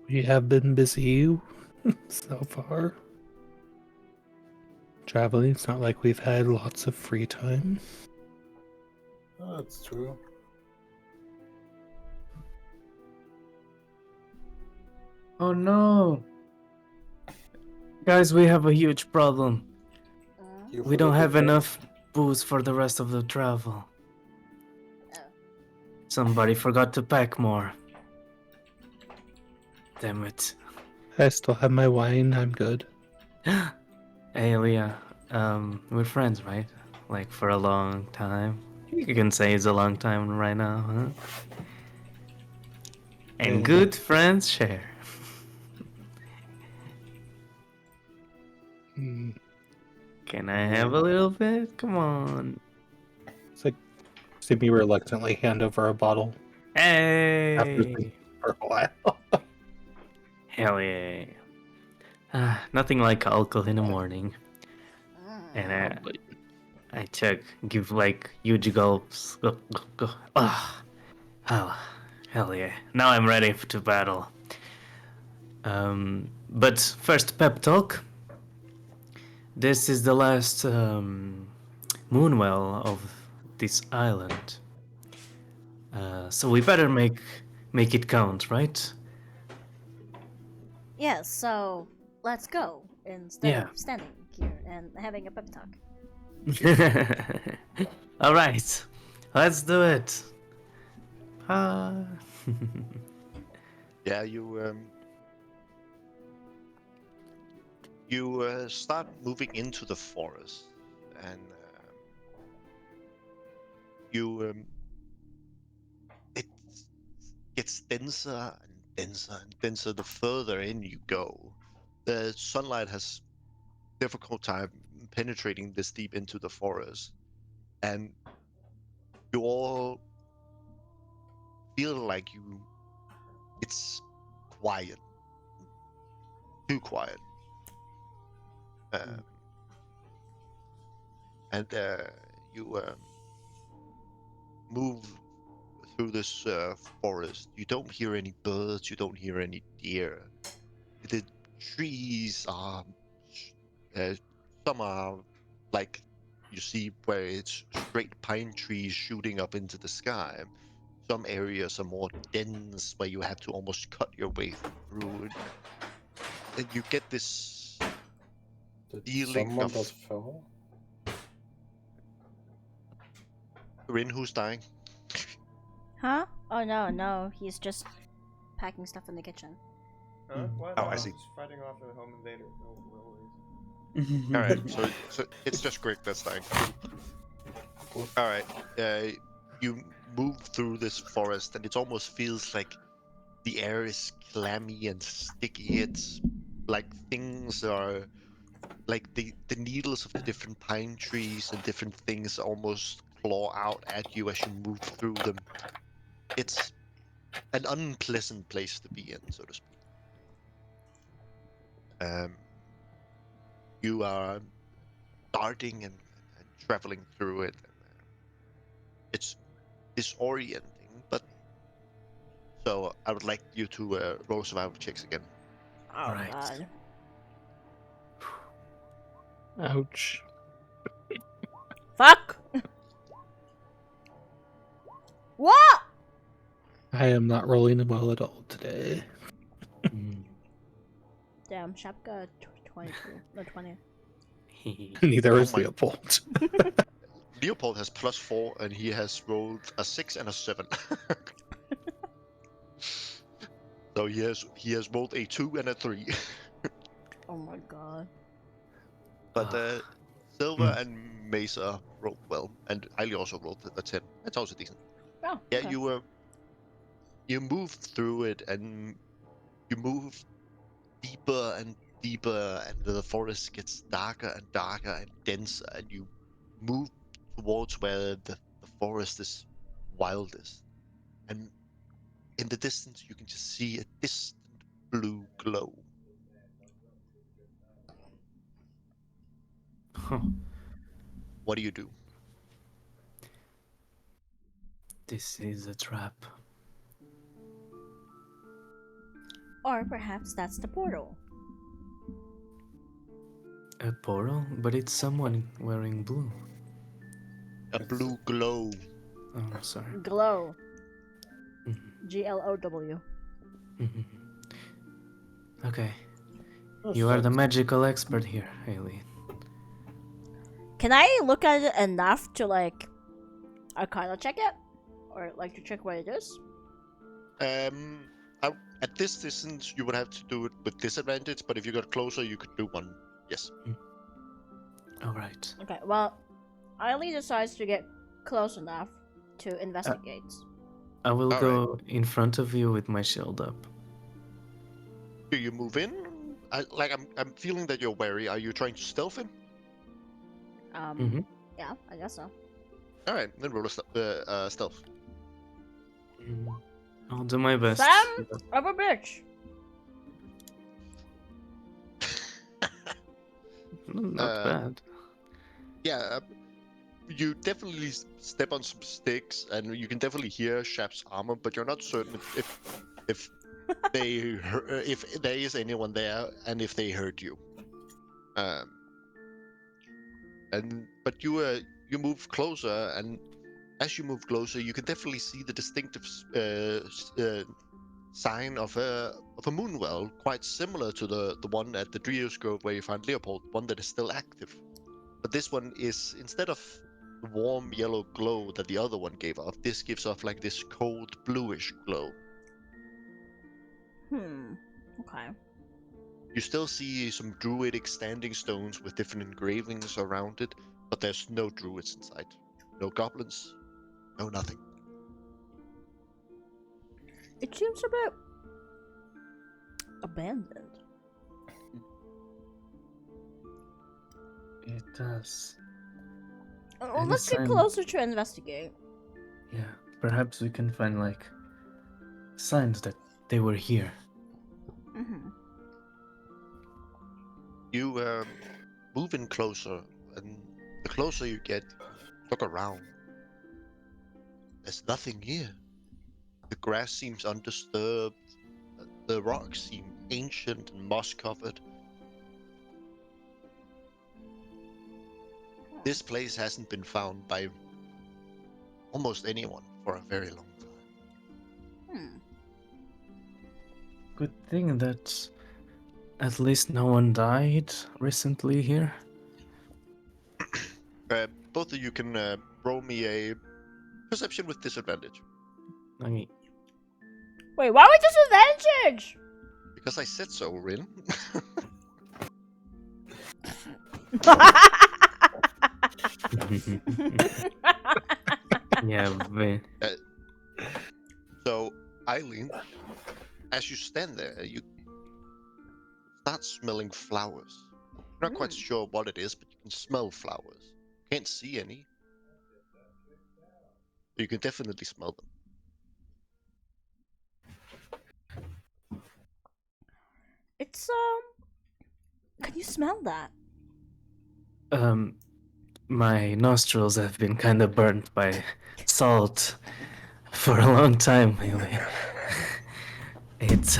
We have been busy so far. Traveling, it's not like we've had lots of free time. Oh, that's true. Oh no! Guys, we have a huge problem. You We don't forgot have to pay? enough booze for the rest of the travel. Oh. Somebody forgot to pack more. Damn it. I still have my wine, I'm good. Hey, Leah. We're friends, right? Like, for a long time. You can say it's a long time right now, huh? And Yeah. good friends share. Mm. Can I have a little bit? Come on. It's like, see me reluctantly hand over a bottle after Hey! thinking for a while. Hell yeah. Nothing like alcohol in the morning. And I give like huge gulps. Ah, oh, hell yeah. Now I'm ready to battle. But first, pep talk. This is the last moonwell of this island. So we better make it count, right? Yes, so let's go instead Yeah. of standing here and having a pep talk. All right, let's do it. Yeah, you start moving into the forest, and it gets denser and denser and denser the further in you go. The sunlight has difficult time penetrating this deep into the forest, and you all feel like it's quiet, too quiet. And you move through this forest. You don't hear any birds, you don't hear any deer. The trees are some are like you see where it's straight pine trees shooting up into the sky. Some areas are more dense where you have to almost cut your way through it. And you get this Did feeling someone of just fall? Rin who's dying. Huh? Oh no, he's just packing stuff in the kitchen. Huh? What? Oh, No, I see. He's fighting off a home invader. No worries. All right, so it's just Greg that's dying. Cool. All right, you move through this forest, and it almost feels like the air is clammy and sticky. It's like things are like the needles of the different pine trees and different things almost claw out at you as you move through them. It's an unpleasant place to be in, so to speak. You are darting and traveling through it. And, it's disorienting, but so I would like you to roll survival checks again. Oh Right. god. Ouch. Fuck! What? I am not rolling well at all today. Damn, Shapka 22. No, 20. Neither Oh is my- Leopold. Leopold has +4 and he has rolled a 6 and a 7. So he has rolled a 2 and a 3. Oh my god. But Silver and Mesa rolled well, and Eileen also rolled a 10. That's also decent. Oh, Yeah, okay. you move through it, and you move deeper and deeper, and the forest gets darker and darker and denser, and you move towards where the forest is wildest. And in the distance, you can just see a distant blue glow. Huh. What do? This is a trap. Or perhaps that's the portal. A portal? But it's someone wearing blue. A blue glow. Oh, sorry. Glow. Mhm. GLOW. Mhm. Okay. You are the magical expert here, Aileen. Can I look at it enough to like Arcana check it? Or like to check what it is? At this distance, you would have to do it with disadvantage, but if you got closer, you could do one. Yes. Alright. Okay, well, Eileen decides to get close enough to investigate. I will All go in front of you with my shield up. Do you move in? I'm feeling that you're wary. Are you trying to stealth in? Yeah, I guess so. All right, then roll a stealth. I'll do my best. Sam of a bitch! Not bad. Yeah, you definitely step on some sticks, and you can definitely hear Shap's armor, but you're not certain if if there is anyone there and if they heard you. But you move closer, and as you move closer, you can definitely see the distinctive sign of a moonwell, quite similar to the one at the Drios Grove where you found Leopold, one that is still active. But this one is, instead of the warm yellow glow that the other one gave off, this gives off like this cold bluish glow. Okay. You still see some druidic standing stones with different engravings around it, but there's no druids inside. No goblins, no nothing. It seems a bit abandoned. It does. Well, let's get closer to investigate. Yeah, perhaps we can find like signs that they were here. You move in closer, and the closer you get, look around. There's nothing here. The grass seems undisturbed. The rocks seem ancient and moss-covered. This place hasn't been found by almost anyone for a very long time. Good thing that at least no one died recently here. Both of you can roll me a perception with disadvantage. I mean, Wait, why would disadvantage? Because I said so, Rin. yeah, So, Eileen, as you stand there, you start smelling flowers. You're not quite sure what it is, but you can smell flowers. Can't see any. But you can definitely smell them. It's can you smell that? My nostrils have been kind of burnt by salt for a long time, really. It's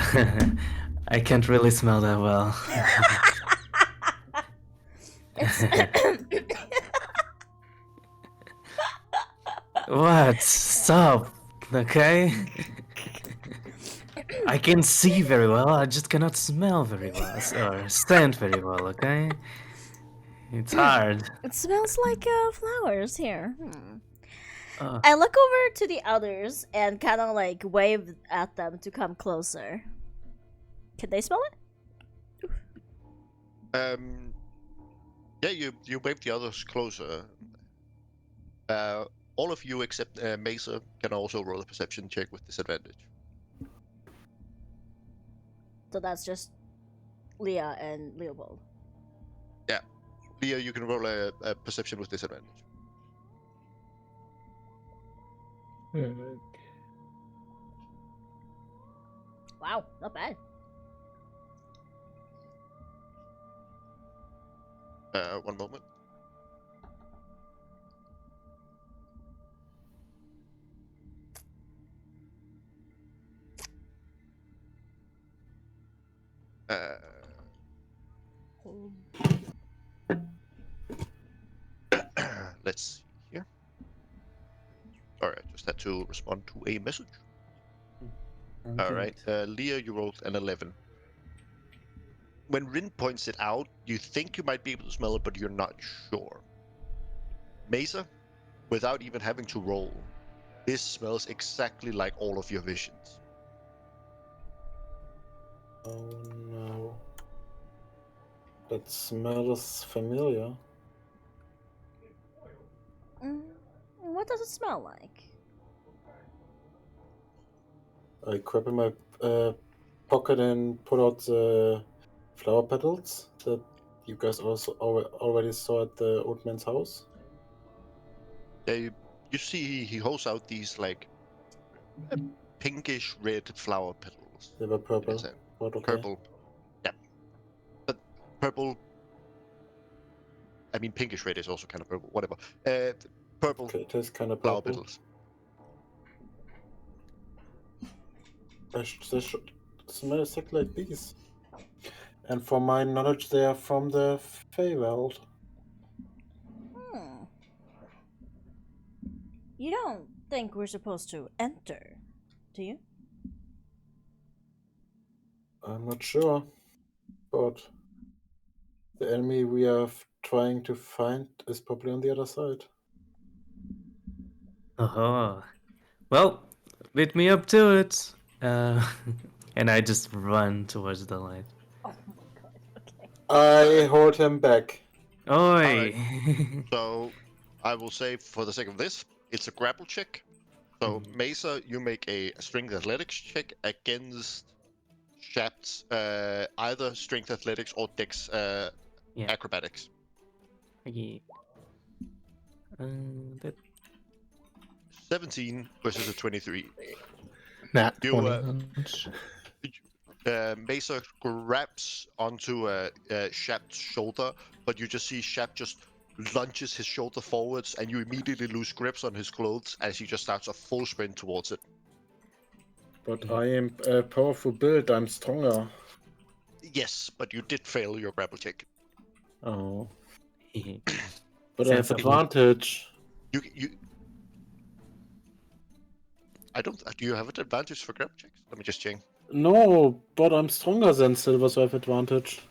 I can't really smell that well. What? Stop. Okay. I can see very well. I just cannot smell very well or stand very well. Okay. It's hard. It smells like flowers here. Uh, I look over to the others and kind of like wave at them to come closer. Can they smell it? Yeah, you wave the others closer. All of you except Mesa can also roll a perception check with disadvantage. So that's just Leah and Leopold. Yeah, Leah, you can roll a perception with disadvantage. Wow, not bad. One moment. Let's see here. Sorry, I just had to respond to a message. Alright, Leah, you rolled an 11. When Rin points it out, you think you might be able to smell it, but you're not sure. Mesa, without even having to roll, this smells exactly like all of your visions. Oh no. That smells familiar. What does it smell like? I grab in my pocket and pull out the flower petals that you guys also already saw at the old man's house. Yeah, you see he holds out these like pinkish red flower petals. They were purple. Yes, But okay. purple. Yeah. But purple. I mean, pinkish red is also kind of purple. Whatever. Purple Okay, it tastes kind of flower purple. petals. They should smell exactly like these. And from my knowledge, they are from the Feywild. You don't think we're supposed to enter, do you? I'm not sure, but the enemy we are trying to find is probably on the other side. Oh, well, beat me up to it. And I just run towards the light. Oh my god, okay. I hold him back. Oi! So I will say, for the sake of this, it's a grapple check. So Mesa, you make a strength athletics check against Shap's either strength athletics or dex acrobatics. Okay. That 17 versus a 23. Nat You, 20. Mesa grabs onto Shap's shoulder, but you just see Shap just lunges his shoulder forwards, and you immediately lose grips on his clothes as he just starts a full sprint towards it. But I am a powerful build. I'm stronger. Yes, but you did fail your grapple check. Oh. But I have Sensible. advantage. You. I don't. Do you have an advantage for grapple checks? Let me just check. No, but I'm stronger than Silver, so I have advantage.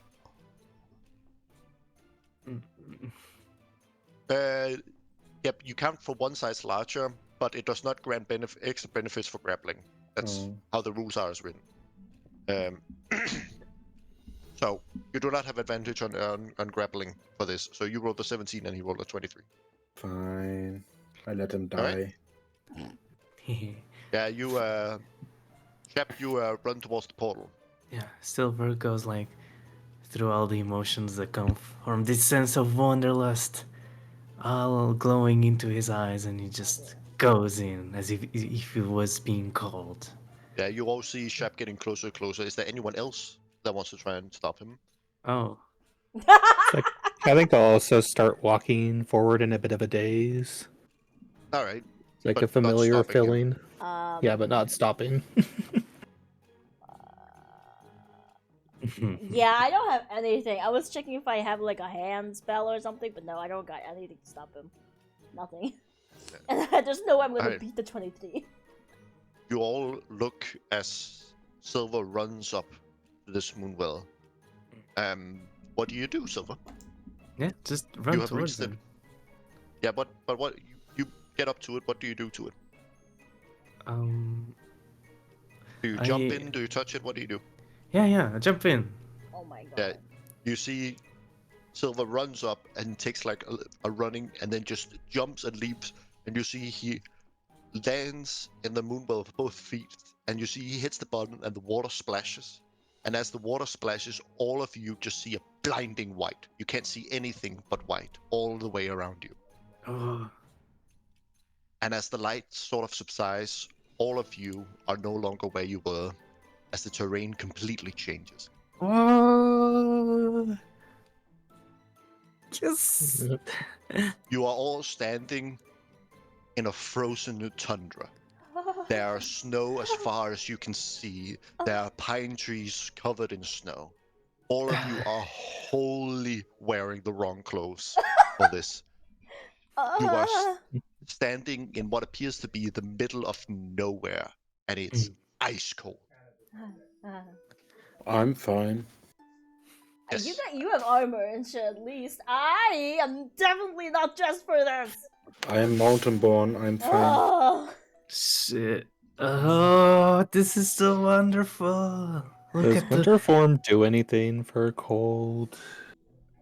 Yep, you count for one size larger, but it does not grant extra benefits for grappling. That's how the rules are as written. So you do not have advantage on grappling for this. So you rolled a 17 and he rolled a 23. Fine. I let him die. Right. Yeah, you Shep, you run towards the portal. Yeah, Silver goes like through all the emotions that come from this sense of wanderlust, all glowing into his eyes, and he just goes in as if he was being called. Yeah, you all see Shep getting closer and closer. Is there anyone else that wants to try and stop him? Oh. Like, I think I'll also start walking forward in a bit of a daze. All right. It's like But a familiar not stopping feeling. Yeah, but not stopping. Yeah, I don't have anything. I was checking if I have like a hand spell or something, but no, I don't got anything to stop him. Nothing. And I just know I'm gonna Alright. beat the 23. You all look as Silver runs up to this moonwell. What do you do, Silver? Yeah, just run have towards reached it. Yeah, but what you get up to it? What do you do to it? Do you jump in? Do you touch it? What do you do? Yeah, jump in. Oh my god. Yeah, you see Silver runs up and takes like a running and then just jumps and leaps, and you see he lands in the moonwell with both feet, and you see he hits the button and the water splashes. And as the water splashes, all of you just see a blinding white. You can't see anything but white all the way around you. Oh, And as the light sort of subsides, all of you are no longer where you were, as the terrain completely changes. oh. Just You are all standing in a frozen tundra. There are snow as far as you can see. There are pine trees covered in snow. All of you are wholly wearing the wrong clothes for this. You are standing in what appears to be the middle of nowhere, and it's ice cold. I'm fine. Yes. You have armor and shit at least. I am definitely not dressed for this. I am mountain born. I'm fine. Oh. shit. Oh, this is so wonderful. Look Does at the. winter form do anything for cold?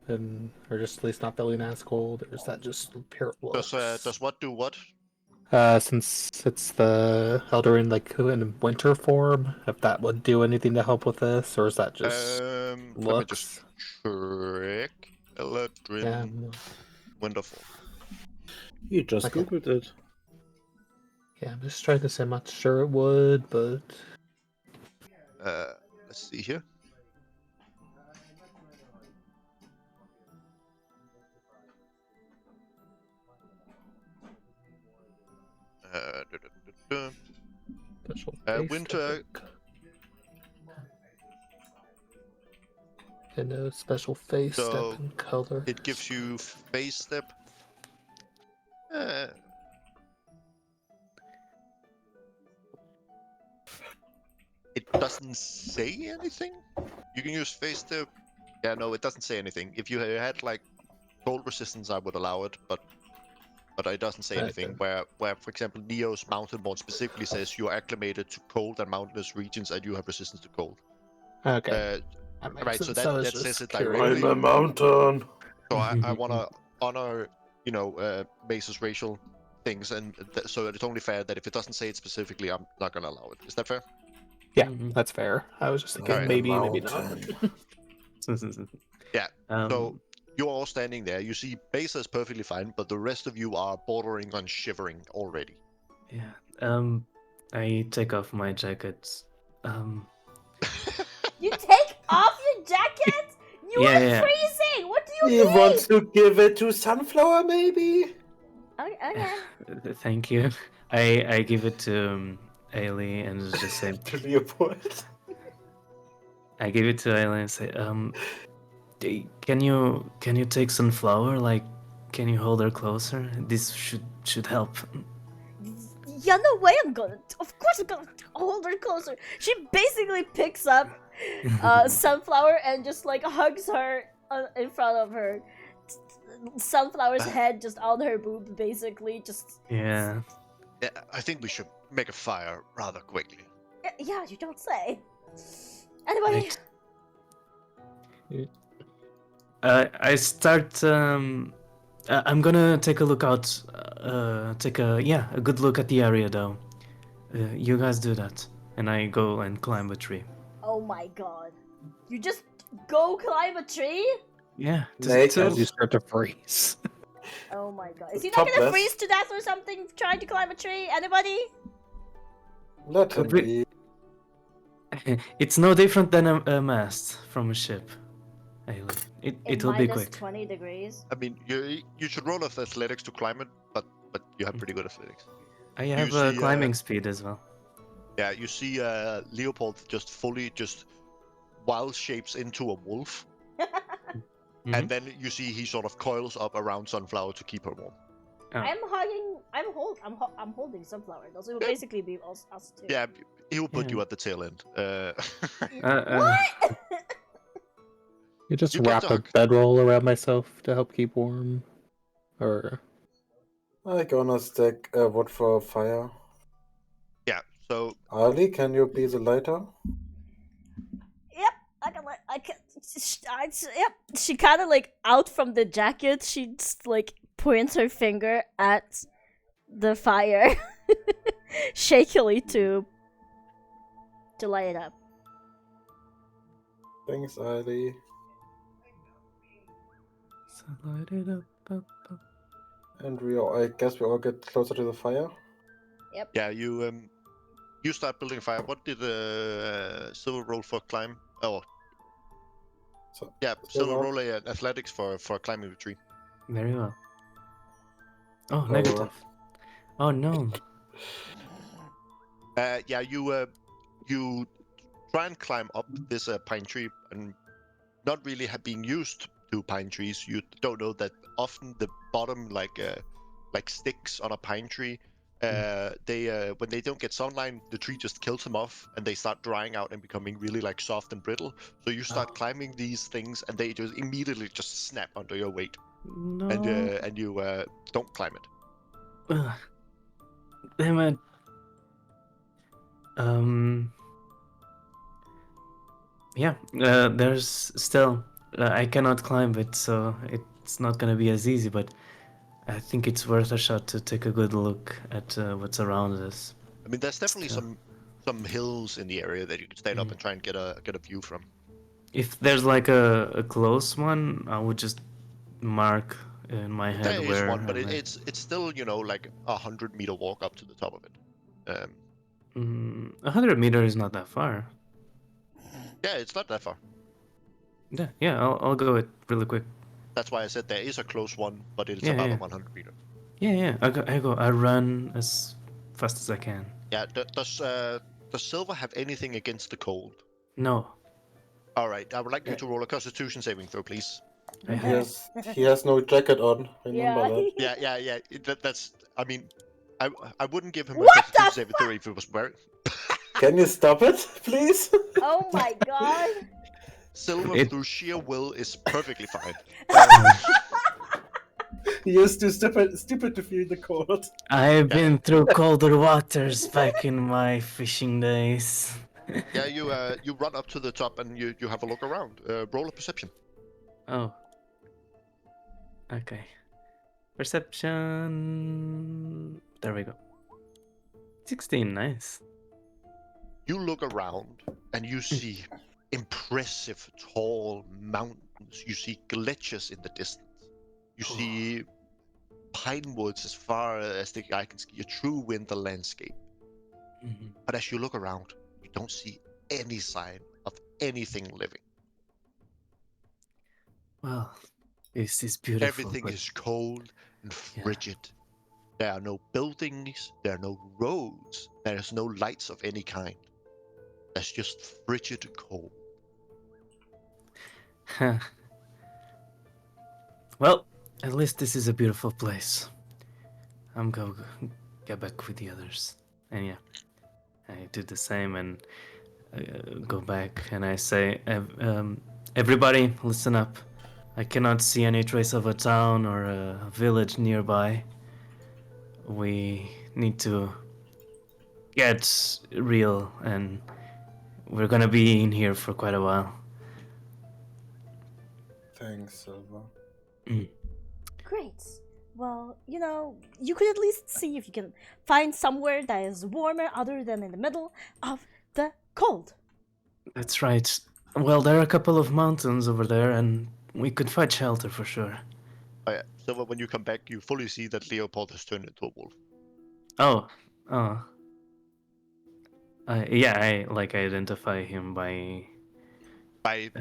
Or just at least not feeling as cold? Or is that just pure looks? Does what do what? Since it's the Eldarin like in winter form, if that would do anything to help with this, or is that just Let me looks? just check. Eladrin Yeah. Wonderful. You just Okay. googled it. Yeah, I'm just trying to say I'm not sure it would, but Let's see here. special face Winter. step and no special face So, step and color. It gives you face step. It doesn't say anything. You can use face step. Yeah, no, it doesn't say anything. If you had like cold resistance, I would allow it, but it doesn't say anything. Okay. Where for example, Neo's mountain mod specifically says you're acclimated to cold and mountainous regions and you have resistance to cold. Okay. That makes Right, sense. so I was that just says it curious. directly. I'm a mountain. So I want to honor, Mace's racial things, and so it's only fair that if it doesn't say it specifically, I'm not gonna allow it. Is that fair? Yeah, Mhm. that's fair. I was just thinking Alright. maybe not. Yeah. So you're all standing there. You see Besa is perfectly fine, but the rest of you are bordering on shivering already. Yeah. I take off my jacket. You take off your jacket? You are Yeah. freezing! What do you You mean? want to give it to Sunflower, maybe? Okay. Thank you. I give it to Ailey and just say. To Leopold. I give it to Ailey and say, can you take Sunflower? Like, can you hold her closer? This should help. Yeah, no way I'm gonna. Of course I'm gonna hold her closer. She basically picks up Sunflower and just like hugs her in front of her. Sunflower's head just on her boob, basically. Just. Yeah. Yeah, I think we should make a fire rather quickly. Yeah, you don't say. Anyway. I start. I'm gonna take a look out. Take a good look at the area though. You guys do that, and I go and climb a tree. Oh my god. You just go climb a tree? Yeah. As you start to freeze. Oh my god. Is he not gonna Topless. freeze to death or something trying to climb a tree? Anybody? Let him be. It's no different than a mast from a ship. Ailey. It will be minus quick. 20 degrees. I mean, you should roll off athletics to climb it, but you have pretty good athletics. I have see, climbing speed as well. Yeah, you see Leopold just fully wild shapes into a wolf, Mhm. and then you see he sort of coils up around Sunflower to keep her warm. Oh. I'm hugging I'm holding Sunflower. Those will basically be us two. Yeah, he will put Yeah. you at the tail end. What? You just You get wrap to a hug. bedroll around myself to help keep warm, or I gonna stack wood for fire. Yeah, so Ali, can you be the lighter? Yep, I can. Yep. She kind of like out from the jacket. She just like points her finger at the fire, shakily to light it up. Thanks, Ali. So light it up. And I guess we all get closer to the fire. yeah, you start building a fire. What did Silver roll for climb? Oh, So, yeah, Silver roll a athletics for climbing the tree. Very well. Oh, Oh. negative. Oh no. Yeah, you try and climb up this pine tree, and not really being used to pine trees, you don't know that often the bottom, like sticks on a pine tree, they when they don't get sunlight, the tree just kills them off, and they start drying out and becoming really like soft and brittle. So you start climbing these things, and they just immediately just snap under your weight, No. and you don't climb it. Ugh. Damn it. Yeah, there's still. I cannot climb it, so it's not gonna be as easy, but I think it's worth a shot to take a good look at what's around us. I mean, there's definitely some hills in the area that you can stand up and try and get a view from. If there's like a close one, I would just mark in my head There where. is one, but it's still, like 100-meter walk up to the top of it. 100 meters is not that far. Yeah, it's not that far. Yeah, I'll go it really quick. That's why I said there is a close one, but it's Yeah, about yeah. a 100 meter. Yeah. I run as fast as I can. Yeah. Does Silver have anything against the cold? No. All right. I would like you to roll a Constitution saving throw, please. He has no jacket on. Remember that. Yeah. That's. I mean, I wouldn't give him a What Constitution the saving throw if it was wearing. Can you stop it, please? Oh my god. Silver through sheer will is perfectly fine. He is too stupid to feel the cold. I've been through colder waters back in my fishing days. Yeah, you run up to the top and you have a look around. Roll a perception. Oh. Okay. Perception. There we go. 16, nice. You look around and you see impressive tall mountains. You see gletsjers in the distance. You see pine woods as far as the eye can see, a true winter landscape. But as you look around, you don't see any sign of anything living. Well, this is beautiful. Everything is cold and frigid. There are no buildings, there are no roads, there is no lights of any kind. There's just frigid cold. Well, at least this is a beautiful place. I'm going to get back with the others. And yeah, I do the same and go back and I say, everybody, listen up. I cannot see any trace of a town or a village nearby. We need to get real, and we're gonna be in here for quite a while. Thanks, Silver. Great. Well, you could at least see if you can find somewhere that is warmer other than in the middle of the cold. That's right. Well, there are a couple of mountains over there, and we could find shelter for sure. Oh yeah, so when you come back, you fully see that Leopold has turned into a wolf. Oh. Yeah, I identify him by Being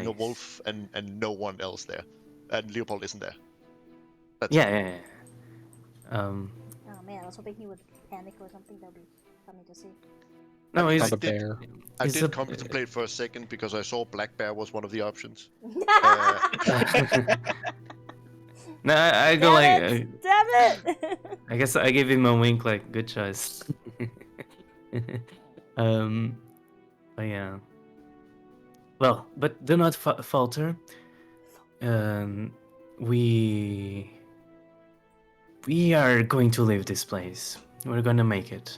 a wolf and no one else there, and Leopold isn't there. Yeah. Oh man, I was hoping he would panic or something. That'd be funny to see. No, he's a bear. I did contemplate for a second because I saw Black Bear was one of the options. No, I go like. Damn it! I guess I give him a wink, like, good choice. But yeah. Well, but do not falter. We are going to leave this place. We're gonna make it.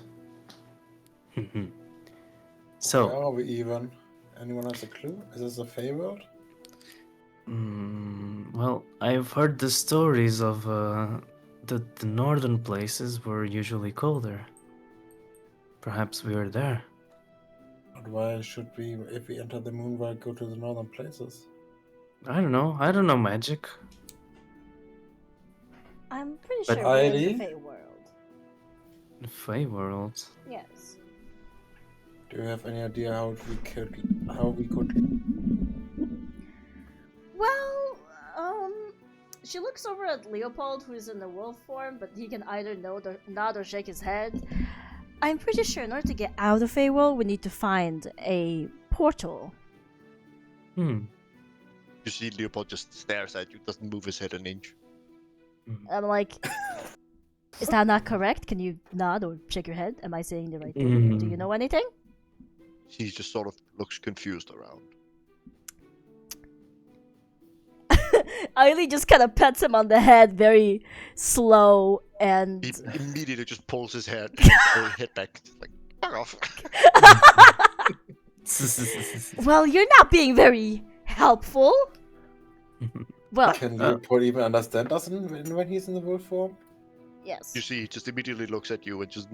So. Where are we even? Anyone has a clue? Is this a Fey world? Well, I've heard the stories of the northern places were usually colder. Perhaps we were there. But why should we, if we enter the moon world, go to the northern places? I don't know. I don't know magic. I'm pretty But sure we're in the Eileen? Fey world. The Fey world. Yes. Do you have any idea how we could? Well, she looks over at Leopold, who is in the wolf form, but he can either nod or shake his head. I'm pretty sure in order to get out of Feywild, we need to find a portal. You see Leopold just stares at you, doesn't move his head an inch. I'm like, is that not correct? Can you nod or shake your head? Am I saying the right thing? Do you know anything? He just sort of looks confused around. Eileen just kind of pets him on the head, very slow, and He immediately just pulls his head back, like, fuck off. well, you're not being very helpful. Well, Can Leopold even understand us when he's in the wolf form? yes. You see, he just immediately looks at you and just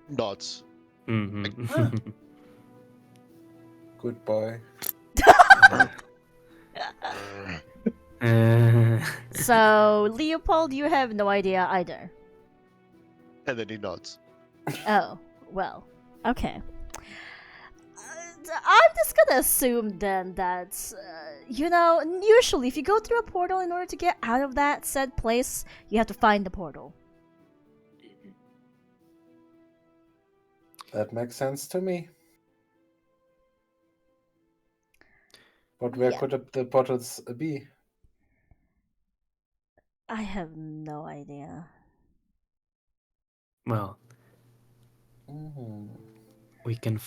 nods. Good boy. So, Leopold, you have no idea either. And then he nods. Oh, well, okay. I'm just gonna assume then that, usually if you go through a portal in order to get out of that said place, you have to find the portal. That makes sense to me. But where could the portals be? I have no idea. Well, we can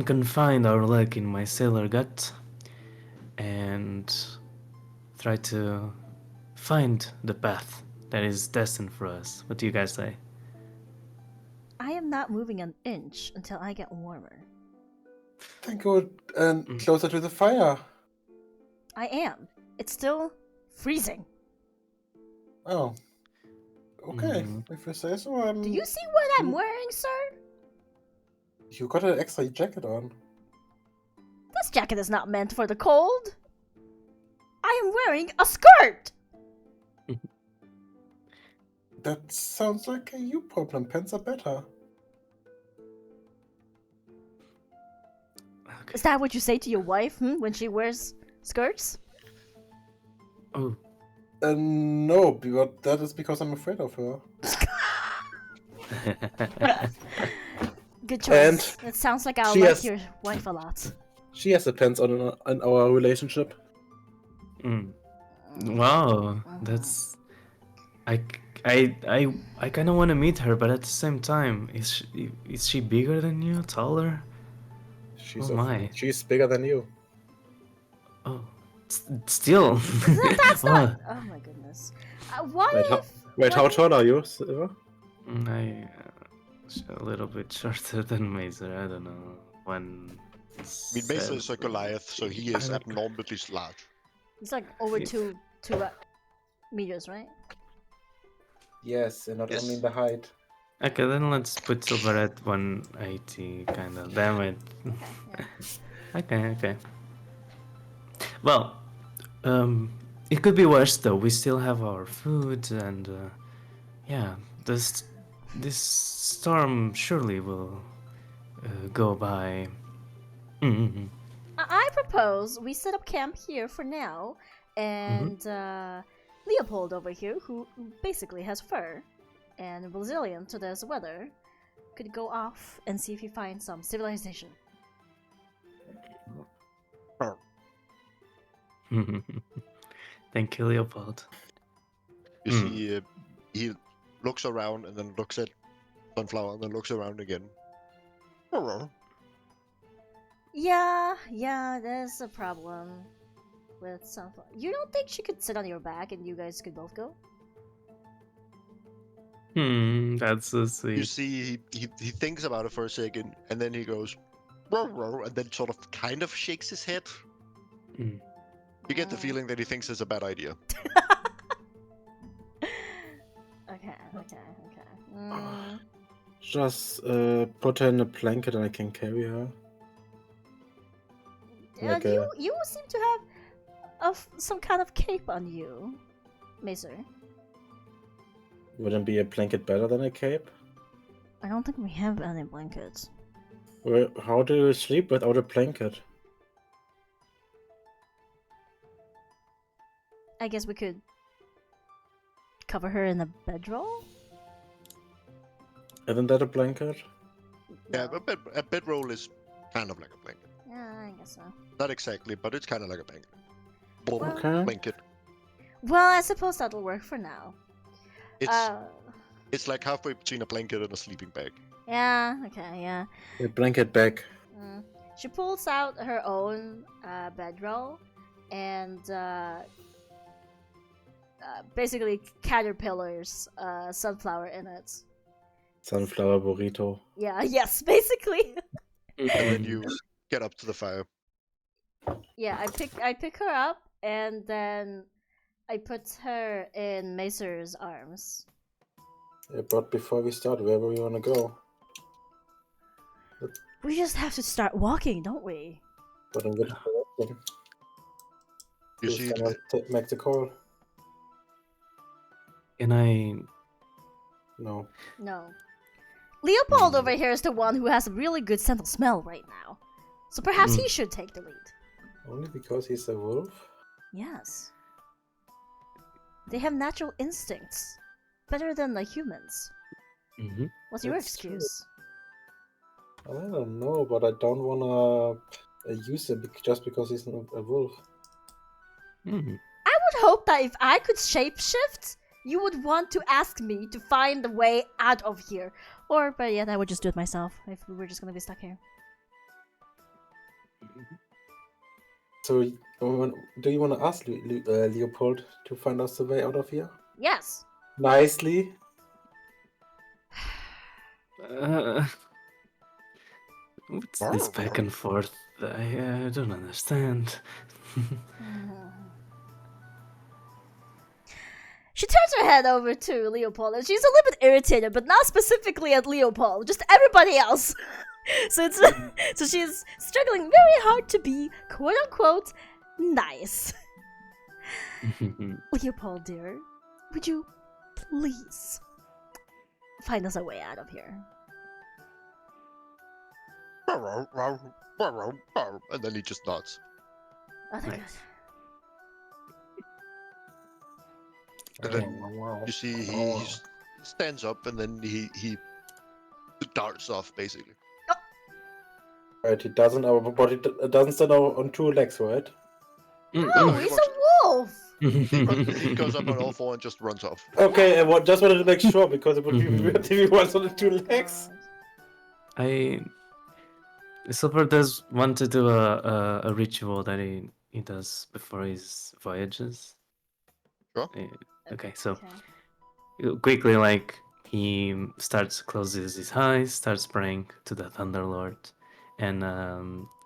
confine our leg in my sailor gut and try to find the path that is destined for us. What do you guys say? I am not moving an inch until I get warmer. Then go closer to the fire. I am. It's still freezing. Oh. Okay, if you say so, Do you see what I'm wearing, sir? You got an extra jacket on. This jacket is not meant for the cold. I am wearing a skirt! That sounds like a you problem. Pants are better. Okay. Is that what you say to your wife when she wears skirts? Oh. No, but that is because I'm afraid of her. Good choice. It sounds like I'll like your wife a lot. She has the pants on in our relationship. Wow, that's. I kind of want to meet her, but at the same time, is she bigger than you, taller? She's bigger than you. Oh, still. That's not. Oh my goodness. Wait, how tall are you, Silver? A little bit shorter than Mazer. I don't know. I mean, Mazer is a Goliath, so he is abnormally large. He's like over 2 meters, right? Yes, and not only in the height. Okay, then let's put Silver at 180, kind of. Damn it. Okay. Well, it could be worse though. We still have our food, and this storm surely will go by. I propose we set up camp here for now, and Leopold over here, who basically has fur and resilient to this weather, could go off and see if he finds some civilization. Thank you, Leopold. You see, he looks around and then looks at Sunflower and then looks around again. Yeah, there's a problem with Sunflower. You don't think she could sit on your back and you guys could both go? That's so You sweet. see, he thinks about it for a second and then he goes, and then sort of kind of shakes his head. Mm. You get the feeling that he thinks it's a bad idea. Okay. Just put her in a blanket and I can carry her. Like You seem to have some kind of cape on you, Mazer. Wouldn't be a blanket better than a cape? I don't think we have any blankets. Well, how do you sleep without a blanket? I guess we could cover her in a bedroll? Isn't that a blanket? Yeah, a bedroll is kind of like a blanket. Yeah, I guess so. Not exactly, but it's kind of like a blanket. Okay. Blanket. Well, I suppose that'll work for now. It's like halfway between a blanket and a sleeping bag. Yeah, okay, yeah. A blanket bag. She pulls out her own bedroll and basically caterpillars Sunflower in it. Sunflower burrito. Yeah, yes, basically. And then you get up to the fire. Yeah, I pick her up and then I put her in Mazer's arms. Yeah, but before we start, where do we want to go? We just have to start walking, don't we? But in which direction? You see, Make the call? Can I? No. No. Leopold over here is the one who has a really good sense of smell right now. So perhaps he should take the lead. Only because he's a wolf? Yes. They have natural instincts. Better than the humans. What's your That's excuse? I don't know, but I don't wanna use it just because he's a wolf. I would hope that if I could shapeshift, you would want to ask me to find the way out of here. Or, but yeah, I would just do it myself if we were just gonna be stuck here. So, do you want to ask Leopold to find us the way out of here? Yes. Nicely. What's this back and forth? I don't understand. She turns her head over to Leopold and she's a little bit irritated, but not specifically at Leopold, just everybody else. So she's struggling very hard to be quote unquote nice. Leopold dear, would you please find us a way out of here? And then he just nods. Oh, thank Nice. And then you see he stands up and then he darts off basically. Right, he doesn't. But it doesn't stand on two legs, right? Oh, he's a wolf! He goes up on all four and just runs off. Okay, I just wanted to make sure because it would be weird if he was on the two legs. Silver does want to do a ritual that he does before his voyages. Sure. Okay, so quickly, like, he closes his eyes, starts praying to the Thunderlord, and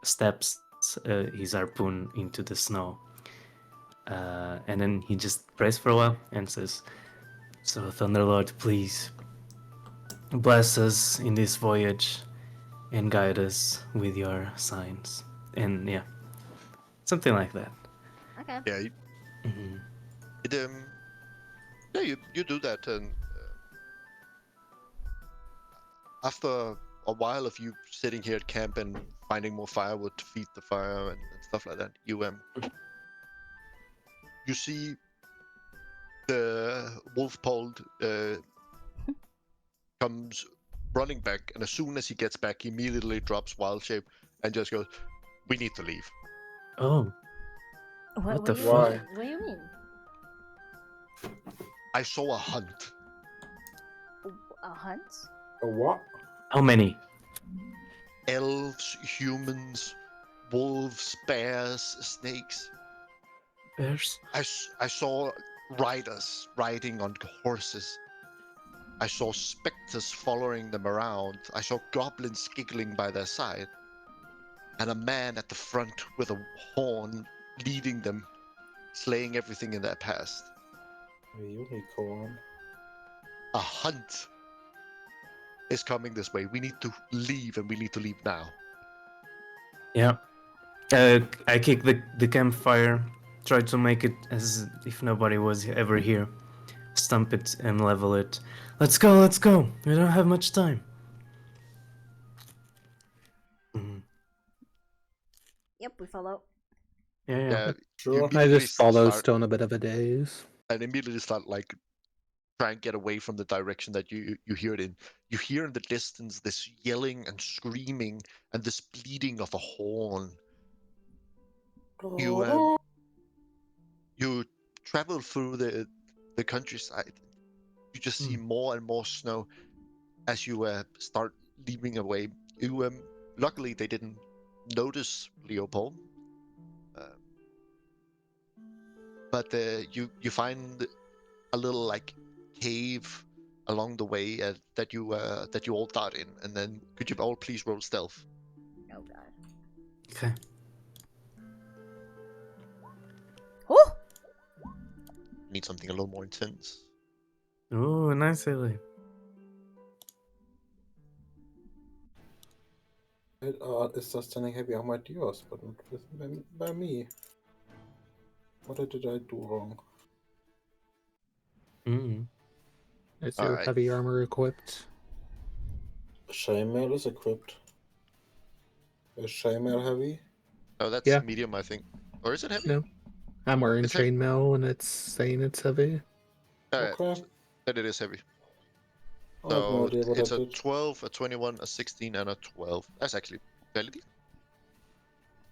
steps his harpoon into the snow. And then he just prays for a while and says, "So, Thunderlord, please bless us in this voyage and guide us with your signs." And yeah, something like that. Okay. Yeah. Yeah, you do that, and after a while of you sitting here at camp and finding more firewood to feed the fire and stuff like that, you see the Wolfpold comes running back, and as soon as he gets back, he immediately drops Wild Shape and just goes, "We need to leave." Oh, What the do fuck? What do you mean? I saw a hunt. A hunt? A what? How many? Elves, humans, wolves, bears, snakes. Bears? I saw riders riding on horses. I saw specters following them around. I saw goblins giggling by their side. And a man at the front with a horn leading them, slaying everything in their past. A unicorn. A hunt is coming this way. We need to leave, and we need to leave now. Yeah. I kick the campfire, try to make it as if nobody was ever here. Stump it and level it. Let's go, let's go. We don't have much time. Mhm. Yep, we follow. Yeah. You Sure. I immediately just follow start Stone a bit of a daze. and immediately start like try and get away from the direction that you hear it in. You hear in the distance this yelling and screaming and this bleeding of a horn. You travel through the countryside. You just see more and more snow as you start leaving away. You luckily they didn't notice Leopold, but you find a little like cave along the way that you all dart in, and then could you all please roll stealth? Oh god. Okay. Oh! Need something a little more intense. Oh, nice, Ellie. Is that standing heavy on my yours, but not by me? What did I do wrong? Mm. Is All your right. heavy armor equipped? Chainmail is equipped. Is chainmail heavy? Oh, that's Yeah. medium, I think. Or is it heavy? No. I'm wearing It's heavy. chainmail and it's saying it's heavy. Okay. Then it is heavy. I have no So idea what it's I a did. 12, a 21, a 16, and a 12. That's actually fairly decent.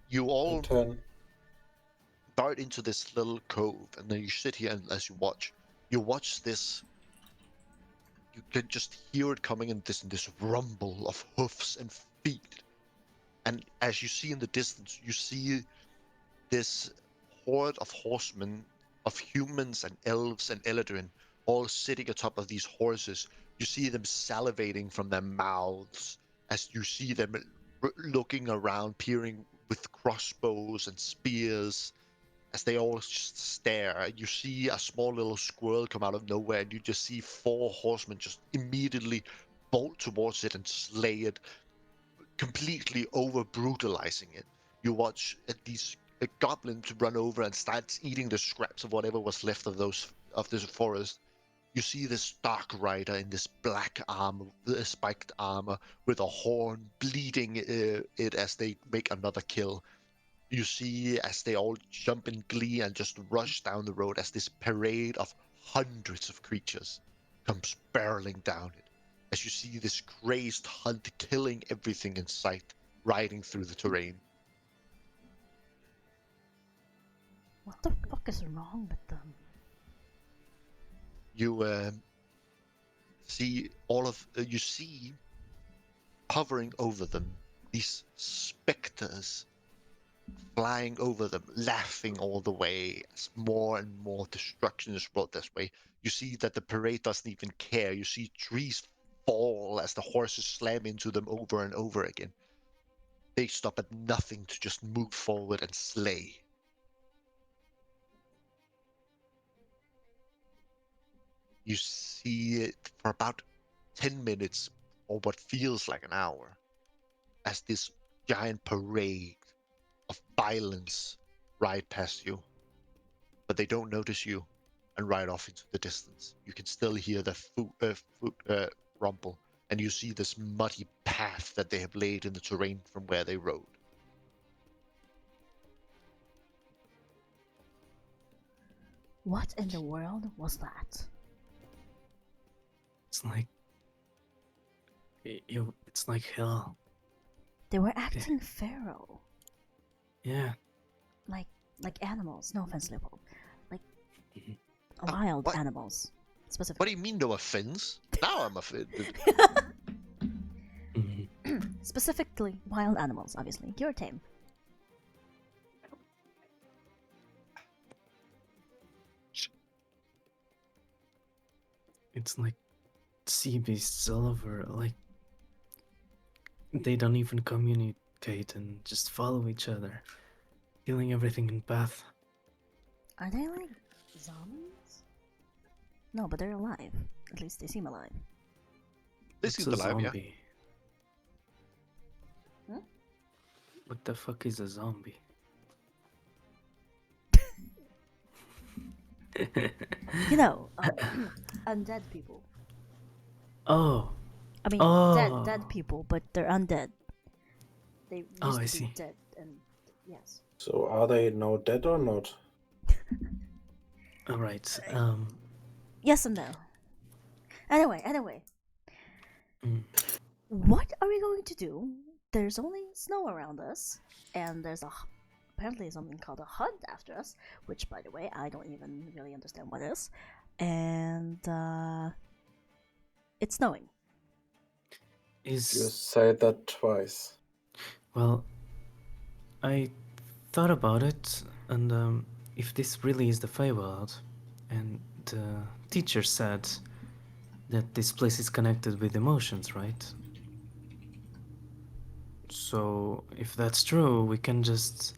You all And 10. dart into this little cove, and then you sit here and as you watch this. You can just hear it coming in this rumble of hoofs and feet. And as you see in the distance, you see this horde of horsemen, of humans and elves and Eladrin, all sitting atop of these horses. You see them salivating from their mouths as you see them looking around, peering with crossbows and spears as they all just stare. You see a small little squirrel come out of nowhere, and you just see 4 horsemen just immediately bolt towards it and slay it, completely over brutalizing it. You watch these goblins run over and start eating the scraps of whatever was left of this forest. You see this dark rider in this black armor, spiked armor, with a horn, bleeding it as they make another kill. You see as they all jump in glee and just rush down the road as this parade of hundreds of creatures comes barreling down it. As you see this crazed hunt killing everything in sight, riding through the terrain. What the fuck is wrong with them? You see you see hovering over them these specters flying over them, laughing all the way as more and more destruction is brought this way. You see that the parade doesn't even care. You see trees fall as the horses slam into them over and over again. They stop at nothing to just move forward and slay. You see it for about 10 minutes, or what feels like an hour, as this giant parade of violence ride past you. But they don't notice you and ride off into the distance. You can still hear the foot rumble, and you see this muddy path that they have laid in the terrain from where they rode. What in the world was that? It's like it's like hell. They were acting feral. Yeah. Like animals, no offense, Leopold. Like wild what? animals. Specifically. What do you mean, no offense? Now I'm offended. Specifically, wild animals, obviously. You're tame. It's like sea beasts all over. Like they don't even communicate and just follow each other, killing everything in path. Are they like zombies? No, but they're alive. At least they seem alive. This What's is a alive, yeah. zombie? Huh? What the fuck is a zombie? You know, undead people. Oh. I mean, Oh. dead people, but they're undead. They used Oh, to I be see. dead, and yes. So are they now dead or not? All right. Yes and no. Anyway. Mm. What are we going to do? There's only snow around us, and there's apparently something called a hunt after us, which, by the way, I don't even really understand what is. And it's snowing. You said that twice. Well, I thought about it, and if this really is the Feywild, and the teacher said that this place is connected with emotions, right? So if that's true, we can just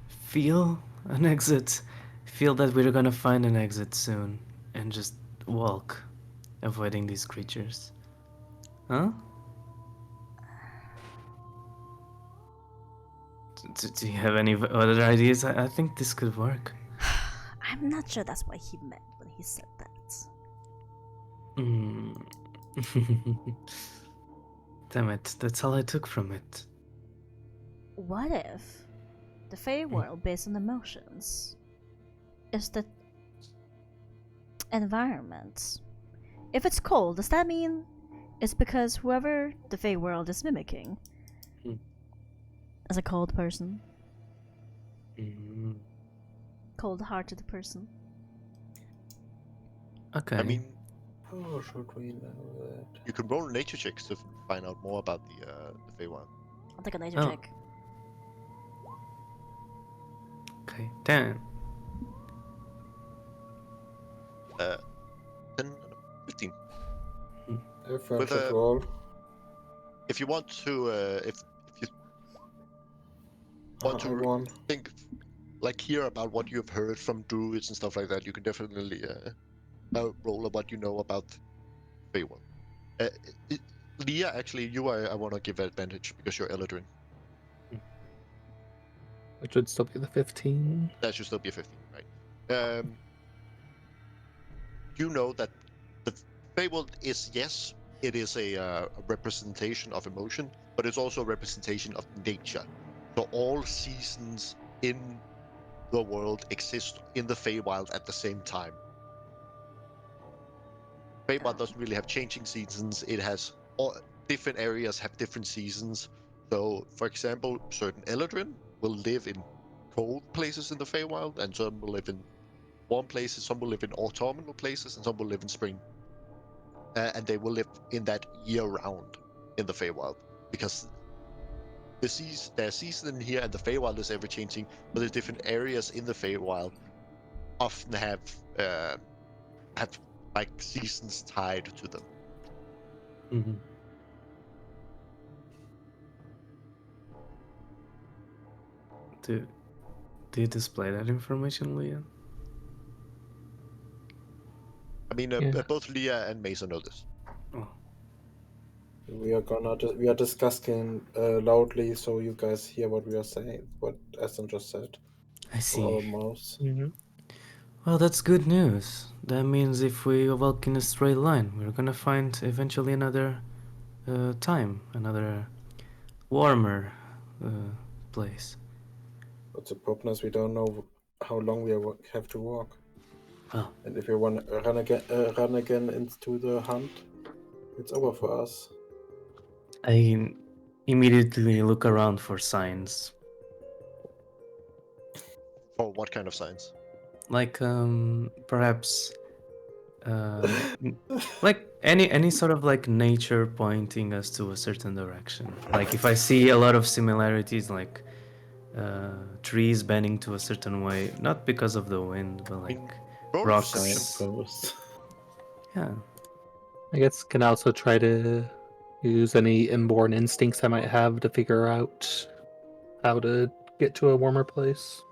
feel an exit, feel that we're gonna find an exit soon, and just walk, avoiding these creatures. Huh? Do you have any other ideas? I think this could work. I'm not sure that's what he meant when he said that. Damn it, that's all I took from it. What if the Feywild based on emotions is the environment? If it's cold, does that mean it's because whoever the Feywild is mimicking is a cold person? Cold-hearted person? Okay. I mean, How should we know that? you can roll nature checks to find out more about the Feywild. I'll take a nature Oh. check. Okay, 10. 10 and 15. Adventure roll. If you want to, if you want I to won. think, like, hear about what you've heard from druids and stuff like that, you can definitely roll what you know about Feywild. Leah, actually, I want to give advantage because you're Eladrin. Which would still be the 15. That should still be a 15, right? You know that the Feywild is, yes, it is a representation of emotion, but it's also a representation of nature. So all seasons in the world exist in the Feywild at the same time. Feywild doesn't really have changing seasons. It has different areas have different seasons. So, for example, certain Eladrin will live in cold places in the Feywild, and some will live in warm places. Some will live in autumnal places, and some will live in spring. And they will live in that year-round in the Feywild, because their season here and the Feywild is ever-changing, but the different areas in the Feywild often have like seasons tied to them. Mm-hmm. Do you display that information, Leah? I mean, Yeah. both Leah and Mesa know this. Oh. We are discussing loudly, so you guys hear what we are saying. What Aston just said. I see. Our mouths. Mm-hmm. Well, that's good news. That means if we walk in a straight line, we're gonna find eventually another time, another warmer place. But the problem is we don't know how long we have to walk. Well, And if we want to run again into the hunt, it's over for us. I immediately look around for signs. For what kind of signs? Like perhaps Like any sort of like nature pointing us to a certain direction. Like if I see a lot of similarities, like trees bending to a certain way, not because of the wind, but like roll rocks. perception. Signpost. Yeah. I guess can also try to use any inborn instincts I might have to figure out how to get to a warmer place.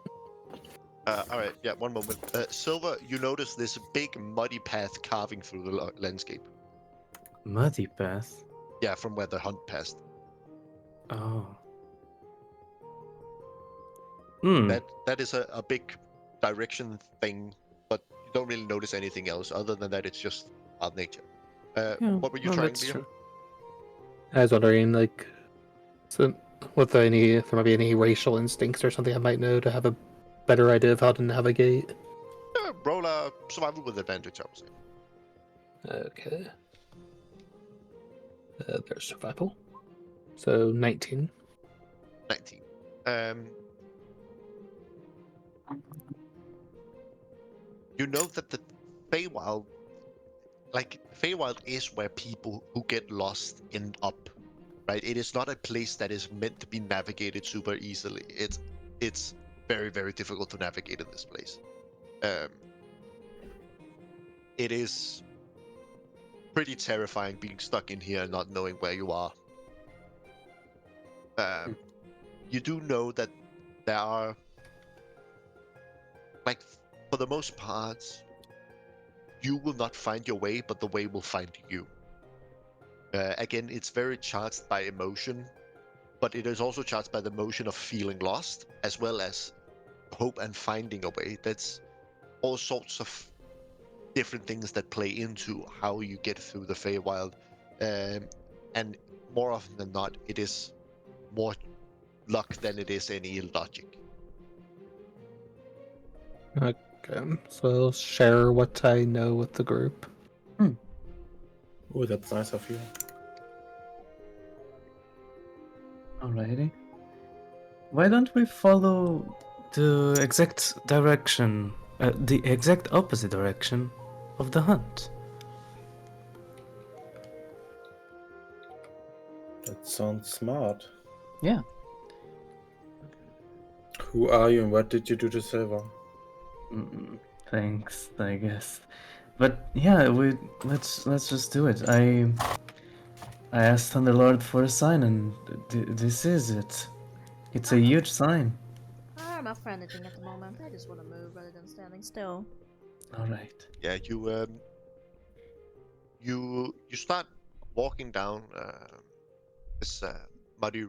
All right, yeah, one moment. Silver, you notice this big muddy path carving through the landscape. Muddy path. Yeah, from where the hunt passed. Oh. Hmm. That is a big direction thing, but you don't really notice anything else other than that it's just wild nature. Yeah, What were you no, trying, that's Liam? true. I was wondering, like, so if there might be any racial instincts or something I might know to have a better idea of how to navigate. Roll a survival with advantage, I would say. Okay. There's survival. So 19. 19. You know that the Feywild, Feywild is where people who get lost end up, right? It is not a place that is meant to be navigated super easily. It's very, very difficult to navigate in this place. It is pretty terrifying being stuck in here and not knowing where you are. You do know that there are, like, for the most part, you will not find your way, but the way will find you. Again, it's very charged by emotion, but it is also charged by the emotion of feeling lost, as well as hope and finding a way. That's all sorts of different things that play into how you get through the Feywild. And more often than not, it is more luck than it is any logic. Okay, so I'll share what I know with the group. Oh, that's nice of you. Alrighty. Why don't we follow the exact direction, the exact opposite direction of the hunt? That sounds smart. Yeah. Who are you and what did you do to Silver? Thanks, I guess. But yeah, let's just do it. I asked Thunderlord for a sign, and this is it. It's a huge sign. I'm not for anything at the moment. I just want to move rather than standing still. All right. Yeah, you start walking down this muddy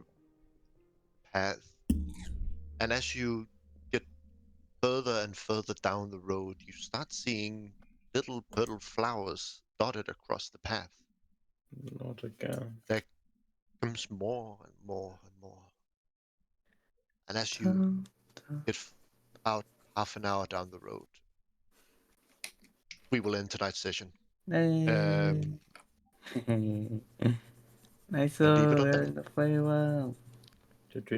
path, and as you get further and further down the road, you start seeing little purple flowers dotted across the path. Not again. There comes more and more and more. And as you get about half an hour down the road, we will end tonight's session. I Leave it saw at her that. in the Feywild. Did we